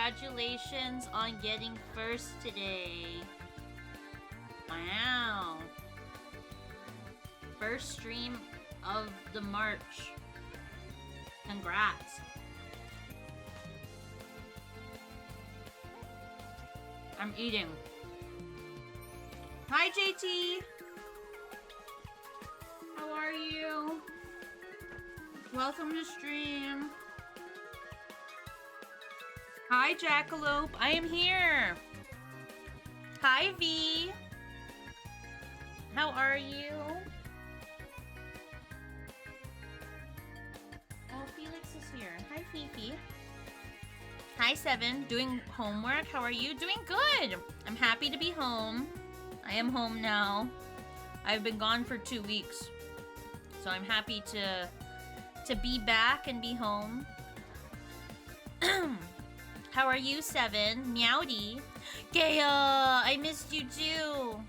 Congratulations on getting first today. Wow. First stream of the March. Congrats. I'm eating. Hi, JT. How are you? Welcome to stream. Hi, Jackalope. I am here. Hi, V. How are you? Oh, Felix is here. Hi, Fifi. Hi, Seven. Doing homework. How are you? Doing good. I'm happy to be home. I am home now. I've been gone for 2 weeks. So I'm happy to be back and be home. How are you, Seven? Meowdy. Kea, I missed you too.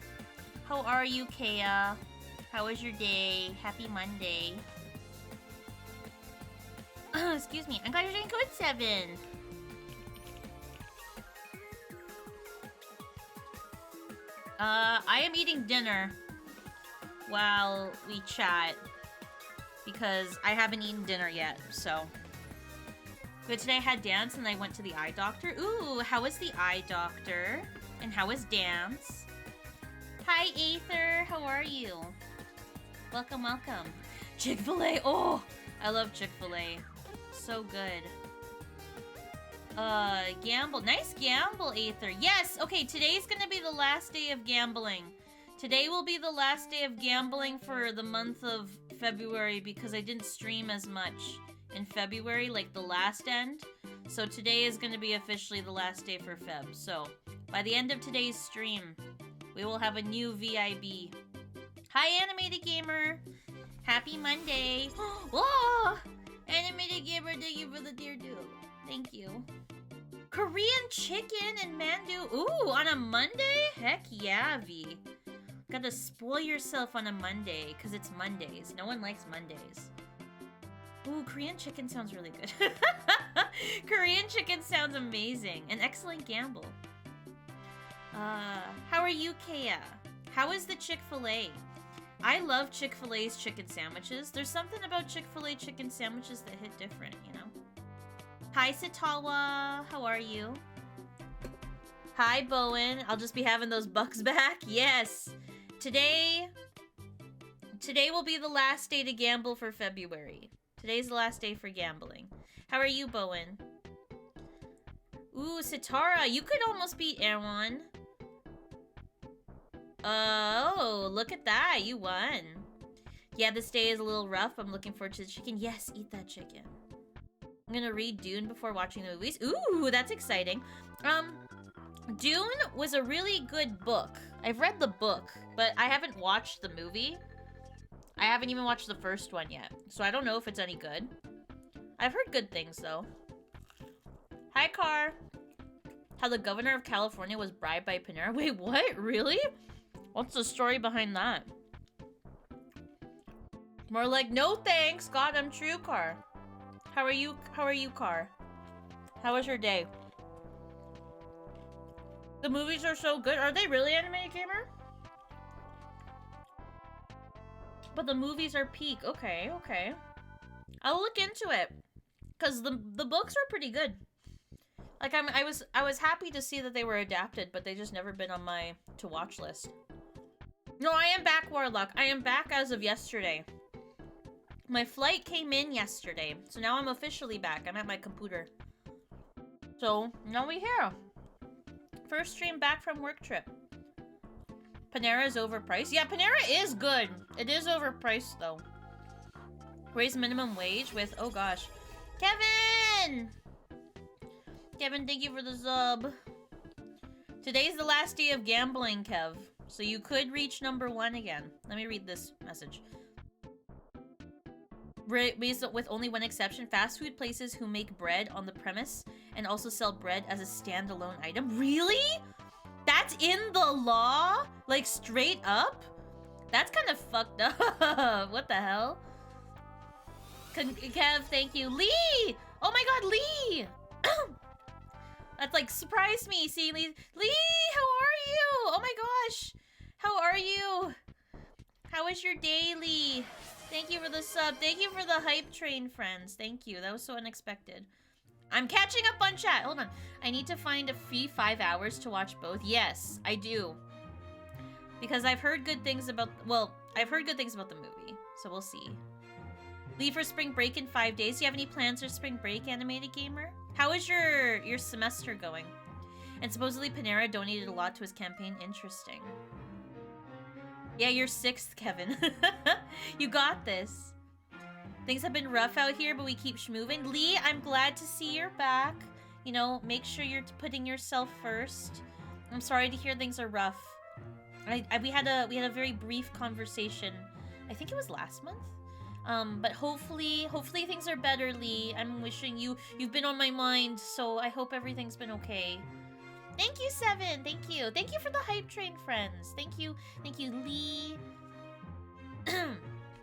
How are you, Kea? How was your day? Happy Monday. Excuse me. I'm glad you're doing good, Seven. I am eating dinner while we chat because I haven't eaten dinner yet, so. But today I had dance and I went to the eye doctor. Ooh, how was the eye doctor? And how was dance? Hi, Aether. How are you? Welcome, welcome. Chick-fil-A. Oh, I love Chick-fil-A. So good. Gamble. Nice gamble, Aether. Yes, okay, today's gonna be the last day of gambling. Today will be the last day of gambling for the month of February because I didn't stream as much in February, like the last end. So today is gonna be officially the last day for Feb. So by the end of today's stream, we will have a new VIB. Hi, Animated Gamer. Happy Monday. Whoa! Animated Gamer, thank you for the tier 2. Thank you. Korean chicken and mandu. Ooh, on a Monday? Heck yeah, V. Gotta spoil yourself on a Monday, because it's Mondays. No one likes Mondays. Ooh, Korean chicken sounds really good. Korean chicken sounds amazing. An excellent gamble. How are you, Kea? How is the Chick-fil-A? I love Chick-fil-A's chicken sandwiches. There's something about Chick-fil-A chicken sandwiches that hit different, you know? Hi, Satawa. How are you? Hi, Bowen. I'll just be having those bucks back. Yes. Today will be the last day to gamble for February. Today's the last day for gambling. How are you, Bowen? Ooh, Sitara. You could almost beat Erwan. Oh, look at that. You won. Yeah, this day is a little rough. I'm looking forward to the chicken. Yes, eat that chicken. I'm gonna read Dune before watching the movies. Ooh, that's exciting. Dune was a really good book. I've read the book, but I haven't watched the movie. I haven't even watched the first one yet, so I don't know if it's any good. I've heard good things, though. Hi, Car. How the governor of California was bribed by Panera. Wait, what? Really? What's the story behind that? More like, no thanks. God, I'm true, Car. How are you? How are you, Car? How was your day? The movies are so good. Are they really, Animated Gamer? But the movies are peak. Okay, okay. I'll look into it. Cause the books are pretty good. Like I was happy to see that they were adapted, but they just never been on my to watch list. No, I am back, Warlock. I am back as of yesterday. My flight came in yesterday, so now I'm officially back. I'm at my computer. So now we're here. First stream back from work trip. Panera is overpriced. Yeah, Panera is good. It is overpriced though. Raise minimum wage with, oh gosh. Kevin! Kevin, thank you for the sub. Today's the last day of gambling, Kev. So you could reach number 1 again. Let me read this message. With only one exception, fast food places who make bread on the premise and also sell bread as a standalone item. Really? That's in the law? Like, straight up? That's kind of fucked up. What the hell? Kev, thank you. Lee! Oh my god, Lee! That's like surprise me. See, Lee, how are you? Oh my gosh, how are you? How was your day, Lee? Thank you for the sub. Thank you for the hype train, friends. Thank you. That was so unexpected. I'm catching up on chat. Hold on. I need to find a free 5 hours to watch both. Yes, I do. Because I've heard good things about... Well, I've heard good things about the movie. So we'll see. Leave for spring break in 5 days. Do you have any plans for spring break, Animated Gamer? How is your semester going? And supposedly Panera donated a lot to his campaign. Interesting. Yeah, you're 6th, Kevin. You got this. Things have been rough out here, but we keep schmoving. Lee, I'm glad to see you're back. You know, make sure you're putting yourself first. I'm sorry to hear things are rough. We had a very brief conversation. I think it was last month. But hopefully things are better, Lee. I'm wishing you've been on my mind, so I hope everything's been okay. Thank you, Seven. Thank you. Thank you for the hype train, friends. Thank you, Lee.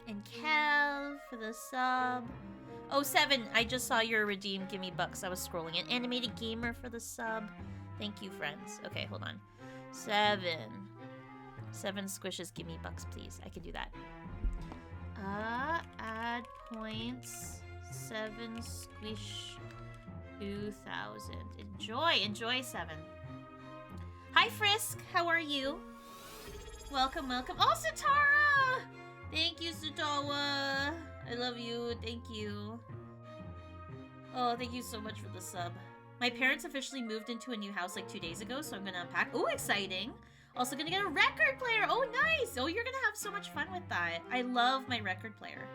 And Kel for the sub. Oh, Seven, I just saw your redeem gimme bucks. I was scrolling it. Animated Gamer for the sub. Thank you, friends. Okay, hold on. Seven squishes gimme bucks, please. I can do that. Add points. 7 squish 2,000. Enjoy, 7. Hi, Frisk. How are you? Welcome. Oh, Satara! Thank you, Sutawa. I love you. Thank you. Oh, thank you so much for the sub. My parents officially moved into a new house like 2 days ago, so I'm gonna unpack. Oh, exciting. Also gonna get a record player. Oh, nice. Oh, you're gonna have so much fun with that. I love my record player.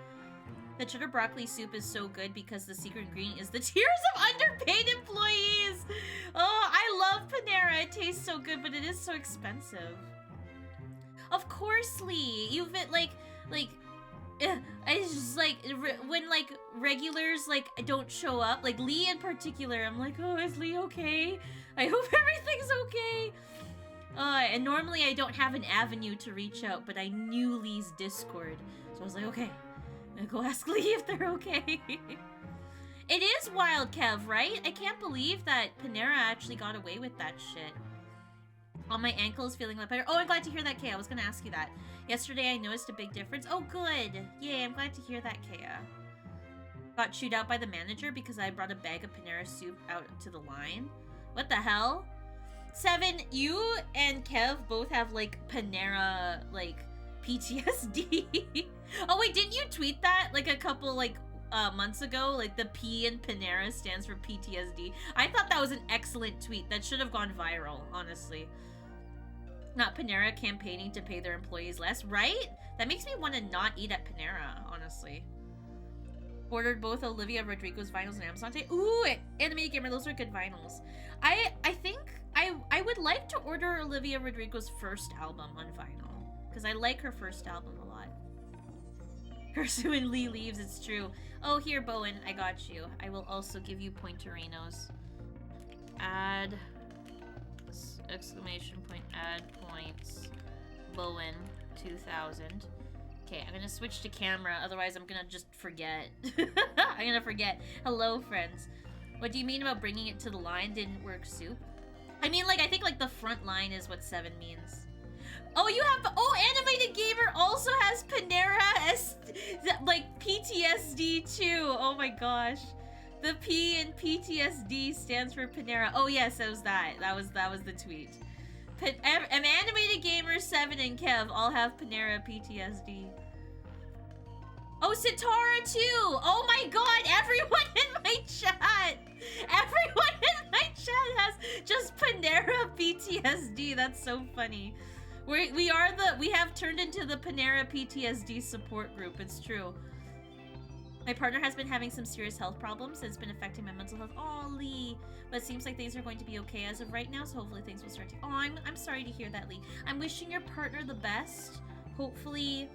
The cheddar broccoli soup is so good because the secret ingredient is the tears of underpaid employees. Oh, I love Panera. It tastes so good, but it is so expensive. Of course, Lee. You've been like, it's just like when like regulars like don't show up, like Lee in particular. I'm like, oh, is Lee okay? I hope everything's okay. And normally I don't have an avenue to reach out, but I knew Lee's Discord, so I was like, okay, I'm gonna go ask Lee if they're okay. It is wild, Kev, right? I can't believe that Panera actually got away with that shit. On my ankle is feeling a lot better. Oh, I'm glad to hear that, Kaya. I was gonna ask you that. Yesterday I noticed a big difference. Oh, good. Yay, I'm glad to hear that, Kaya. Got chewed out by the manager because I brought a bag of Panera soup out to the line. What the hell? 7, you and Kev both have, like, Panera, like, PTSD. Oh, wait, didn't you tweet that, like, a couple, like, months ago? Like, the P in Panera stands for PTSD. I thought that was an excellent tweet. That should have gone viral, honestly. Not Panera campaigning to pay their employees less, right? That makes me want to not eat at Panera, honestly. Ordered both Olivia Rodrigo's vinyls on Amazon today. Ooh, Animated Gamer, those are good vinyls. I think I would like to order Olivia Rodrigo's first album on vinyl, because I like her first album a lot. Curse when Lee leaves, it's true. Oh, here, Bowen, I got you. I will also give you pointerinos. Add... exclamation point, add points, Bowen 2000. Okay, I'm gonna switch to camera, otherwise I'm gonna just forget. I'm gonna forget. Hello, friends. What do you mean about bringing it to the line didn't work, Soup? I mean, like, I think, like, the front line is what 7 means. Oh, you have, oh, Animated Gamer also has Panera as, like, PTSD too. Oh my gosh. The P in PTSD stands for Panera. Oh yes, it was that. That was the tweet. Animated Gamer 7 and Kev all have Panera PTSD. Oh, Sitara too. Oh my god, everyone in my chat. Everyone in my chat has just Panera PTSD. That's so funny. We have turned into the Panera PTSD support group. It's true. My partner has been having some serious health problems. It's been affecting my mental health. Oh, Lee. But it seems like things are going to be okay as of right now, so hopefully things will start to... Oh, I'm sorry to hear that, Lee. I'm wishing your partner the best. Hopefully...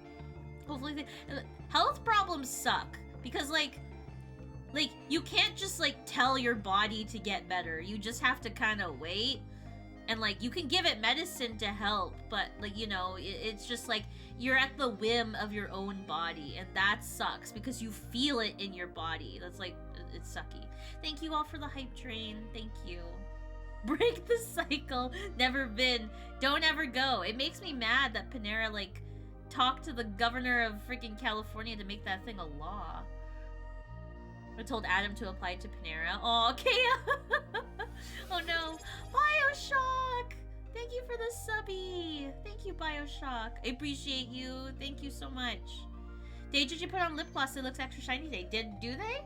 Health problems suck. Because, like, you can't just, like, tell your body to get better. You just have to kind of wait. And, like, you can give it medicine to help, but, like, you know, it's just, like, you're at the whim of your own body, and that sucks, because you feel it in your body. That's, like, it's sucky. Thank you all for the hype train. Thank you. Break the cycle. Never been. Don't ever go. It makes me mad that Panera, like, talked to the governor of freaking California to make that thing a law. I told Adam to apply to Panera. Oh, Kea! Oh no. Bioshock! Thank you for the subby. Thank you, Bioshock. I appreciate you. Thank you so much. Did you put on lip gloss? It looks extra shiny today. Do they?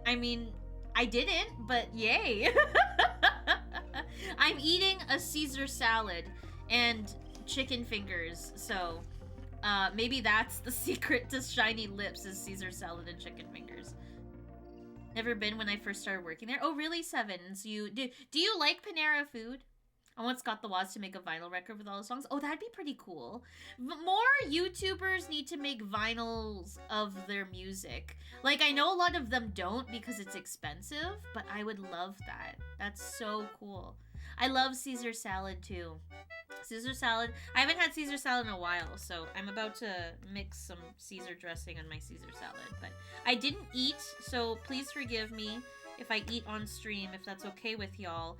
I mean, I didn't, but yay. I'm eating a Caesar salad and chicken fingers, so maybe that's the secret to shiny lips is Caesar salad and chicken fingers. Never been when I first started working there. Oh, really, Seven? So you do you like Panera food? I want Scott the Woz to make a vinyl record with all the songs. Oh, that'd be pretty cool. More YouTubers need to make vinyls of their music. Like, I know a lot of them don't because it's expensive, but I would love that. That's so cool. I love Caesar salad too. Caesar salad. I haven't had Caesar salad in a while, so I'm about to mix some Caesar dressing on my Caesar salad. But I didn't eat, so please forgive me if I eat on stream, if that's okay with y'all.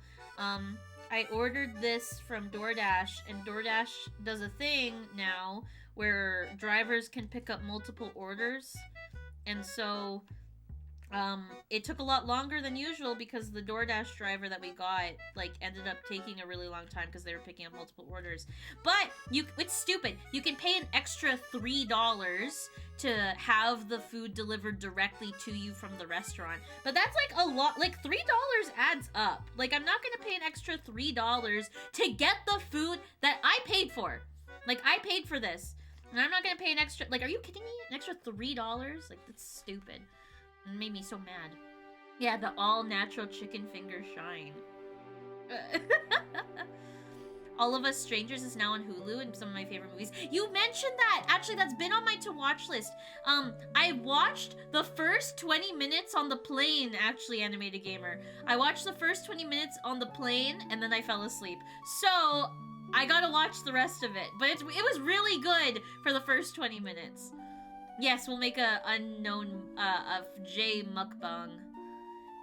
I ordered this from DoorDash, and DoorDash does a thing now where drivers can pick up multiple orders. And so it took a lot longer than usual because the DoorDash driver that we got like ended up taking a really long time because they were picking up multiple orders. But it's stupid. You can pay an extra $3 to have the food delivered directly to you from the restaurant. But that's like a lot. Like $3 adds up. Like, I'm not gonna pay an extra $3 to get the food that I paid for. Like, I paid for this, and I'm not gonna pay an extra. Like, are you kidding me? An extra $3? Like, that's stupid. It made me so mad. Yeah, the all-natural chicken finger shine. All of Us Strangers is now on Hulu and some of my favorite movies. You mentioned that! Actually, that's been on my to-watch list. I watched the first 20 minutes on the plane, actually, Animated Gamer. I watched the first 20 minutes on the plane, and then I fell asleep. So, I gotta watch the rest of it. But it was really good for the first 20 minutes. Yes, we'll make a unknown of J mukbang.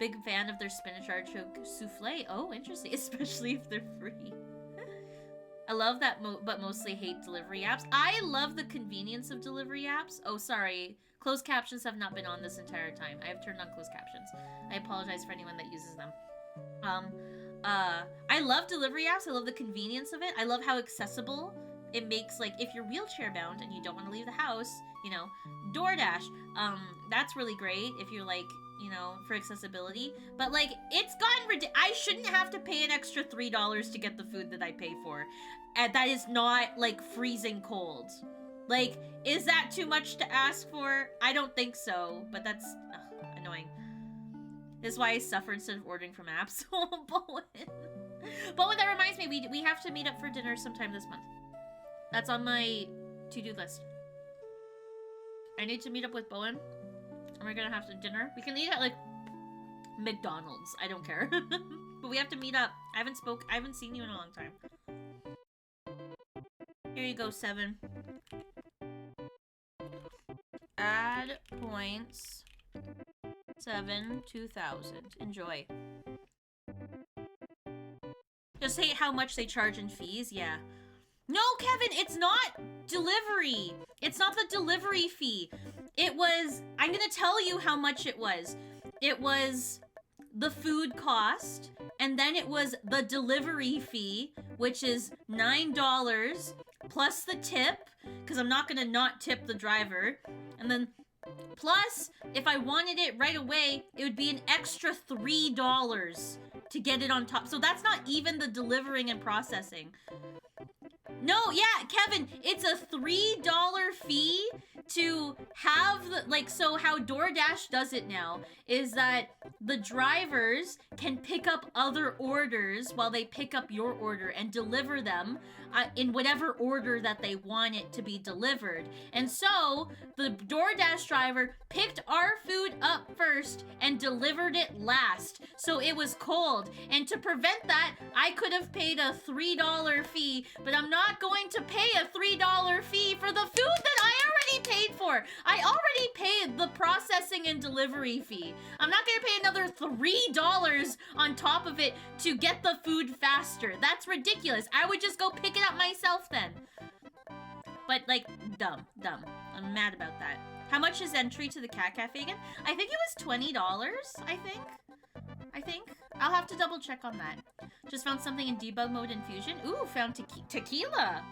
Big fan of their spinach artichoke souffle. Oh, interesting. Especially if they're free. I love that, but mostly hate delivery apps. I love the convenience of delivery apps. Oh, sorry. Closed captions have not been on this entire time. I have turned on closed captions. I apologize for anyone that uses them. I love delivery apps. I love the convenience of it. I love how accessible it makes, like, if you're wheelchair bound and you don't want to leave the house, you know, DoorDash, that's really great if you're, like, you know, for accessibility. But, like, it's gotten ridiculous. I shouldn't have to pay an extra $3 to get the food that I pay for. And that is not, like, freezing cold. Like, is that too much to ask for? I don't think so, but that's annoying. This is why I suffer instead of ordering from apps. Oh, Bowen. Bowen, that reminds me, we have to meet up for dinner sometime this month. That's on my to-do list. I need to meet up with Bowen. And we're gonna have some dinner. We can eat at, like, McDonald's. I don't care. But we have to meet up. I haven't seen you in a long time. Here you go, 7. Add points. 7, 2,000. Enjoy. Just hate how much they charge in fees. Yeah. No, Kevin, it's not delivery. It's not the delivery fee. It was, I'm gonna tell you how much it was. It was the food cost, and then it was the delivery fee, which is $9 plus the tip, because I'm not gonna not tip the driver, and then plus, if I wanted it right away, it would be an extra $3 to get it on top. So that's not even the delivering and processing. No, yeah, Kevin, it's a $3 fee to have the, like, so how DoorDash does it now is that the drivers can pick up other orders while they pick up your order and deliver them in whatever order that they want it to be delivered. And so the DoorDash driver picked our food up first and delivered it last. So it was cold. And to prevent that, I could have paid a $3 fee, but I'm not going to pay a $3 fee for the food that I already paid for. I already already paid the processing and delivery fee. I'm not gonna pay another $3 on top of it to get the food faster. That's ridiculous. I would just go pick it up myself then. But, like, dumb. I'm mad about that. How much is entry to the Cat Cafe again? I think it was $20, I think. I'll have to double check on that. Just found something in debug mode in Fusion. Ooh, found tequila.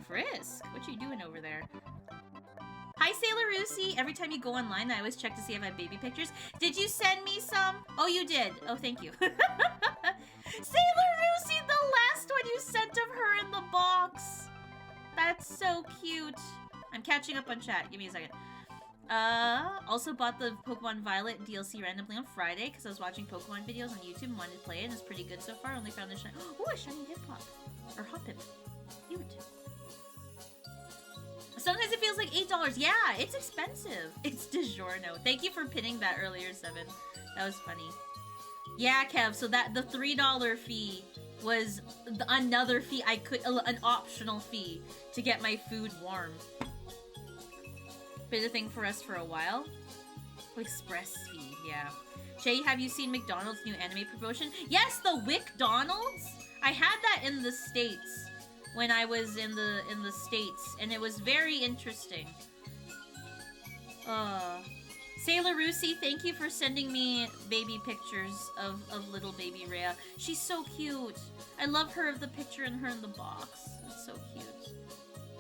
Frisk, what you doing over there? Hi, Sailor Rusi. Every time you go online, I always check to see if I have baby pictures. Did you send me some? Oh, you did. Oh, thank you. Sailor Rusi, the last one you sent of her in the box. That's so cute. I'm catching up on chat. Give me a second. Also bought the Pokemon Violet DLC randomly on Friday because I was watching Pokemon videos on YouTube and wanted to play it, and it's pretty good so far. Only found a shiny. Oh, a shiny Hip-Hop. Or Hoppip. Cute. Sometimes it feels like $8. Yeah, it's expensive. It's DiGiorno. Thank you for pinning that earlier, Seven. That was funny. Yeah, Kev, so that the $3 fee was another fee I could, an optional fee to get my food warm. Been a thing for us for a while. Express feed, yeah. Shay, have you seen McDonald's new anime promotion? Yes, the WickDonald's. I had that in the States when I was in the States, and it was very interesting. Sailor Rusi, thank you for sending me baby pictures of little baby Rhea. She's so cute. I love her of the picture and her in the box. It's so cute.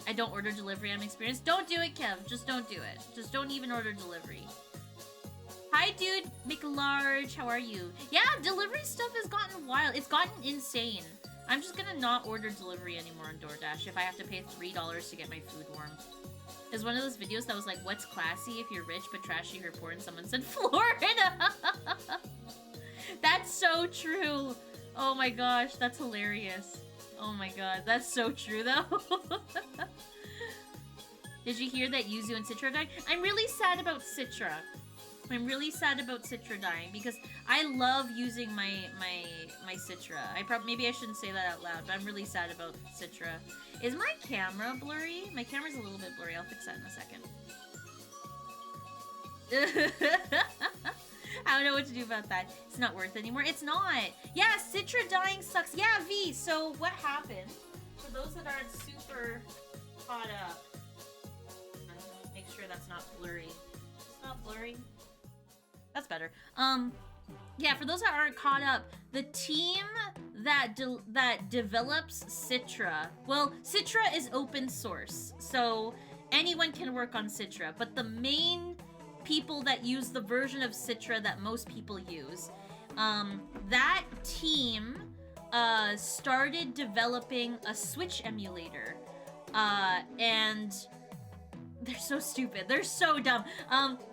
I don't order delivery, I'm experienced. Don't do it, Kev. Just don't do it. Just don't even order delivery. Hi, dude. McLarge. How are you? Yeah, delivery stuff has gotten wild. It's gotten insane. I'm just gonna not order delivery anymore on DoorDash if I have to pay $3 to get my food warm. There's one of those videos that was like, what's classy if you're rich but trashy or poor, and someone said Florida. That's so true. Oh my gosh, that's hilarious. Oh my god, that's so true though. Did you hear that Yuzu and Citra died? I'm really sad about Citra. I'm really sad about Citra dying because I love using my Citra. Maybe I shouldn't say that out loud, but I'm really sad about Citra. Is my camera blurry? My camera's a little bit blurry. I'll fix that in a second. I don't know what to do about that. It's not worth it anymore. It's not. Yeah, Citra dying sucks. Yeah, V. So what happened? For those that aren't super caught up, I'm gonna make sure that's not blurry. It's not blurry. That's better. Yeah, for those that aren't caught up, the team that develops Citra, well, Citra is open source, so anyone can work on Citra, but the main people that use the version of Citra that most people use, that team started developing a Switch emulator, and they're so stupid. They're so dumb.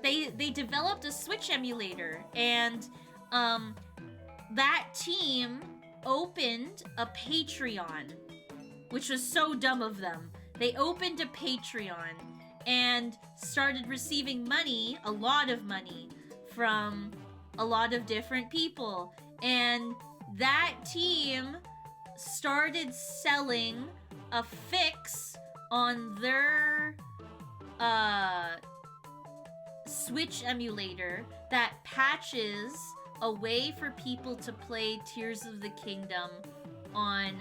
They developed a Switch emulator, and that team opened a Patreon, which was so dumb of them. They opened a Patreon and started receiving money, a lot of money, from a lot of different people. And that team started selling a fix on their Switch emulator that patches a way for people to play Tears of the Kingdom on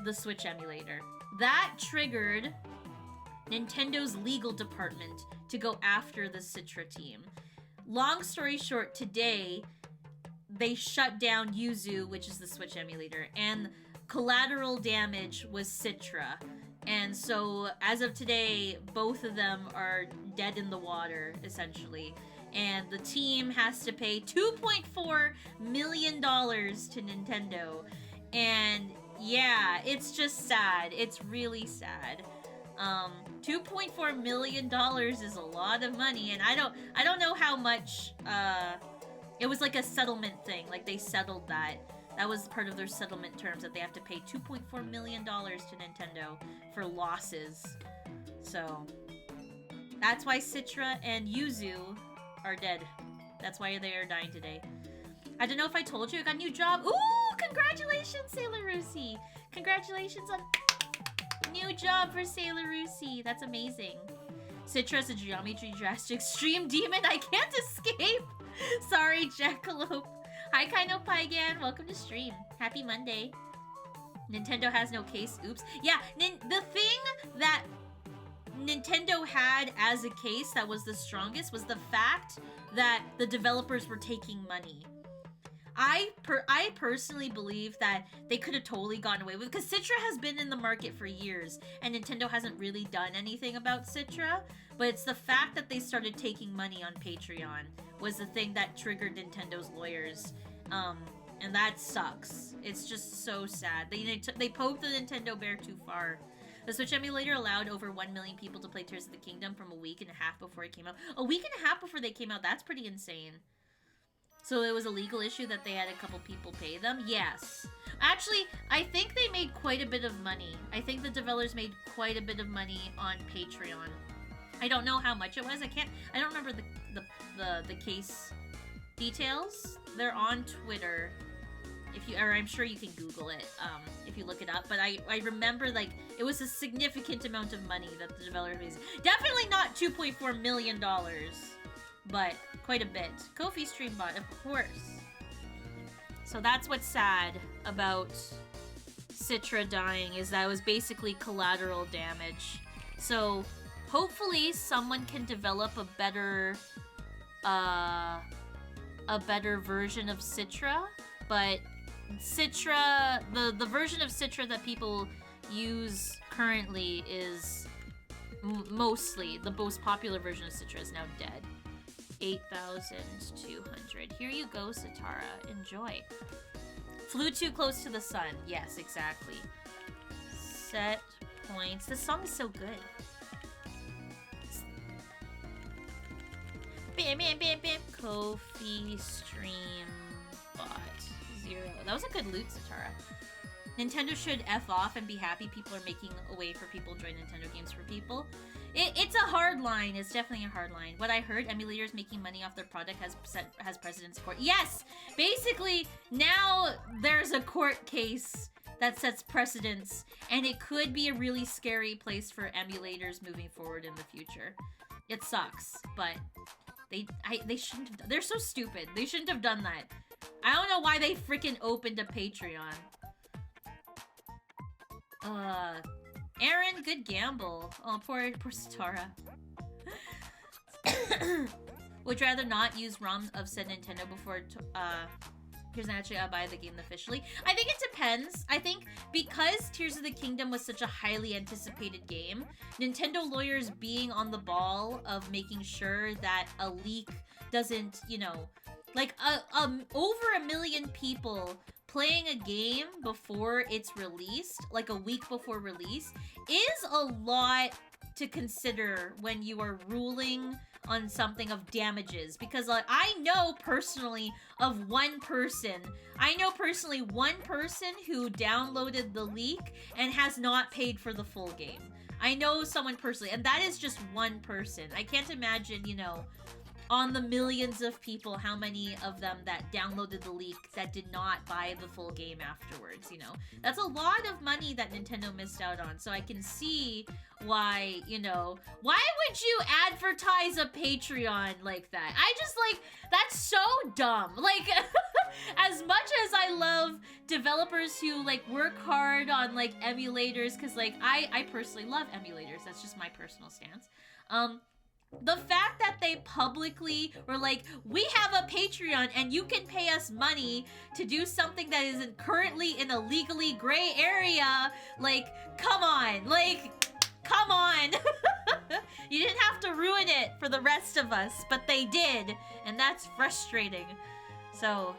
the Switch emulator. That triggered Nintendo's legal department to go after the Citra team. Long story short, today they shut down Yuzu, which is the Switch emulator, and collateral damage was Citra. And so, as of today, both of them are dead in the water, essentially. And the team has to pay $2.4 million to Nintendo. And yeah, it's just sad. It's really sad. $2.4 million is a lot of money, and I don't know how much, it was like a settlement thing, like they settled that. That was part of their settlement terms, that they have to pay $2.4 million to Nintendo for losses. So, that's why Citra and Yuzu are dead. That's why they are dying today. I don't know if I told you I got a new job. Ooh, congratulations, Sailor Rusi. Congratulations on new job for Sailor Rusi. That's amazing. Citra's a Geometry Dash Extreme Demon. I can't escape. Sorry, Jackalope. Hi, Kaino Pygan. Welcome to stream. Happy Monday. Nintendo has no case. Oops. Yeah, the thing that Nintendo had as a case that was the strongest was the fact that the developers were taking money. I personally believe that they could have totally gotten away with it, because Citra has been in the market for years and Nintendo hasn't really done anything about Citra, but it's the fact that they started taking money on Patreon was the thing that triggered Nintendo's lawyers, and that sucks. It's just so sad. They poked the Nintendo bear too far. The Switch emulator allowed over 1 million people to play Tears of the Kingdom from a week and a half before it came out. A week and a half before they came out? That's pretty insane. So it was a legal issue that they had a couple people pay them? Yes. Actually, I think they made quite a bit of money. I think the developers made quite a bit of money on Patreon. I don't know how much it was. I don't remember the case details. They're on Twitter. I'm sure you can Google it if you look it up. But I remember, like, it was a significant amount of money that the developers made. Definitely not $2.4 million, but quite a bit. Kofi stream bot, of course. So that's what's sad about Citra dying, is that it was basically collateral damage. So hopefully someone can develop a better version of Citra, but Citra, the version of Citra that people use currently is mostly, the most popular version of Citra is now dead. 8,200. Here you go, Satara. Enjoy. Flew too close to the sun. Yes, exactly. Set points. This song is so good. Bam, bam, bam, bam. Kofi stream bot 0. That was a good loot, Satara. Nintendo should F off and be happy people are making a way for people to enjoy Nintendo games for people. It's a hard line. It's definitely a hard line. What I heard, emulators making money off their product has precedence court. Yes! Basically, now there's a court case that sets precedence, and it could be a really scary place for emulators moving forward in the future. It sucks, but they shouldn't have. They're so stupid. They shouldn't have done that. I don't know why they freaking opened a Patreon. Aaron, good gamble. Oh, poor Satara. Would rather not use ROM of said Nintendo before, here's actually I'll buy the game officially. I think it depends. I think because Tears of the Kingdom was such a highly anticipated game, Nintendo lawyers being on the ball of making sure that a leak doesn't, you know, like over 1 million people playing a game before it's released, like a week before release, is a lot to consider when you are ruling on something of damages. Because like, I know personally one person who downloaded the leak and has not paid for the full game. I know someone personally, and that is just one person. I can't imagine, you know, on the millions of people, how many of them that downloaded the leak that did not buy the full game afterwards, you know? That's a lot of money that Nintendo missed out on, so I can see why, you know, why would you advertise a Patreon like that? I just, like, that's so dumb. Like, as much as I love developers who, like, work hard on, like, emulators, because, like, I personally love emulators, that's just my personal stance, the fact that they publicly were like, we have a Patreon and you can pay us money to do something that isn't currently in a legally gray area, like, come on, you didn't have to ruin it for the rest of us, but they did, and that's frustrating. So,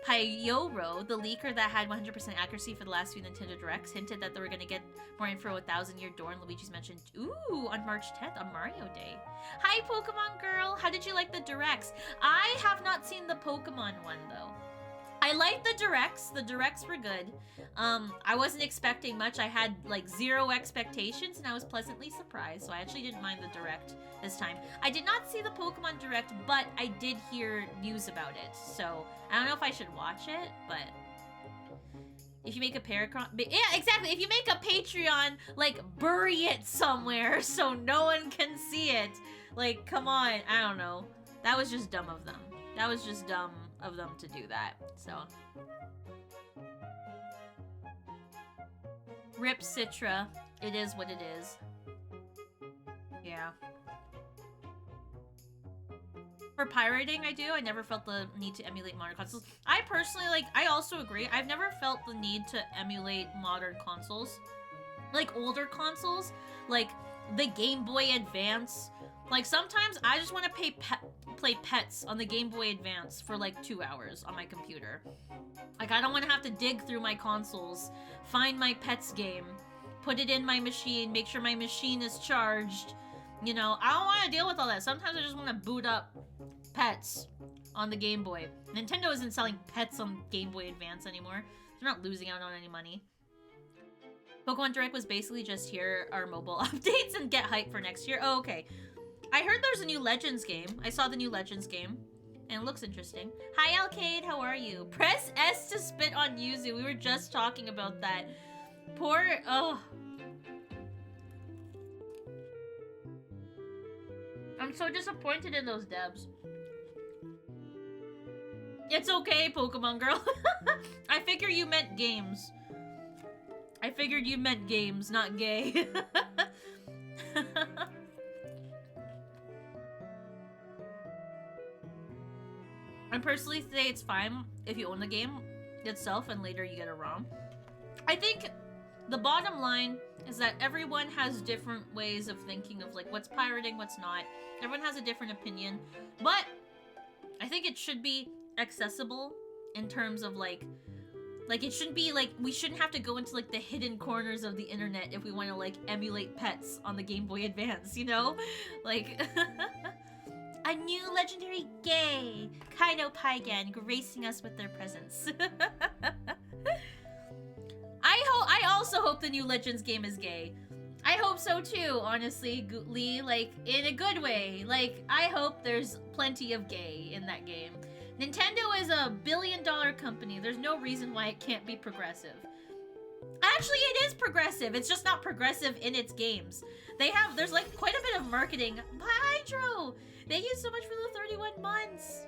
Pyoro, the leaker that had 100% accuracy for the last few Nintendo Directs, hinted that they were going to get more info 1,000-year door, and Luigi's mentioned, ooh, on March 10th, on Mario Day. Hi, Pokemon Girl! How did you like the Directs? I have not seen the Pokemon one, though. I liked the Directs. The Directs were good. I wasn't expecting much. I had, like, 0 expectations, and I was pleasantly surprised, so I actually didn't mind the Direct this time. I did not see the Pokemon Direct, but I did hear news about it, so I don't know if I should watch it, but If you make a yeah, exactly. If you make a Patreon, like, bury it somewhere so no one can see it. Like, come on. I don't know. That was just dumb of them. That was just dumb of them to do that. So. Rip Citra. It is what it is. Yeah. For pirating, I do. I never felt the need to emulate modern consoles. I personally, like, I also agree. I've never felt the need to emulate modern consoles. Like, older consoles. Like, the Game Boy Advance. Like, sometimes I just want to play Pets on the Game Boy Advance for, like, 2 hours on my computer. Like, I don't want to have to dig through my consoles, find my Pets game, put it in my machine, make sure my machine is charged. You know, I don't want to deal with all that. Sometimes I just want to boot up Pets on the Game Boy. Nintendo isn't selling Pets on Game Boy Advance anymore. They're not losing out on any money. Pokemon Direct was basically just here are mobile updates and get hype for next year. Oh, okay. I heard there's a new Legends game. I saw the new Legends game. And it looks interesting. Hi, Alcade. How are you? Press S to spit on Yuzu. We were just talking about that. Poor... Oh. I'm so disappointed in those devs. It's okay, Pokemon girl. I figure you meant games. I figured you meant games, not gay. I personally say it's fine if you own the game itself and later you get a ROM. I think the bottom line is that everyone has different ways of thinking of like what's pirating, what's not. Everyone has a different opinion, but I think it should be accessible in terms of like it shouldn't be like we shouldn't have to go into like the hidden corners of the internet if we want to like emulate Pets on the Game Boy Advance, you know? Like a new legendary gay, Kaido Pygan, gracing us with their presence. I also hope the new Legends game is gay. I hope so too, honestly, Lee, like, in a good way. Like, I hope there's plenty of gay in that game. Nintendo is a billion-dollar company. There's no reason why it can't be progressive. Actually, it is progressive. It's just not progressive in its games. There's like quite a bit of marketing. Hydro! Thank you so much for the 31 months.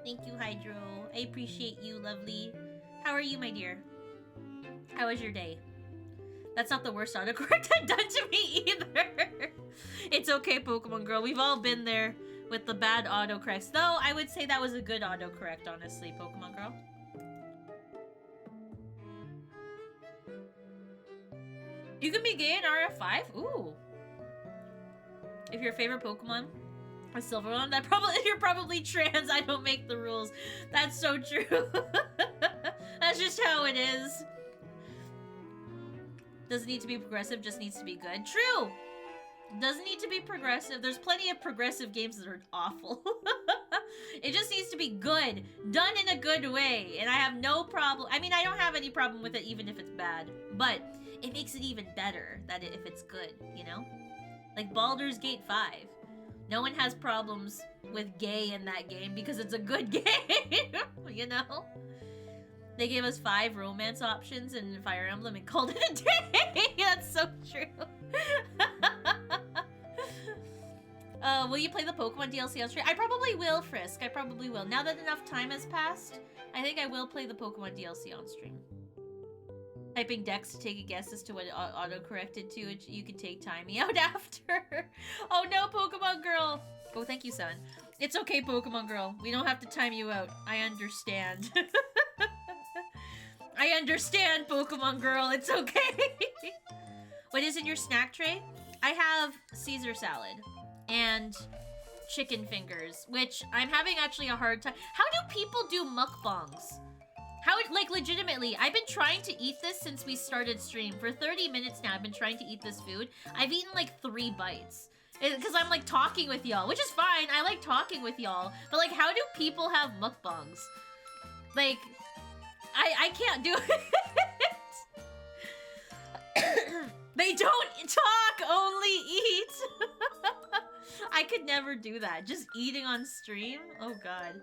Thank you, Hydro. I appreciate you, lovely. How are you, my dear? How was your day? That's not the worst autocorrect I've done to me either. It's okay, Pokemon girl. We've all been there with the bad autocorrects. Though, I would say that was a good autocorrect, honestly, Pokemon girl. You can be gay in RF5? Ooh. If your favorite Pokemon is Sylveon, you're probably trans. I don't make the rules. That's so true. That's just how it is. Doesn't need to be progressive, just needs to be good. True! Doesn't need to be progressive. There's plenty of progressive games that are awful. It just needs to be good. Done in a good way. And I have no problem. I mean, I don't have any problem with it even if it's bad. But it makes it even better if it's good, you know? Like Baldur's Gate 5. No one has problems with gay in that game because it's a good game, you know? They gave us 5 romance options in Fire Emblem and called it a day. That's so true. Will you play the Pokemon DLC on stream? I probably will, Frisk. I probably will. Now that enough time has passed, I think I will play the Pokemon DLC on stream. Typing Dex to take a guess as to what it auto-corrected to. You can take timey out after. Oh no, Pokemon girl. Oh, thank you, son. It's okay, Pokemon girl. We don't have to time you out. I understand. I understand, Pokemon girl. It's okay. What is in your snack tray? I have Caesar salad and chicken fingers, which I'm having actually a hard time. How do people do mukbangs? How, like, legitimately, I've been trying to eat this since we started stream. For 30 minutes now, I've been trying to eat this food. I've eaten, like, 3 bites. Because I'm, like, talking with y'all, which is fine. I like talking with y'all. But, like, how do people have mukbangs? Like, I can't do it. They don't talk, only eat. I could never do that. Just eating on stream? Oh, God.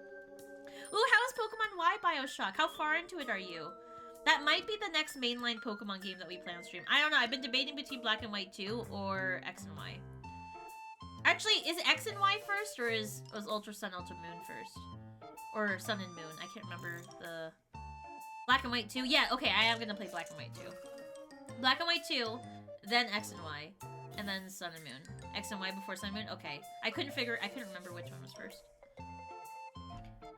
Ooh, how is Pokemon Y Bioshock? How far into it are you? That might be the next mainline Pokemon game that we play on stream. I don't know. I've been debating between Black and White 2 or X and Y. Actually, is X and Y first, or was Ultra Sun, Ultra Moon first? Or Sun and Moon? I can't remember the... Black and White 2? Yeah, okay, I am gonna play Black and White 2. Black and White 2, then X and Y, and then Sun and Moon. X and Y before Sun and Moon? Okay. I couldn't remember which one was first.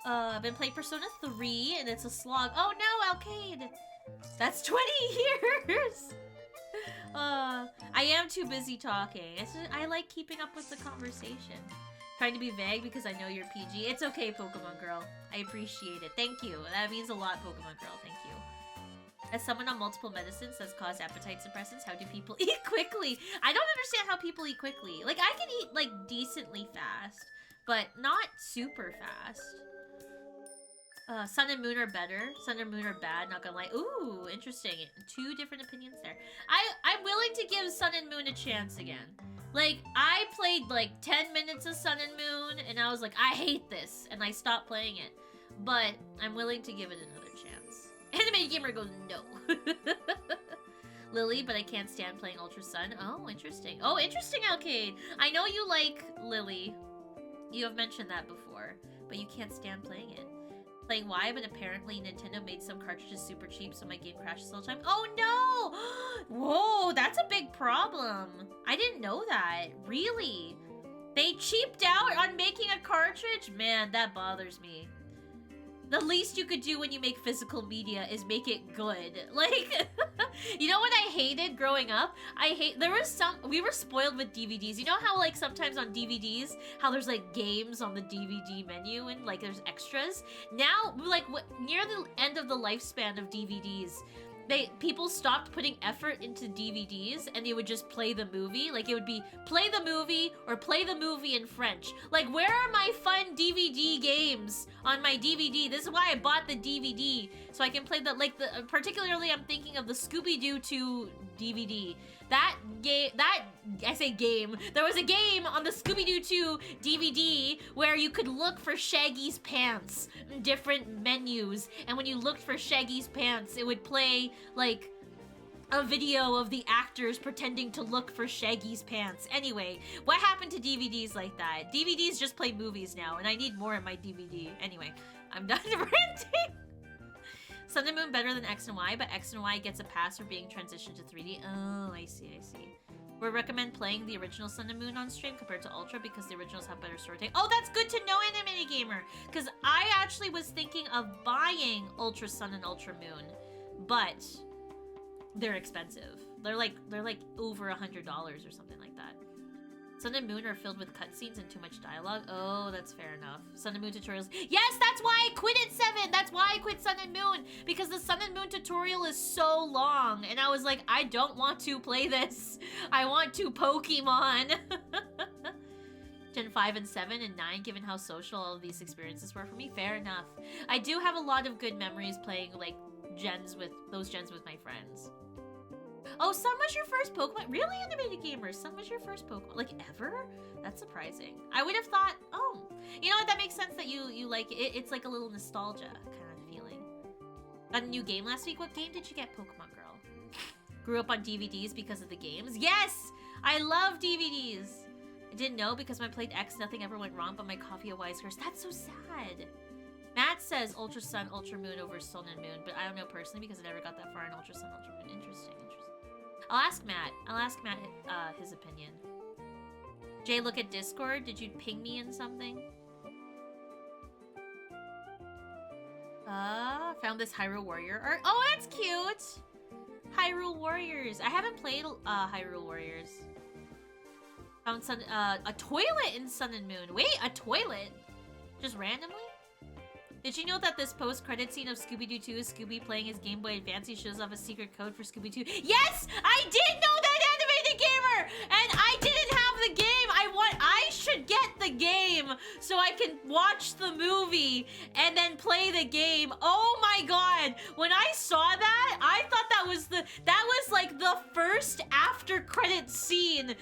I've been playing Persona 3, and it's a slog. Oh no, Alcade! That's 20 years! I am too busy talking. I like keeping up with the conversation. Trying to be vague because I know you're PG. It's okay, Pokemon Girl. I appreciate it. Thank you. That means a lot, Pokemon Girl. Thank you. As someone on multiple medicines that's caused appetite suppressants, how do people eat quickly? I don't understand how people eat quickly. Like, I can eat, like, decently fast, but not super fast. Sun and Moon are better. Sun and Moon are bad, not gonna lie. Ooh, interesting. Two different opinions there. I'm willing to give Sun and Moon a chance again. Like, I played like 10 minutes of Sun and Moon, and I was like, I hate this, and I stopped playing it. But I'm willing to give it another chance. Animated Gamer goes, no. Lily, but I can't stand playing Ultra Sun. Oh, interesting. Oh, interesting, Alcade. I know you like Lily. You have mentioned that before, but you can't stand playing it. Playing Y, but apparently Nintendo made some cartridges super cheap, so my game crashes all the time. Oh no! Whoa, that's a big problem. I didn't know that. Really? They cheaped out on making a cartridge? Man, that bothers me. The least you could do when you make physical media is make it good. Like, you know what I hated growing up? We were spoiled with DVDs. You know how, like, sometimes on DVDs, how there's, like, games on the DVD menu and, like, there's extras? Now, like, near the end of the lifespan of DVDs, people stopped putting effort into DVDs and they would just play the movie. Like, it would be play the movie or play the movie in French. Like, where are my fun DVD games on my DVD? This is why I bought the DVD, so I can play particularly I'm thinking of the Scooby-Doo 2 DVD. There was a game on the Scooby-Doo 2 DVD where you could look for Shaggy's pants in different menus. And when you looked for Shaggy's pants, it would play, like, a video of the actors pretending to look for Shaggy's pants. Anyway, what happened to DVDs like that? DVDs just play movies now, and I need more in my DVD. Anyway, I'm done renting. Sun and Moon better than X and Y, but X and Y gets a pass for being transitioned to 3D. Oh, I see. We recommend playing the original Sun and Moon on stream compared to Ultra because the originals have better storytelling. Oh, that's good to know, Animated Gamer, because I actually was thinking of buying Ultra Sun and Ultra Moon, but they're expensive. They're like over $100 or something like that. Sun and Moon are filled with cutscenes and too much dialogue. Oh, that's fair enough. Sun and Moon tutorials. Yes, that's why I quit at 7. That's why I quit Sun and Moon. Because the Sun and Moon tutorial is so long. And I was like, I don't want to play this. I want to Pokemon. Gen 5 and 7 and 9, given how social all of these experiences were for me. Fair enough. I do have a lot of good memories playing, like, gens with my friends. Oh, Sun was your first Pokemon? Really, Animated Gamer? Sun was your first Pokemon? Like, ever? That's surprising. I would have thought, oh. You know what? That makes sense that you like it. It's like a little nostalgia kind of feeling. Got a new game last week. What game did you get, Pokemon Girl? Grew up on DVDs because of the games? Yes! I love DVDs! I didn't know because when I played X, nothing ever went wrong, but my coffee a wise curse. That's so sad. Matt says Ultra Sun, Ultra Moon over Sun and Moon, but I don't know personally because I never got that far in Ultra Sun, Ultra Moon. Interesting. I'll ask Matt his opinion. Jay, look at Discord. Did you ping me in something? Found this Hyrule Warrior art. Oh, that's cute! Hyrule Warriors. I haven't played Hyrule Warriors. Found a toilet in Sun and Moon. Wait, a toilet? Just randomly? Did you know that this post-credit scene of Scooby-Doo 2 is Scooby playing his Game Boy Advance? He shows off a secret code for Scooby-Doo. Yes! I did know that, Animated Gamer! And I didn't have the game! I should get the game so I can watch the movie and then play the game. Oh my god! When I saw that, I thought that that was like the first after credit scene.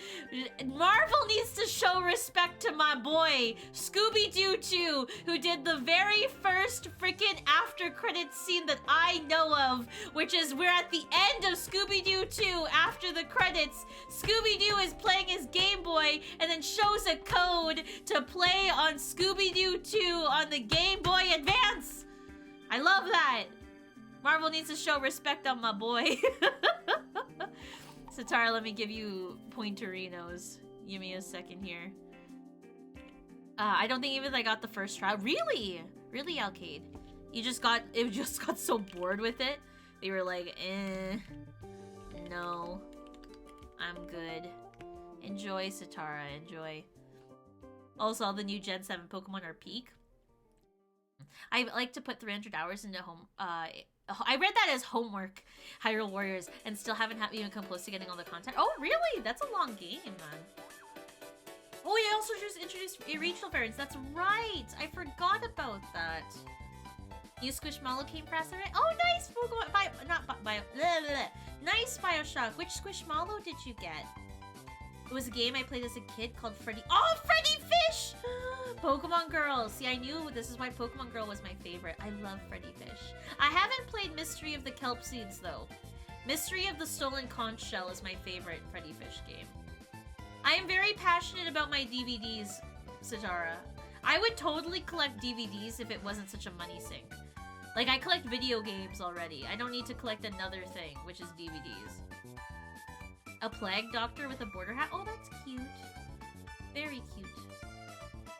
Marvel needs to show respect to my boy Scooby-Doo 2, who did the very first freaking after credit scene that I know of, which is we're at the end of Scooby-Doo 2 after the credits. Scooby-Doo is playing his Game Boy and then shows a code to play on Scooby-Doo 2 on the Game Boy Advance. I love that. Marvel needs to show respect on my boy. Satara, let me give you pointerinos. Give me a second here. I don't think even I got the first try. Really? Really, Alcade? You just got so bored with it? They were like, no. I'm good. Enjoy, Satara, enjoy. Also, all the new Gen 7 Pokemon are peak. I like to put 300 hours into I read that as homework, Hyrule Warriors, and still haven't even come close to getting all the content. Oh, really? That's a long game, man. Oh, yeah, I also just introduced regional variants. That's right. I forgot about that. New Squishmallow came for us already. Oh, nice Pokemon. Nice Bioshock. Which Squishmallow did you get? It was a game I played as a kid called Freddy. Oh, Freddy Fish! Pokemon Girl. See, I knew this is why Pokemon Girl was my favorite. I love Freddy Fish. I haven't played Mystery of the Kelp Seeds, though. Mystery of the Stolen Conch Shell is my favorite Freddy Fish game. I am very passionate about my DVDs, Satara. I would totally collect DVDs if it wasn't such a money sink. Like, I collect video games already. I don't need to collect another thing, which is DVDs. A plague doctor with a border hat? Oh, that's cute. Very cute.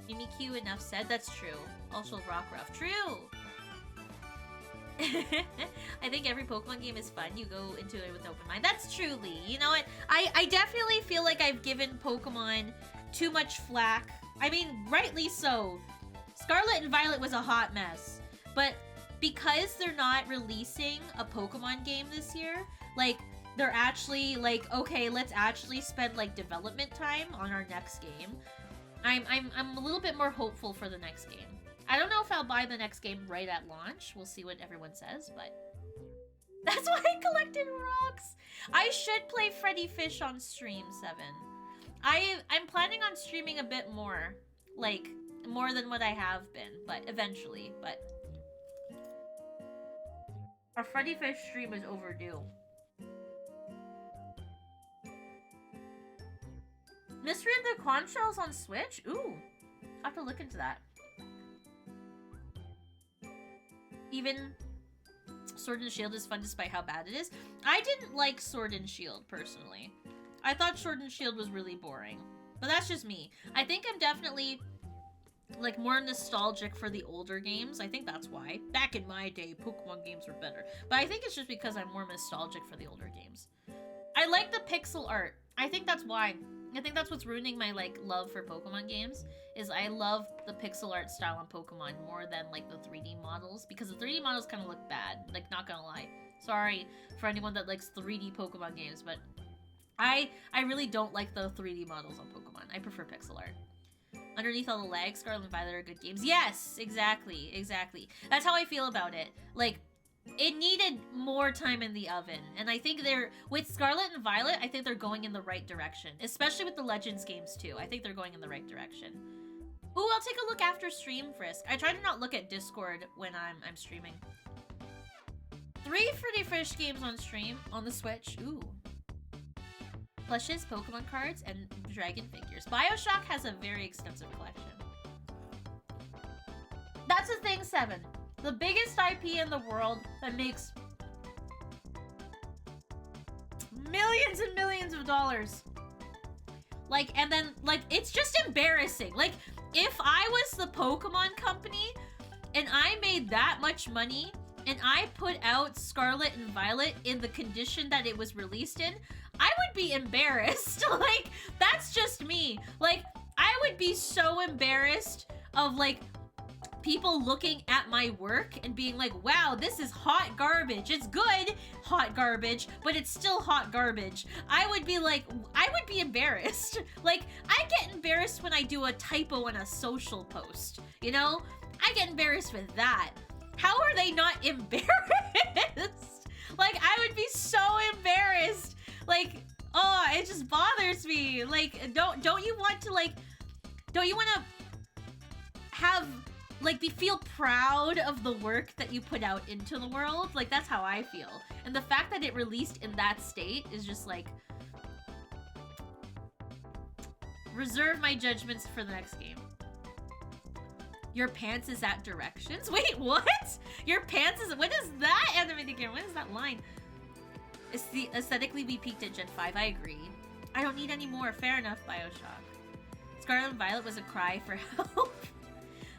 Mimikyu, enough said. That's true. Also Rockruff. True! I think every Pokemon game is fun. You go into it with an open mind. That's true, Lee. You know what? I definitely feel like I've given Pokemon too much flack. I mean, rightly so. Scarlet and Violet was a hot mess. But because they're not releasing a Pokemon game this year, like, they're actually like, okay, let's actually spend like development time on our next game. I'm a little bit more hopeful for the next game. I don't know if I'll buy the next game right at launch. We'll see what everyone says, but that's why I collected rocks. I should play Freddy Fish on stream 7. I'm planning on streaming a bit more, like more than what I have been, but eventually. But our Freddy Fish stream is overdue. Mystery of the Conch Shells on Switch? Ooh, I have to look into that. Even Sword and Shield is fun despite how bad it is. I didn't like Sword and Shield, personally. I thought Sword and Shield was really boring. But that's just me. I think I'm definitely, like, more nostalgic for the older games. I think that's why. Back in my day, Pokemon games were better. But I think it's just because I'm more nostalgic for the older games. I like the pixel art. I think that's why. I think that's what's ruining my, like, love for Pokemon games, is I love the pixel art style on Pokemon more than, like, the 3D models, because the 3D models kind of look bad, like, not gonna lie. Sorry for anyone that likes 3D Pokemon games, but I really don't like the 3D models on Pokemon. I prefer pixel art. Underneath all the lag, Scarlet and Violet are good games. Yes, exactly, exactly. That's how I feel about it. Like, it needed more time in the oven, and I think with Scarlet and Violet, I think they're going in the right direction, especially with the Legends games too. I think they're going in the right direction. Ooh, I'll take a look after stream, Frisk. I try to not look at Discord when I'm streaming. 3 Freddy Fish games on stream on the Switch. Ooh. Plushes, Pokemon cards, and dragon figures. Bioshock has a very extensive collection. That's the thing, 7. The biggest IP in the world that makes millions and millions of dollars. Like, and then, like, it's just embarrassing. Like, if I was the Pokemon company and I made that much money and I put out Scarlet and Violet in the condition that it was released in, I would be embarrassed. Like, that's just me. Like, I would be so embarrassed of, like, people looking at my work and being like, wow, this is hot garbage. It's good hot garbage, but it's still hot garbage. I would be like, I would be embarrassed. Like, I get embarrassed when I do a typo in a social post, you know? I get embarrassed with that. How are they not embarrassed? Like, I would be so Exactly. Like, don't you want to like, don't you want to have like feel proud of the work that you put out into the world? Like, that's how I feel. And the fact that it released in that state is just like, reserve my judgments for the next game. Your pants is at directions? Wait, what? Your pants is... What is that animated game? What is that line? Aesthetically, we peaked at Gen 5. I agree. I don't need any more. Fair enough, Bioshock. Scarlet and Violet was a cry for help.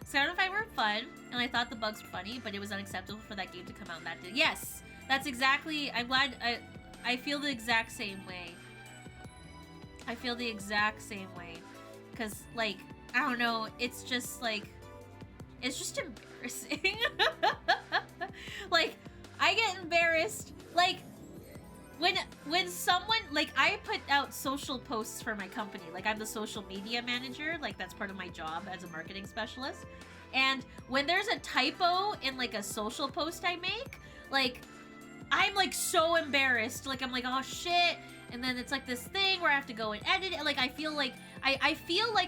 Scarlet and Violet were fun, and I thought the bugs were funny, but it was unacceptable for that game to come out that day. Yes! That's exactly... I'm glad... I feel the exact same way. I feel the exact same way. Because, like, I don't know, it's just, like... It's just embarrassing. Like, I get embarrassed. Like, when someone... Like, I put out social posts for my company. Like, I'm the social media manager. Like, that's part of my job as a marketing specialist. And when there's a typo in, like, a social post I make, like, I'm, like, so embarrassed. Like, I'm like, oh, shit. And then it's like this thing where I have to go and edit it. Like, I feel like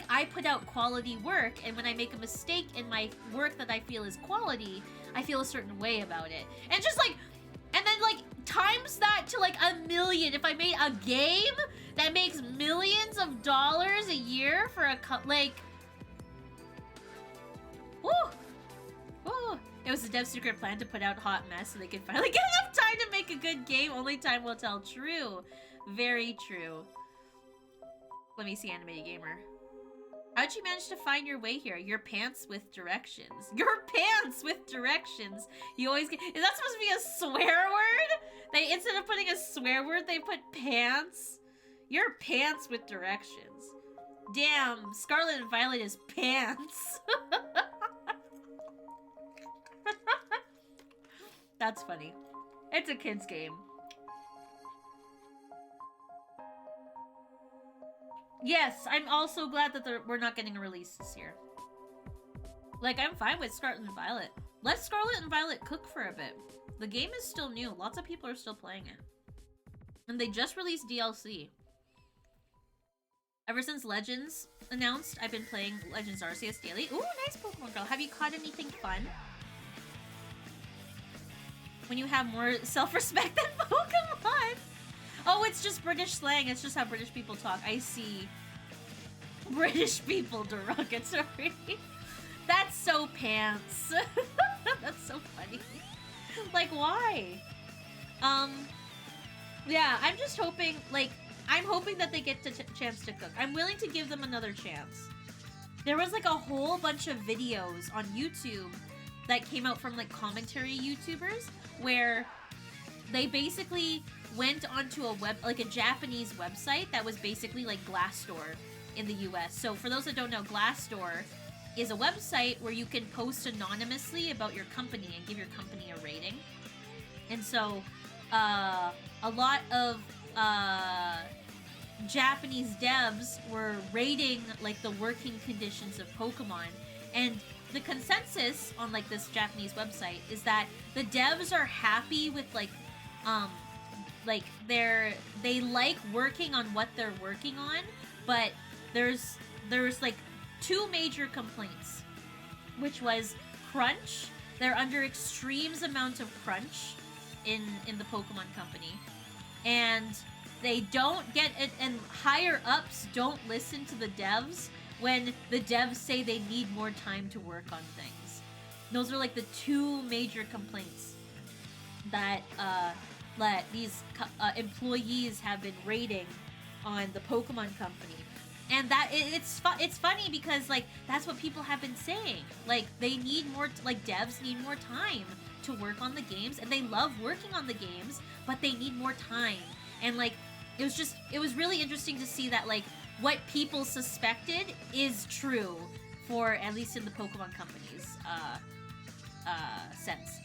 I put out quality work, and when I make a mistake in my work that I feel is quality, I feel a certain way about it. And just like, and then like times that to like 1,000,000. If I made a game that makes millions of dollars a year for a like, woo, woo. It was a dev secret plan to put out Hot Mess so they could finally get enough time to make a good game. Only time will tell. True. Very true. Let me see, Animated Gamer. How'd you manage to find your way here? Your pants with directions. Your pants with directions. You always get... Is that supposed to be a swear word? They, instead of putting a swear word, they put pants? Your pants with directions. Damn, Scarlet and Violet is pants. That's funny. It's a kid's game. Yes, I'm also glad that we're not getting a release this year. Like, I'm fine with Scarlet and Violet. Let Scarlet and Violet cook for a bit. The game is still new. Lots of people are still playing it. And they just released DLC. Ever since Legends announced, I've been playing Legends Arceus daily. Ooh, nice Pokemon Girl. Have you caught anything fun? When you have more self-respect than Pokemon. Oh, it's just British slang. It's just how British people talk. I see. British people derogatory. That's so pants. That's so funny. Like, why? Yeah, I'm just hoping, like, I'm hoping that they get the chance to cook. I'm willing to give them another chance. There was, like, a whole bunch of videos on YouTube that came out from, like, commentary YouTubers where they basically went onto a Japanese website that was basically like Glassdoor in the US. So for those that don't know, Glassdoor is a website where you can post anonymously about your company and give your company a rating. And so a lot of Japanese devs were rating like the working conditions of Pokemon, and the consensus on like this Japanese website is that the devs are happy with like they like working on what they're working on, but there's like two major complaints, which was crunch. They're under extreme amounts of crunch in the Pokemon company, and they don't get it, and higher ups don't listen to the devs when the devs say they need more time to work on things. Those are like the two major complaints that these employees have been rating on the Pokemon company. And that it's funny because like that's what people have been saying. Like they need more, like devs need more time to work on the games, and they love working on the games, but they need more time. And like it was really interesting to see that like what people suspected is true for at least in the Pokemon company's sense.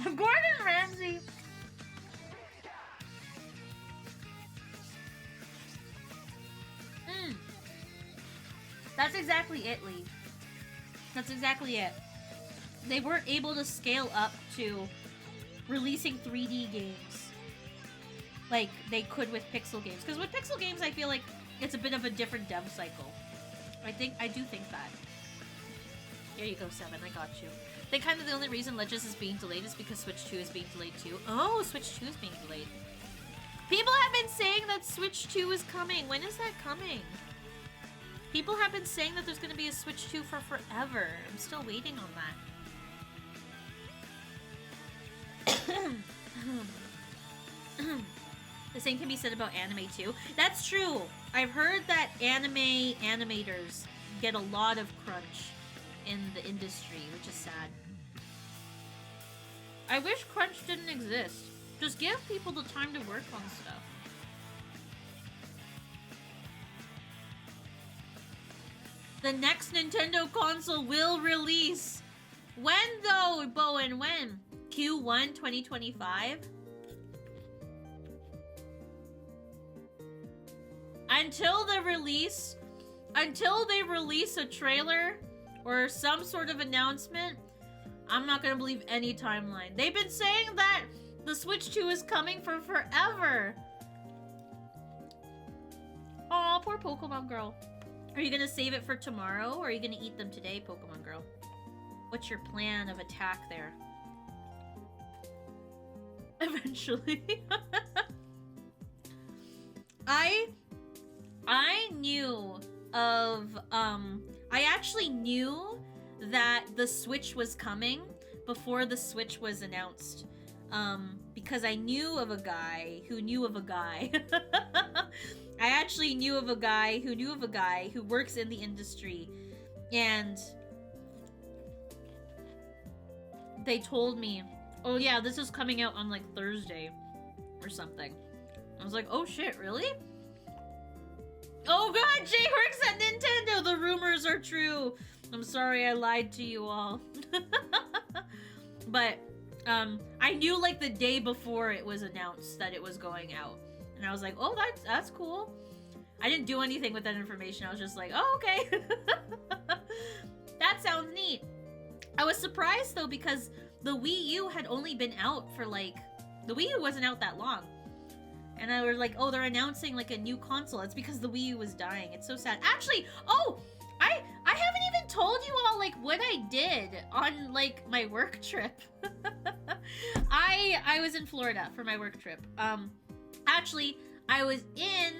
Gordon Ramsay. That's exactly it, Lee. That's exactly it. They weren't able to scale up to releasing 3D games. like they could with Pixel games. Because with Pixel games, I feel like it's a bit of a different dev cycle. I do think that. Here you go, Seven. I got you. I think kind of the only reason Legends is being delayed is because Switch 2 is being delayed too. Oh, Switch 2 is being delayed. People have been saying that Switch 2 is coming. When is that coming? People have been saying that there's going to be a Switch 2 for forever. I'm still waiting on that. The same can be said about anime too. That's true. I've heard that anime animators get a lot of crunch in the industry, which is sad. I wish crunch didn't exist. Just give people the time to work on stuff. The next Nintendo console will release. When though, Bowen? When? Q1 2025? Until they release a trailer or some sort of announcement, I'm not gonna believe any timeline. They've been saying that the Switch 2 is coming for forever. Aw, poor Pokemon Girl. Are you gonna save it for tomorrow, or are you gonna eat them today, Pokemon Girl? What's your plan of attack there? Eventually. I knew of, I actually knew that the Switch was coming before the Switch was announced. Because I knew of a guy who knew of a guy. I actually knew of a guy who knew of a guy who works in the industry. And they told me, oh yeah, this is coming out on like Thursday or something. I was like, oh shit, really? Oh god, Jay works at Nintendo! The rumors are true! I'm sorry I lied to you all. But, I knew like the day before it was announced that it was going out. And I was like, oh, that's cool. I didn't do anything with that information. I was just like, oh, okay. That sounds neat. I was surprised though because the Wii U had only been out for like... The Wii U wasn't out that long. And I was like, oh, they're announcing like a new console. It's because the Wii U was dying. It's so sad. Actually, oh, I haven't even told you all like what I did on like my work trip. I was in Florida for my work trip. Actually, I was in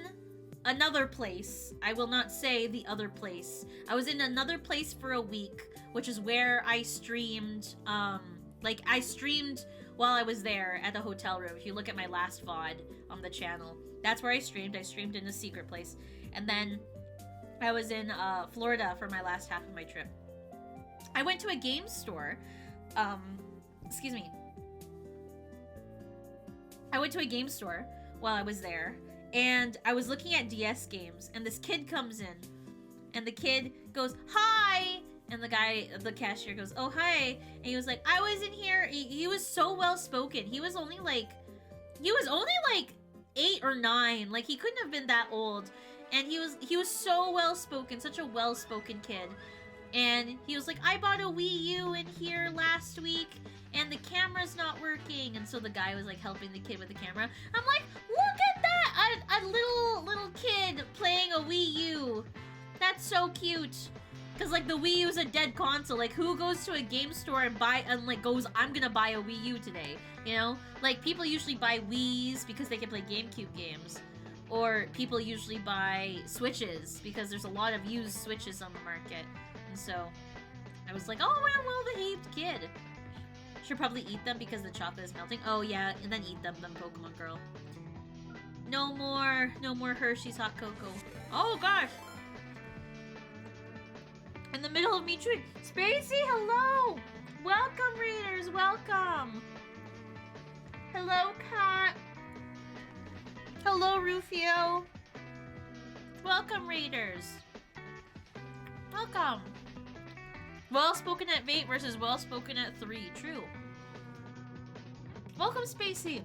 another place. I will not say the other place. I was in another place for a week, which is where I streamed. I streamed while I was there at the hotel room. If you look at my last VOD on the channel, that's where I streamed. I streamed in a secret place. And then I was in Florida for my last half of my trip. I went to a game store. Excuse me. I went to a game store while I was there, and I was looking at DS games, and this kid comes in, and the kid goes, hi! And the cashier goes, oh, hi. And he was like, I was in here. He was so well-spoken. He was only like 8 or 9. Like, he couldn't have been that old. And he was so well-spoken, such a well-spoken kid. And he was like, I bought a Wii U in here last week, and the camera's not working. And so the guy was like helping the kid with the camera. I'm like, look at that! A little kid playing a Wii U. That's so cute. Cause like the Wii U is a dead console. Like who goes to a game store and like goes, I'm gonna buy a Wii U today? You know? Like people usually buy Wiis because they can play GameCube games. Or people usually buy Switches because there's a lot of used Switches on the market. And so I was like, oh, what a well-behaved kid. Should probably eat them because the chocolate is melting. Oh yeah, and then eat them, Pokemon Girl. No more Hershey's hot cocoa. Oh gosh. In the middle of me chewing. Spacey, hello! Welcome, readers, welcome! Hello, Kat. Hello, Rufio. Welcome, readers. Welcome. Well-spoken at 8 versus well-spoken at 3. True. Welcome, Spacey.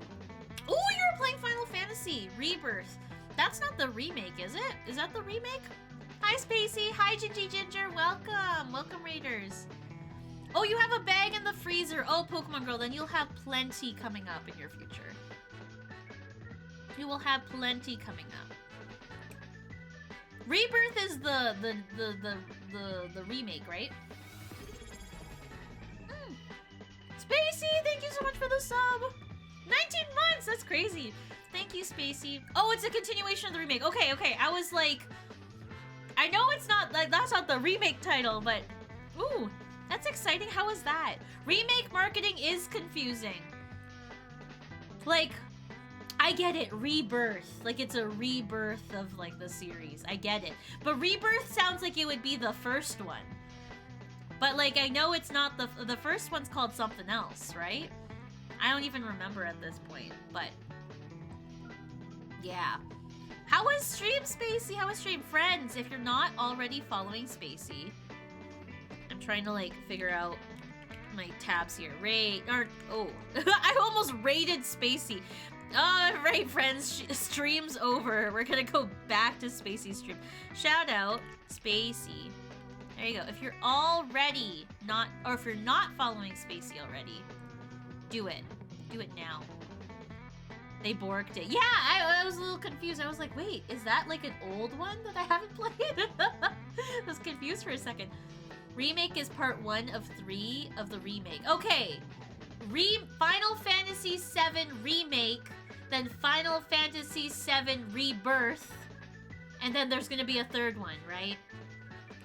Oh, you were playing Final Fantasy Rebirth. That's not the remake, is it? Is that the remake? Hi, Spacey. Hi, Gingy Ginger. Welcome. Welcome, Raiders. Oh, you have a bag in the freezer. Oh, Pokemon Girl, then you'll have plenty coming up in your future. We will have plenty coming up. Rebirth is the remake, right? Spacey, thank you so much for the sub. 19 months, that's crazy. Thank you, Spacey. Oh, it's a continuation of the remake. Okay, okay. I was like, I know it's not like that's not the remake title, but ooh, that's exciting. How is that? Remake marketing is confusing. Like, I get it, Rebirth. Like, it's a rebirth of, like, the series. I get it. But Rebirth sounds like it would be the first one. But, like, I know it's not the first one's called something else, right? I don't even remember at this point, but... yeah. How was stream, Spacey? How was stream? Friends, if you're not already following Spacey... I'm trying to, like, figure out my tabs here. Oh. I almost raided Spacey. Alright, friends, stream's over. We're gonna go back to Spacey's stream. Shout out, Spacey. There you go. If you're already not, or if you're not following Spacey already, do it. Do it now. They borked it. Yeah, I was a little confused. I was like, wait, is that like an old one that I haven't played? I was confused for a second. Remake is part 1 of 3 of the remake. Okay. Final Fantasy VII Remake, then Final Fantasy VII Rebirth, and then there's gonna be a third one, right?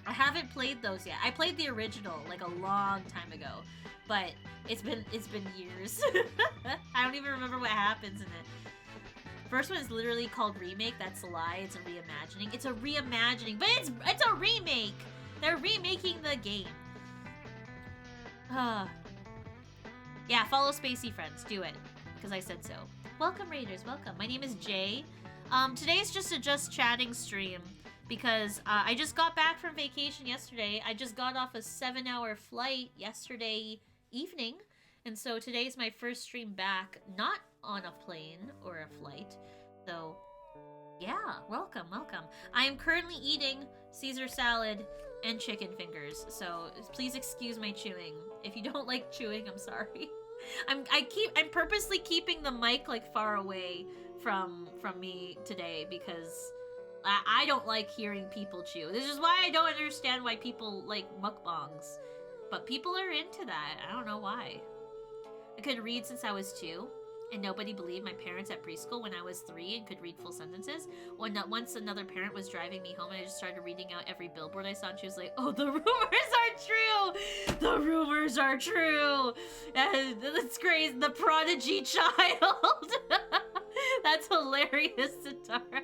I haven't played those yet. I played the original like a long time ago, but it's been years. I don't even remember what happens in it. First one is literally called Remake. That's a lie. It's a reimagining. It's a reimagining, but it's a remake. They're remaking the game. Yeah, follow Spacey, friends. Do it. Because I said so. Welcome, Raiders. Welcome. My name is Jay. Today's just a Just Chatting stream. Because I just got back from vacation yesterday. I just got off a 7-hour flight yesterday evening. And so today's my first stream back. Not on a plane or a flight. So, yeah. Welcome, welcome. I am currently eating Caesar salad and chicken fingers. So, please excuse my chewing. If you don't like chewing, I'm sorry. I'm purposely keeping the mic like far away from me today because I don't like hearing people chew. This is why I don't understand why people like mukbangs. But people are into that. I don't know why. I could read since I was 2. And nobody believed my parents at preschool when I was 3 and could read full sentences. Once another parent was driving me home and I just started reading out every billboard I saw and she was like, oh, the rumors are true! The rumors are true! That's crazy. The prodigy child! That's hilarious, Satara.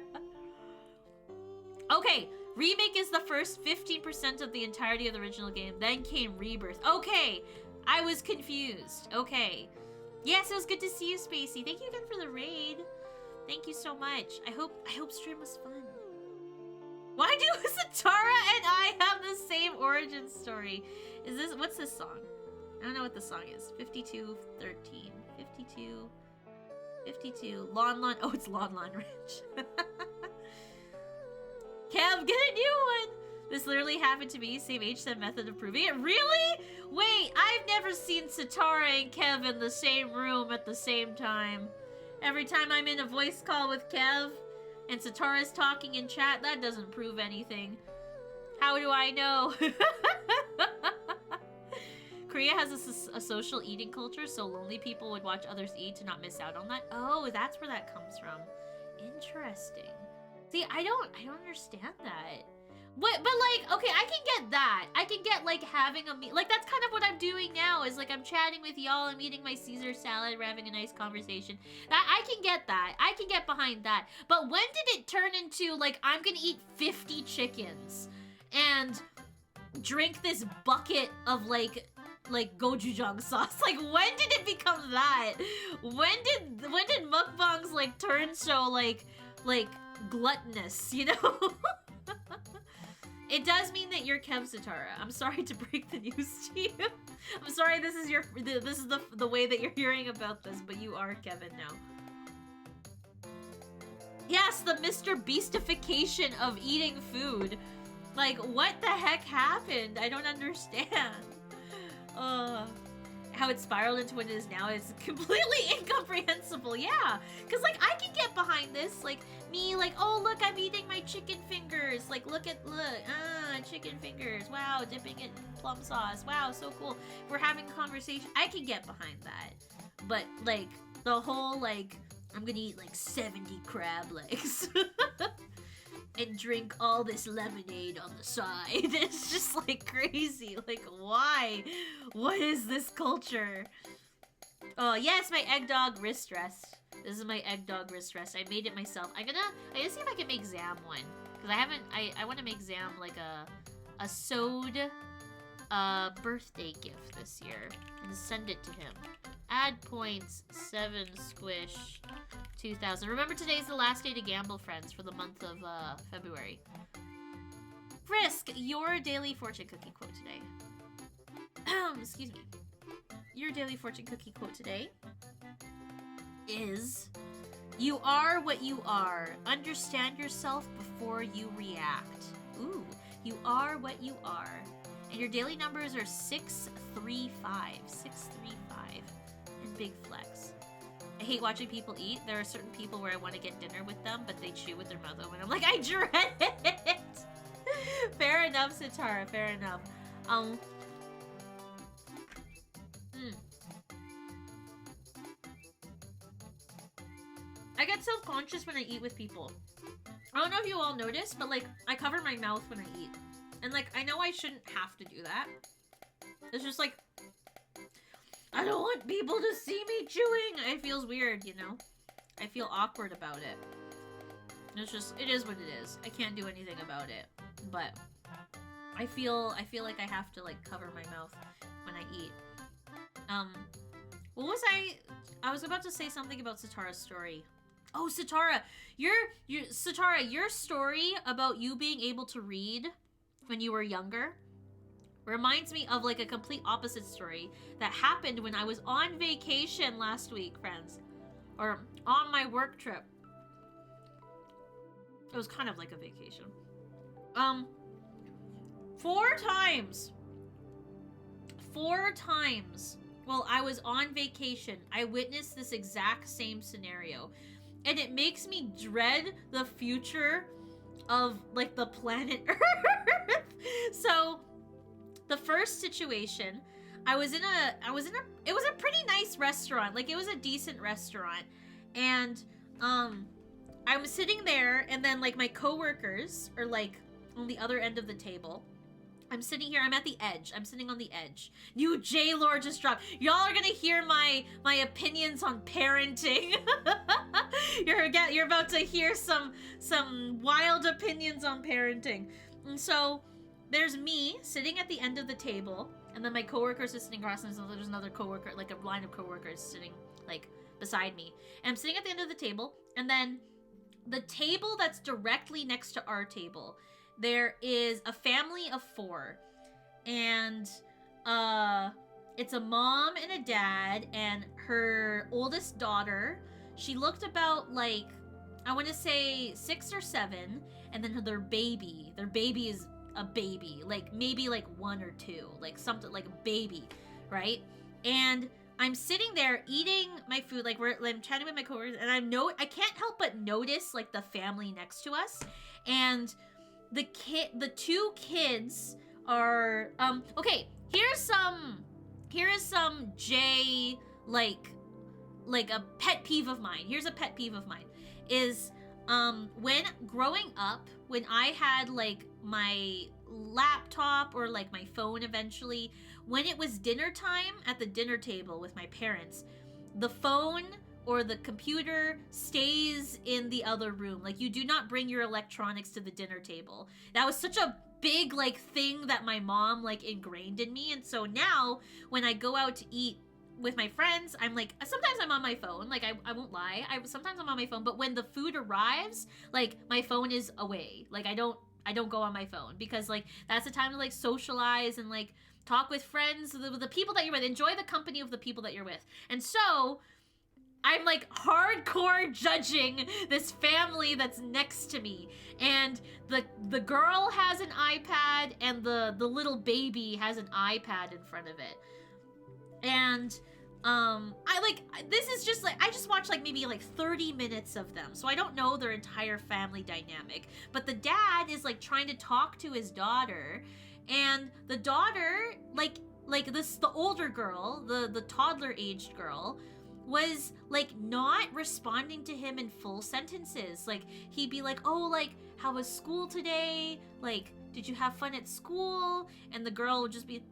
Okay, Remake is the first 15% of the entirety of the original game. Then came Rebirth. Okay, I was confused. Okay. Yes, it was good to see you, Spacey. Thank you again for the raid. Thank you so much. I hope stream was fun. Why do Satara and I have the same origin story? What's this song? I don't know what the song is. 5213. 52. Lon. Oh, it's Lon Ranch. Kev, get a new one! This literally happened to me, same H7 method of proving it. Really? Wait, I've never seen Satara and Kev in the same room at the same time. Every time I'm in a voice call with Kev and Satara's talking in chat, that doesn't prove anything. How do I know? Korea has a social eating culture, so lonely people would watch others eat to not miss out on that. Oh, that's where that comes from. Interesting. See, I don't understand that. But like, okay, I can get that. I can get like having a meal. Like that's kind of what I'm doing now is like I'm chatting with y'all, I'm eating my Caesar salad, we're having a nice conversation. That I can get that. I can get behind that. But when did it turn into like I'm gonna eat 50 chickens and drink this bucket of like gochujang sauce? Like when did it become that? When did mukbangs like turn so like gluttonous, you know? It does mean that you're Kev, Satara. I'm sorry to break the news to you. I'm sorry this is the way that you're hearing about this, but you are Kevin now. Yes, the Mr. Beastification of eating food. Like, what the heck happened? I don't understand. How how it spiraled into what it is now is completely incomprehensible. Yeah, because like I can get behind this, like me, like, oh look, I'm eating my chicken fingers, like look, chicken fingers, wow, dipping it in plum sauce, wow, so cool. We're having a conversation. I can get behind that, but like the whole like I'm gonna eat like 70 crab legs and drink all this lemonade on the side. It's just like crazy. Like, why? What is this culture? Oh, yes, my egg dog wrist rest. This is my egg dog wrist rest. I made it myself. I gotta see if I can make Zam one. Because I want to make Zam like a sewed birthday gift this year. And send it to him. Add points, 7 squish, 2,000. Remember, today's the last day to gamble, friends, for the month of February. Frisk, your daily fortune cookie quote today. Excuse me. Your daily fortune cookie quote today is, "You are what you are. Understand yourself before you react." Ooh, you are what you are. And your daily numbers are 635. 635. And big flex. I hate watching people eat. There are certain people where I want to get dinner with them, but they chew with their mouth open. I'm like, I dread it. Fair enough, Sitara. Fair enough. I get self-conscious when I eat with people. I don't know if you all notice, but like I cover my mouth when I eat. And like I know I shouldn't have to do that. It's just like I don't want people to see me chewing. It feels weird, you know? I feel awkward about it. It's just, it is what it is. I can't do anything about it. But I feel like I have to like cover my mouth when I eat. What was I was about to say something about Sitara's story. Oh, Sitara, Sitara, your story about you being able to read when you were younger reminds me of like a complete opposite story that happened when I was on vacation last week, friends. Or on my work trip. It was kind of like a vacation. 4 times while I was on vacation, I witnessed this exact same scenario. And it makes me dread the future of like the planet Earth. So the first situation, it was a pretty nice restaurant. Like it was a decent restaurant. And I was sitting there and then like my coworkers are like on the other end of the table. I'm sitting here, I'm at the edge. I'm sitting on the edge. New J-Lore just dropped. Y'all are gonna hear my opinions on parenting. You're about to hear some wild opinions on parenting. And so there's me sitting at the end of the table, and then my coworkers are sitting across, and there's another coworker, like a line of coworkers sitting like beside me. And I'm sitting at the end of the table, and then the table that's directly next to our table, there is a family of 4, and it's a mom and a dad and her oldest daughter. She looked about like, I want to say 6 or 7, and then their baby is a baby, like maybe like 1 or 2, like something like a baby, right? And I'm sitting there eating my food, like I'm chatting with my coworkers, and I can't help but notice like the family next to us, and the 2 kids are okay. Here is some J like a pet peeve of mine. Here's a pet peeve of mine is when growing up, when I had like my laptop or like my phone eventually, when it was dinner time at the dinner table with my parents, the phone or the computer stays in the other room. Like you do not bring your electronics to the dinner table. That was such a big like thing that my mom like ingrained in me. And so now when I go out to eat with my friends, I'm like, sometimes I'm on my phone, like I won't lie, sometimes I'm on my phone, but when the food arrives, like my phone is away. Like I don't go on my phone, because like that's the time to like socialize and like talk with friends, the people that you're with, enjoy the company of the people that you're with. And so I'm like hardcore judging this family that's next to me, and the girl has an iPad and the little baby has an iPad in front of it. And this is just like, I just watched like maybe like 30 minutes of them, so I don't know their entire family dynamic. But the dad is like trying to talk to his daughter, and the daughter, the older girl, the toddler aged girl, was like not responding to him in full sentences. Like, he'd be like, oh, like, how was school today? Like, did you have fun at school? And the girl would just be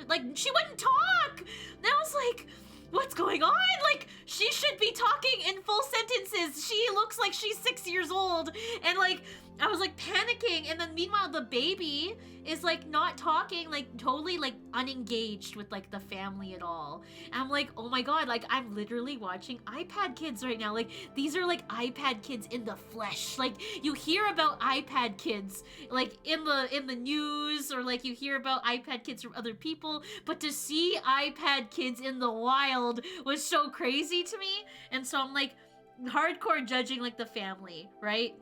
like, she wouldn't talk. And I was like, what's going on? Like, she should be talking in full sentences. She looks like she's 6 years old. And like, I was like panicking. And then meanwhile, the baby is like not talking, like totally like unengaged with like the family at all. And I'm like, oh my god, like I'm literally watching iPad kids right now. Like, these are like iPad kids in the flesh. Like, you hear about iPad kids like in the news, or like you hear about iPad kids from other people, but to see iPad kids in the wild was so crazy to me. And so I'm like hardcore judging like the family, right?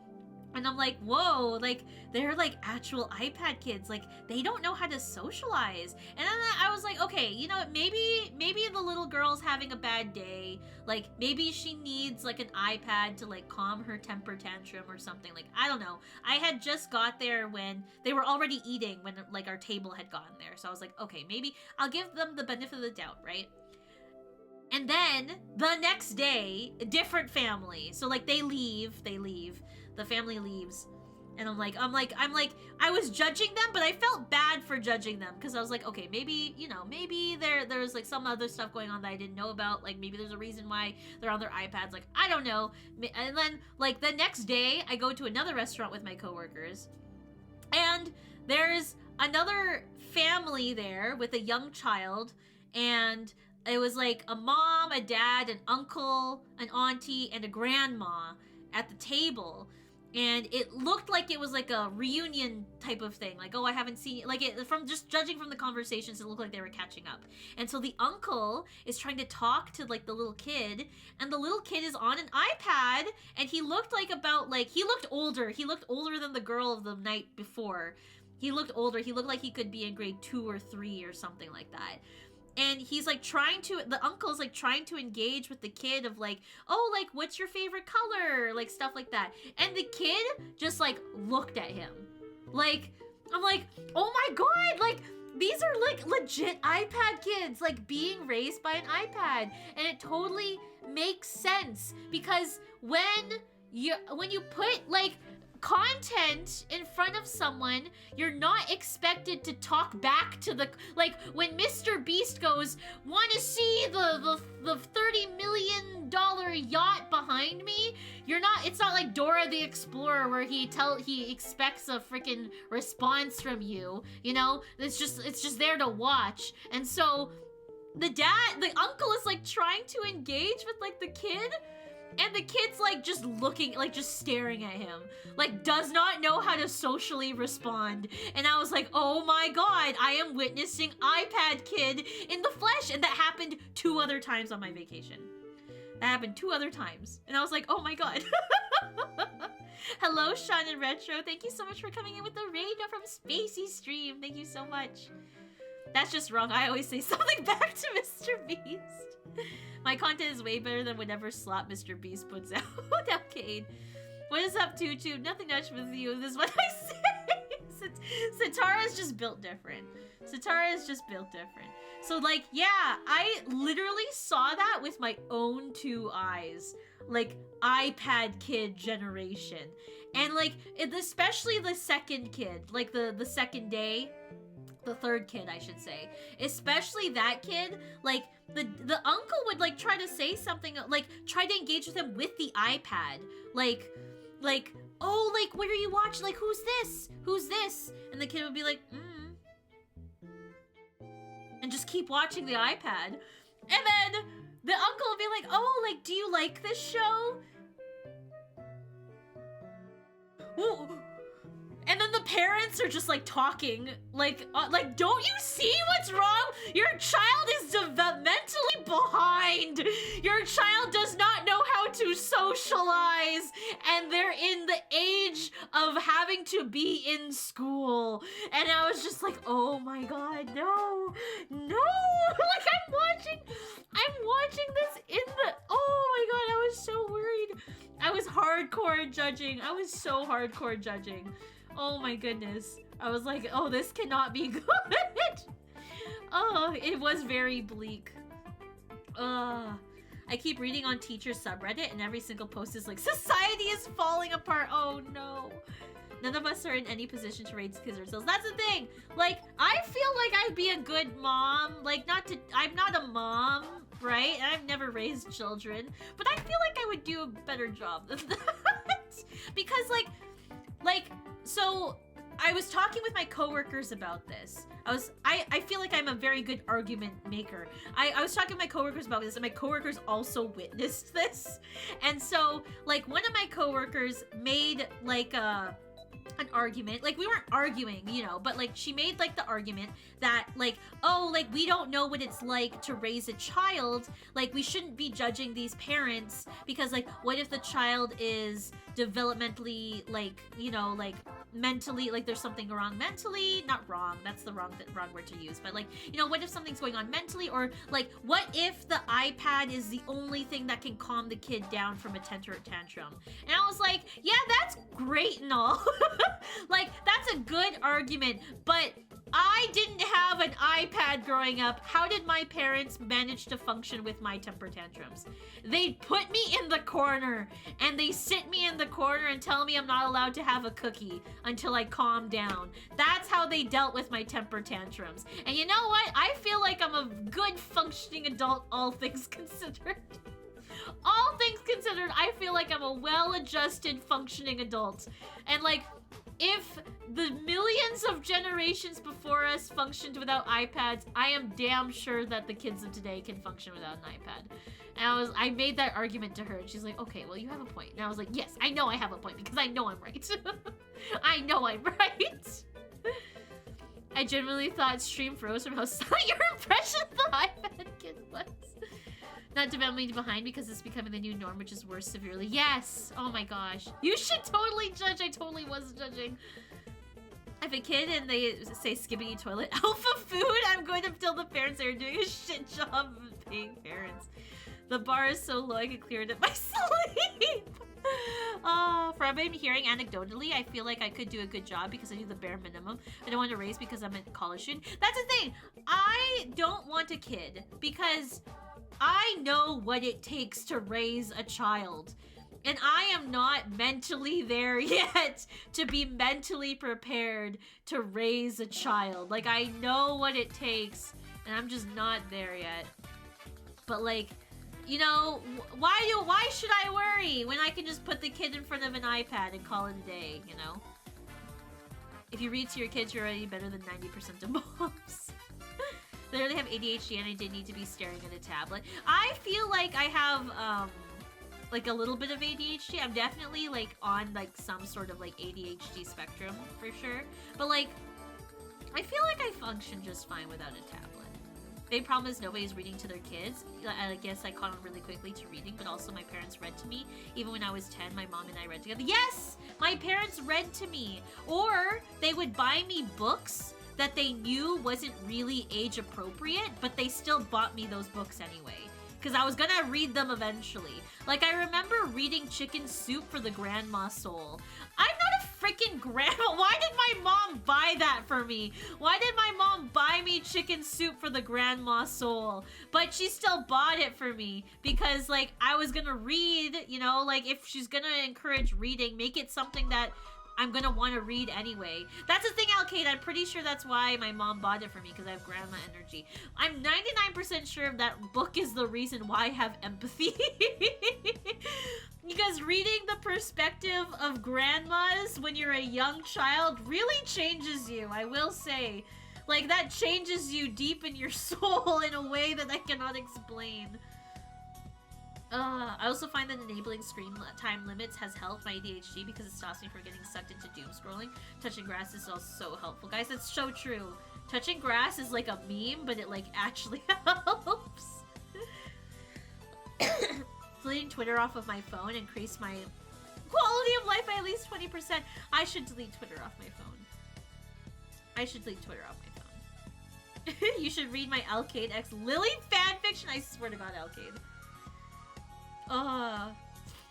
And I'm like, whoa, like, they're like actual iPad kids. Like, they don't know how to socialize. And then I was like, okay, you know, maybe the little girl's having a bad day. Like, maybe she needs like an iPad to like calm her temper tantrum or something. Like, I don't know. I had just got there when they were already eating, when like our table had gotten there. So I was like, okay, maybe I'll give them the benefit of the doubt, right? And then the next day, a different family. So like they leave. The family leaves. And I'm like, I was judging them, but I felt bad for judging them, because I was like, okay, maybe, you know, maybe there's like some other stuff going on that I didn't know about. Like, maybe there's a reason why they're on their iPads. Like, I don't know. And then like the next day, I go to another restaurant with my coworkers, and there's another family there with a young child, and it was like a mom, a dad, an uncle, an auntie, and a grandma at the table. And it looked like it was like a reunion type of thing. Like, oh, I haven't seen, like, it, from just judging from the conversations, it looked like they were catching up. And so the uncle is trying to talk to like the little kid, and the little kid is on an iPad, and he looked like about like, he looked older. He looked older than the girl of the night before. He looked older. He looked like he could be in grade 2 or 3 or something like that. And he's like the uncle's like trying to engage with the kid of like, oh, like, what's your favorite color? Like, stuff like that. And the kid just like looked at him. Like, I'm like, oh my god, like, these are like legit iPad kids, like being raised by an iPad. And it totally makes sense, because when you put like content in front of someone, you're not expected to talk back to the, like, when Mr. Beast goes, want to see the $30 million yacht behind me? It's not like Dora the Explorer where he expects a freaking response from you, you know? It's just there to watch. And so the uncle is like trying to engage with like the kid, and the kid's like just looking, like just staring at him, like does not know how to socially respond. And I was like, oh my god, I am witnessing iPad kid in the flesh. And that happened 2 other times on my vacation. That happened 2 other times. And I was like, oh my god. Hello, Sean and Retro. Thank you so much for coming in with the raid from Spacey Stream. Thank you so much. That's just wrong. I always say something back to Mr. Beast. My content is way better than whatever slot Mr. Beast puts out. Okay. What is up, Tutu? Nothing much with you. This is what I say. Satara is just built different. So, like, yeah, I literally saw that with my own 2 eyes. Like, iPad kid generation. And, like, especially the second kid. Like, the second day. The third kid, I should say. Especially that kid, like, the uncle would, like, try to say something, like, try to engage with him with the iPad. Like, oh, like, what are you watching? Like, who's this? And the kid would be like, and just keep watching the iPad. And then the uncle would be like, oh, like, do you like this show? Ooh. And then the parents are just like talking, like don't you see what's wrong? Your child is developmentally behind. Your child does not know how to socialize, and they're in the age of having to be in school. And I was just like, oh my god, no, hardcore judging. I was so hardcore judging. Oh my goodness. I was like, oh, this cannot be good. Oh, it was very bleak. I keep reading on teacher subreddit and every single post is like, society is falling apart. Oh no. None of us are in any position to raise kids ourselves. That's the thing. Like, I feel like I'd be a good mom. Like, I'm not a mom, right? And I've never raised children. But I feel like I would do a better job than that. Because, so I was talking with my coworkers about this. I feel like I'm a very good argument maker. I was talking to my coworkers about this, and my coworkers also witnessed this. And so, like, one of my coworkers made, like, an argument. Like, we weren't arguing, you know, but, like, she made, like, the argument that, like, oh, like, we don't know what it's like to raise a child. Like, we shouldn't be judging these parents because, like, what if the child is developmentally, like, you know, like, mentally, like, there's something wrong mentally? Not wrong, that's the wrong word to use, but, like, you know, what if something's going on mentally? Or, like, what if the iPad is the only thing that can calm the kid down from a temper tantrum? And I was like, yeah, that's great and all. Like, that's a good argument, but I didn't have an iPad growing up. How did my parents manage to function with my temper tantrums? They put me in the corner, and they sit me in the corner and tell me I'm not allowed to have a cookie until I calm down. That's how they dealt with my temper tantrums. And you know what? I feel like I'm a good functioning adult, all things considered. All things considered, I feel like I'm a well-adjusted functioning adult. And, like, if the millions of generations before us functioned without iPads, I am damn sure that the kids of today can function without an iPad. And I made that argument to her, and she's like, okay, well, you have a point. And I was like, yes, I know I have a point, because I know I'm right. I know I'm right. I genuinely thought stream froze from how silent your impression of the iPad kid was. Not developing behind because it's becoming the new norm, which is worse severely. Yes! Oh my gosh. You should totally judge. I totally was judging. If a kid and they say skibbity toilet alpha food, I'm going to tell the parents they're doing a shit job of paying parents. The bar is so low I could clear it in my sleep. For what I'm hearing anecdotally, I feel like I could do a good job because I do the bare minimum. I don't want to raise because I'm a college student. That's the thing. I don't want a kid because I know what it takes to raise a child. And I am not mentally there yet to be mentally prepared to raise a child. Like, I know what it takes, and I'm just not there yet. But, like, you know, why should I worry when I can just put the kid in front of an iPad and call it a day, you know? If you read to your kids, you're already better than 90% of moms. They really have ADHD and I did need to be staring at a tablet. I feel like I have, like, a little bit of ADHD. I'm definitely, like, on, like, some sort of, like, ADHD spectrum, for sure. But, like, I feel like I function just fine without a tablet. Big problem is nobody's reading to their kids. I guess I caught on really quickly to reading, but also my parents read to me. Even when I was 10, my mom and I read together. Yes! My parents read to me. Or they would buy me books that they knew wasn't really age appropriate, but they still bought me those books anyway. Because I was gonna read them eventually. Like, I remember reading Chicken Soup for the Grandma Soul. I'm not a freaking grandma. Why did my mom buy that for me? Why did my mom buy me Chicken Soup for the Grandma Soul? But she still bought it for me because, like, I was gonna read, you know, like, if she's gonna encourage reading, make it something that I'm gonna want to read anyway. That's the thing, Alcade. I'm pretty sure that's why my mom bought it for me, because I have grandma energy. I'm 99% sure that book is the reason why I have empathy. Because reading the perspective of grandmas when you're a young child really changes you, I will say. Like, that changes you deep in your soul in a way that I cannot explain. I also find that enabling screen time limits has helped my ADHD because it stops me from getting sucked into doom scrolling. Touching grass is also so helpful. Guys, that's so true. Touching grass is like a meme, but it, like, actually helps. Deleting Twitter off of my phone increased my quality of life by at least 20%. I should delete Twitter off my phone. I should delete Twitter off my phone. You should read my Alcade X Lily fanfiction. I swear to God, Alcade.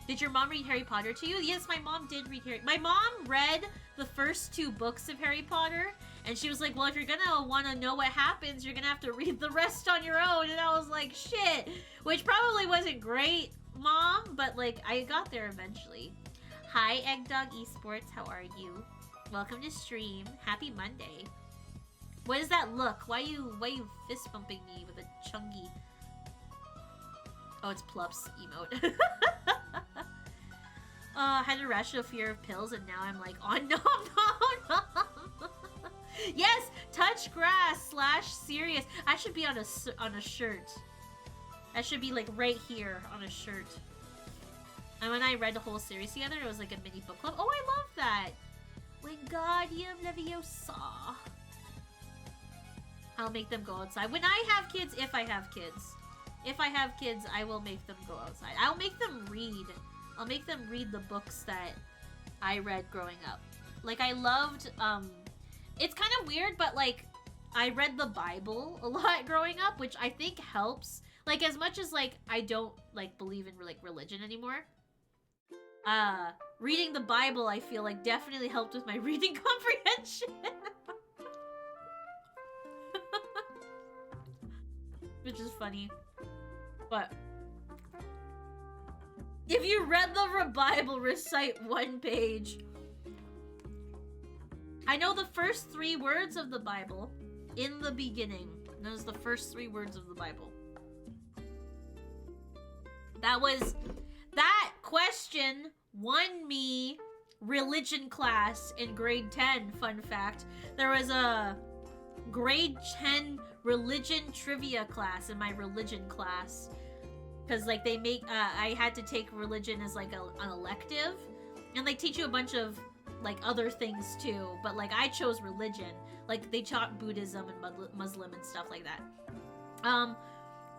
Did your mom read Harry Potter to you? Yes, my mom did read Harry. My mom read the first 2 books of Harry Potter, and she was like, well, if you're gonna want to know what happens, you're gonna have to read the rest on your own. And I was like, shit. Which probably wasn't great, Mom, but like, I got there eventually. Hi, Eggdog Esports. How are you? Welcome to stream. Happy Monday. What is that look? Why you fist bumping me with a chungy? Oh, it's Plups emote. I had a irrational fear of pills, and now I'm like, oh no. Yes, touch grass / serious. I should be on a shirt. I should be like right here on a shirt. And when I read the whole series together, it was like a mini book club. Oh, I love that. Wingardium Leviosa. I'll make them go outside. When I have kids, if I have kids. If I have kids, I will make them go outside. I'll make them read. I'll make them read the books that I read growing up. Like, I loved, it's kind of weird, but like, I read the Bible a lot growing up, which I think helps. Like, as much as like, I don't like believe in like religion anymore. Reading the Bible, I feel like definitely helped with my reading comprehension. Which is funny. But if you read the Bible, recite 1 page. I know the first 3 words of the Bible. In the beginning. Those are the first 3 words of the Bible. That question won me religion class in grade 10. Fun fact. There was a grade 10 religion trivia class in my religion class. Because like they make, I had to take religion as like an elective. And they teach you a bunch of like other things too. But like I chose religion. Like they taught Buddhism and Muslim and stuff like that.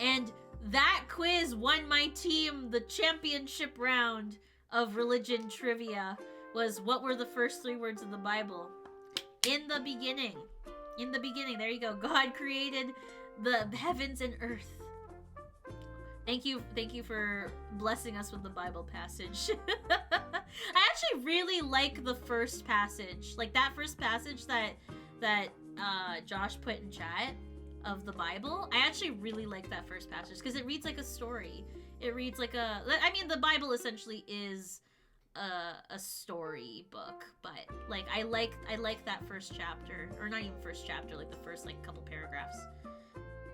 And that quiz won my team the championship round of religion trivia. Was what were the first 3 words of the Bible? In the beginning. In the beginning. There you go. God created the heavens and earth. Thank you for blessing us with the Bible passage. I actually really like the first passage. Like that first passage that Josh put in chat of the Bible. I actually really like that first passage because it reads like a story. It reads like I mean, the Bible essentially is a story book, but like I like that first chapter, or not even first chapter, like the first like couple paragraphs.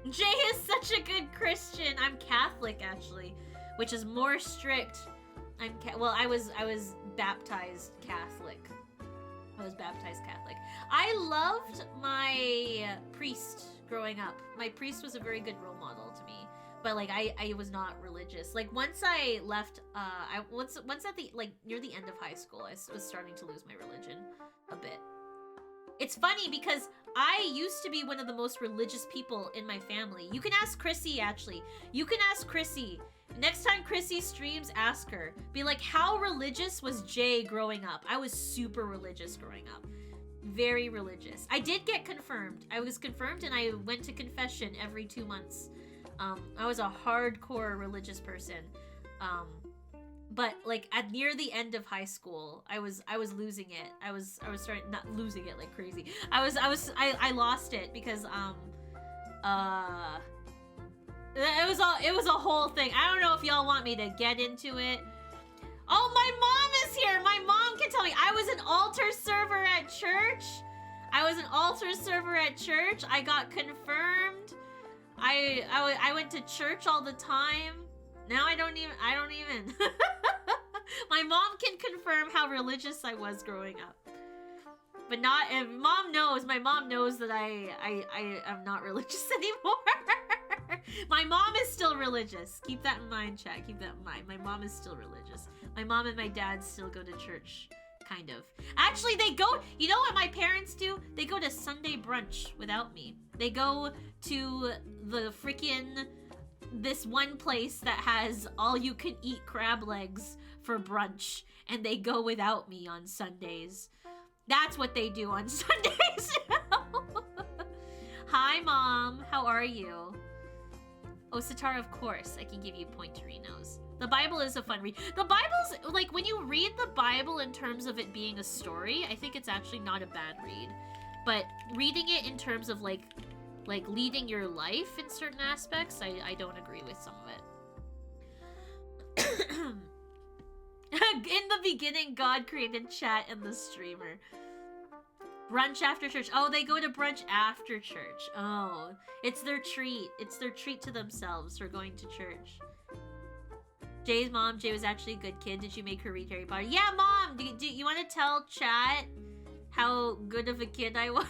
Jay is such a good Christian. I'm Catholic actually, which is more strict. I was baptized Catholic. I was baptized Catholic. I loved my priest growing up. My priest was a very good role model to me. But like I was not religious. Like once I left, once at the like near the end of high school, I was starting to lose my religion a bit. It's funny because I used to be one of the most religious people in my family. You can ask Chrissy actually. You can ask Chrissy. Next time Chrissy streams, ask her. Be like, how religious was Jay growing up? I was super religious growing up. Very religious. I did get confirmed. I was confirmed and I went to confession every 2 months. I was a hardcore religious person. But like at near the end of high school, I was losing it. I was starting, not losing it like crazy. I lost it because it was a whole thing. I don't know if y'all want me to get into it. Oh, my mom is here. My mom can tell me. I was an altar server at church. I got confirmed. I went to church all the time. Now I don't even. My mom can confirm how religious I was growing up. But not, if my mom knows that I am not religious anymore. My mom is still religious. Keep that in mind, chat. Keep that in mind. My mom is still religious. My mom and my dad still go to church. Kind of. Actually, they go, you know what my parents do? They go to Sunday brunch without me. They go to the freaking, this one place that has all you can eat crab legs for brunch. And they go without me on Sundays. That's what they do on Sundays. Hi, Mom. How are you? Oh, Satara, of course. I can give you pointerinos. The Bible is a fun read. The Bible's, like, when you read the Bible in terms of it being a story, I think it's actually not a bad read. But reading it in terms of, like leading your life in certain aspects, I don't agree with some of it. In the beginning, God created chat and the streamer. Brunch after church. Oh, they go to brunch after church. Oh, it's their treat. It's their treat to themselves for going to church. Jay's mom. Jay was actually a good kid. Did you make her read Harry Potter? Yeah, Mom. Do you want to tell chat how good of a kid I was?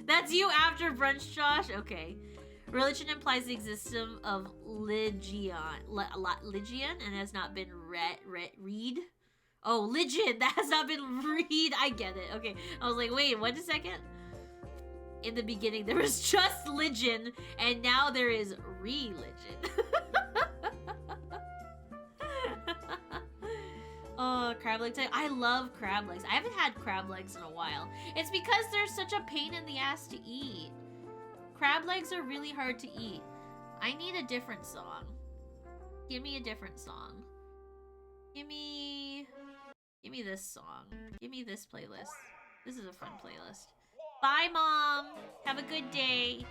That's you after brunch, Josh? Okay. Religion implies the existence of Lygion and has not been read. Oh, Lygion, that has not been read. I get it. Okay. I was like, wait, wait a second. In the beginning, there was just Lygion, and now there is religion. Oh, crab legs. I love crab legs. I haven't had crab legs in a while. It's because they're such a pain in the ass to eat. Crab legs are really hard to eat. I need a different song. Give me a different song. Give me this song. Give me this playlist. This is a fun playlist. Bye, Mom. Have a good day.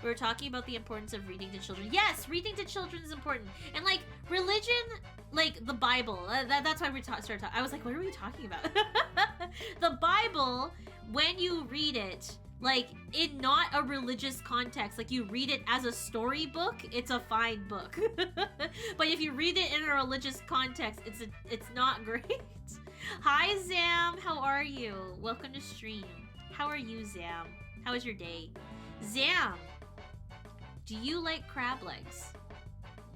We were talking about the importance of reading to children. Yes, reading to children is important. And, like, religion, like, the Bible. That's why we started talking. I was like, what are we talking about? The Bible, when you read it, like, in not a religious context, like, you read it as a storybook, it's a fine book. But if you read it in a religious context, it's not great. Hi, Zam. How are you? Welcome to stream. How are you, Zam? How was your day? Zam, do you like crab legs?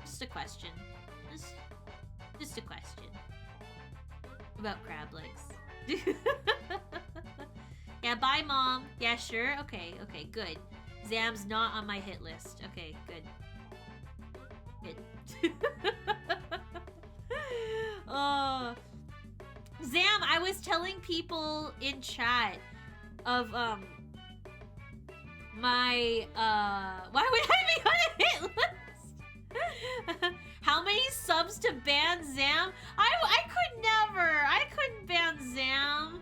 Just a question. Just a question. About crab legs. Yeah, bye, Mom. Yeah, sure. Okay, good. Zam's not on my hit list. Okay, good. Oh. Zam, I was telling people in chat of, my, why would I be on a hit list? How many subs to ban Zam? I could never. I couldn't ban Zam.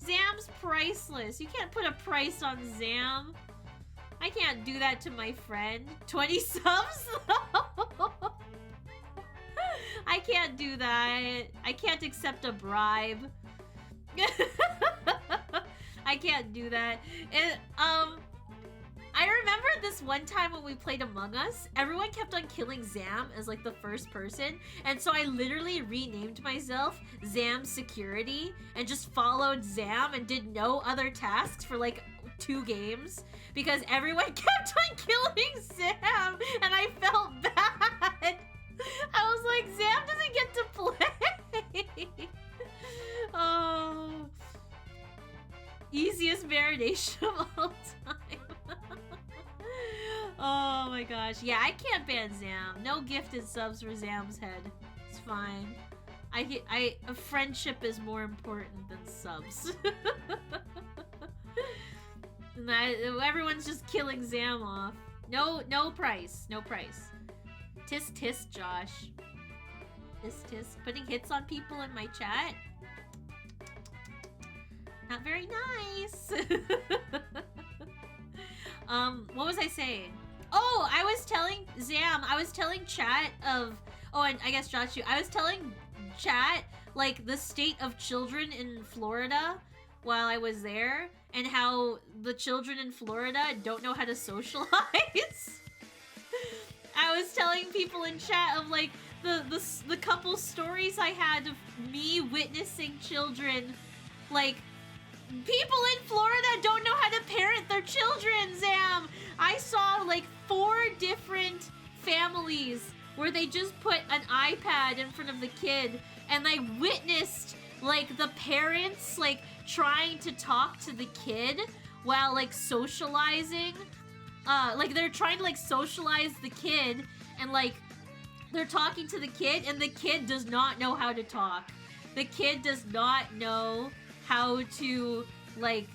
Zam's priceless. You can't put a price on Zam. I can't do that to my friend. 20 subs? I can't do that. I can't accept a bribe. I can't do that. And, I remember this one time when we played Among Us, everyone kept on killing Zam as like the first person, and so I literally renamed myself Zam Security and just followed Zam and did no other tasks for like 2 games because everyone kept on killing Zam and I felt bad. I was like, Zam doesn't get to play. Oh, easiest marination of all time. Oh my gosh. Yeah, I can't ban Zam. No gifted subs for Zam's head. It's fine. A friendship is more important than subs. And everyone's just killing Zam off. No price. No price. Tisk tisk, Josh. Tisk tisk. Putting hits on people in my chat? Not very nice. What was I saying? Oh, I was telling Zam, I was telling chat of, oh, and I guess Josh, I was telling chat, like, the state of children in Florida while I was there, and how the children in Florida don't know how to socialize. I was telling people in chat of, like, the couple stories I had of me witnessing children, like, people in Florida don't know how to parent their children, Zam! I saw, like, 4 different families where they just put an iPad in front of the kid, and I witnessed, like, the parents, like, trying to talk to the kid while, like, socializing. Like, they're trying to, like, socialize the kid, and, like, they're talking to the kid, and the kid does not know how to talk. The kid does not know how to, like,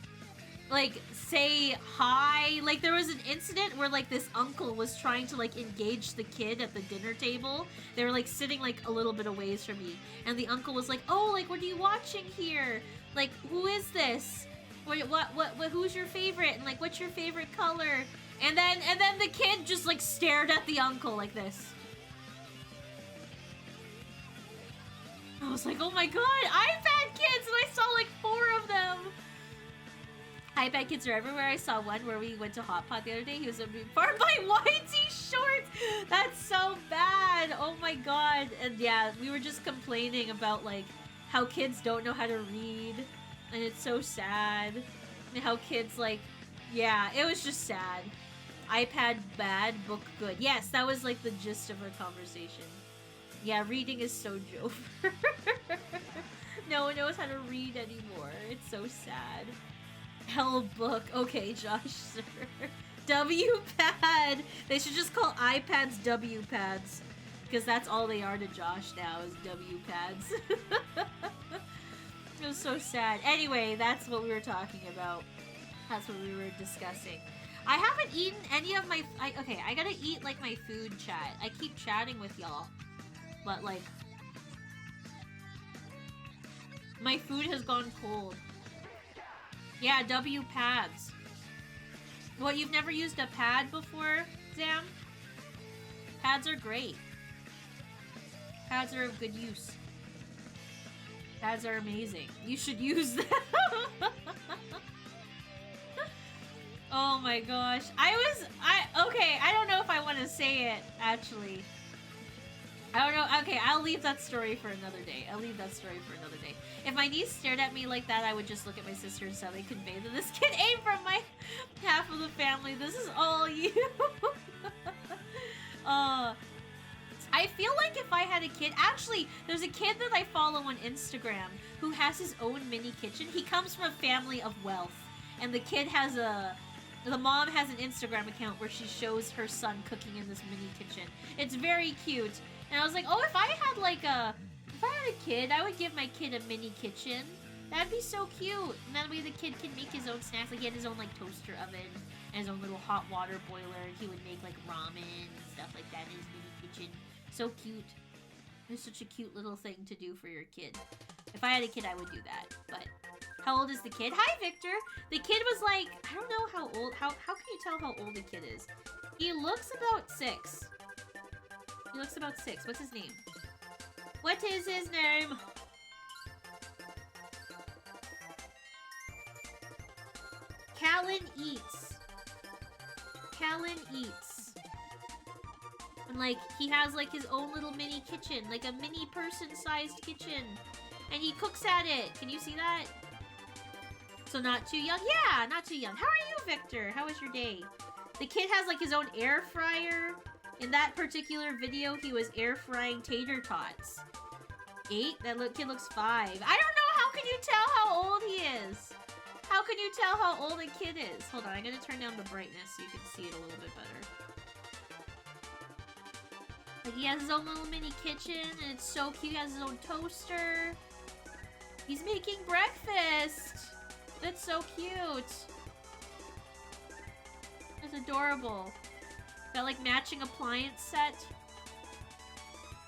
like say hi. Like there was an incident where like this uncle was trying to like engage the kid at the dinner table. They were like sitting like a little bit away from me, and the uncle was like, "Oh, like what are you watching here? Like who is this? What who's your favorite? And like what's your favorite color?" And then the kid just like stared at the uncle like this. I was like, "Oh my god, iPad kids!" And I saw like 4 of them. iPad kids are everywhere. I saw one where we went to Hot Pot the other day. He was being farmed by YT shorts. That's so bad. Oh my god. And yeah, we were just complaining about like how kids don't know how to read, and it's so sad. And how kids like, yeah, it was just sad. iPad bad, book good. Yes, that was like the gist of our conversation. Yeah, reading is so joke. No one knows how to read anymore. It's so sad. Hell book. Okay, Josh, sir. W-pad. They should just call iPads W-pads. Because that's all they are to Josh now, is W-pads. It was so sad. Anyway, that's what we were talking about. That's what we were discussing. I haven't eaten any of my... okay, I gotta eat, like, my food chat. I keep chatting with y'all. But, like... my food has gone cold. Yeah, W pads. What, you've never used a pad before, Zam? Pads are great. Pads are of good use. Pads are amazing. You should use them. Oh my gosh. Okay, I don't know if I want to say it, actually. I don't know. Okay, I'll leave that story for another day. If my niece stared at me like that, I would just look at my sister and sadly convey that this kid ate from my half of the family. This is all you. I feel like if I had a kid... Actually, there's a kid that I follow on Instagram who has his own mini kitchen. He comes from a family of wealth. And the kid has the mom has an Instagram account where she shows her son cooking in this mini kitchen. It's very cute. And I was like, oh, if I had a kid, I would give my kid a mini kitchen. That'd be so cute. And that way the kid can make his own snacks. Like, he had his own, like, toaster oven and his own little hot water boiler. And he would make, like, ramen and stuff like that in his mini kitchen. So cute. It's such a cute little thing to do for your kid. If I had a kid, I would do that. But how old is the kid? Hi, Victor. The kid was, like, I don't know how old. How can you tell how old the kid is? He looks about 6. He looks about 6. What's his name? What is his name? Callan Eats. Callan Eats. And like, he has like his own little mini kitchen. Like a mini person-sized kitchen. And he cooks at it. Can you see that? So not too young? Yeah, not too young. How are you, Victor? How was your day? The kid has like his own air fryer. In that particular video, he was air frying tater tots. 8? That kid looks 5. I don't know, how can you tell how old he is? How can you tell how old a kid is? Hold on, I gotta turn down the brightness so you can see it a little bit better. Like, he has his own little mini kitchen, and it's so cute. He has his own toaster. He's making breakfast. That's so cute. That's adorable. Got like matching appliance set.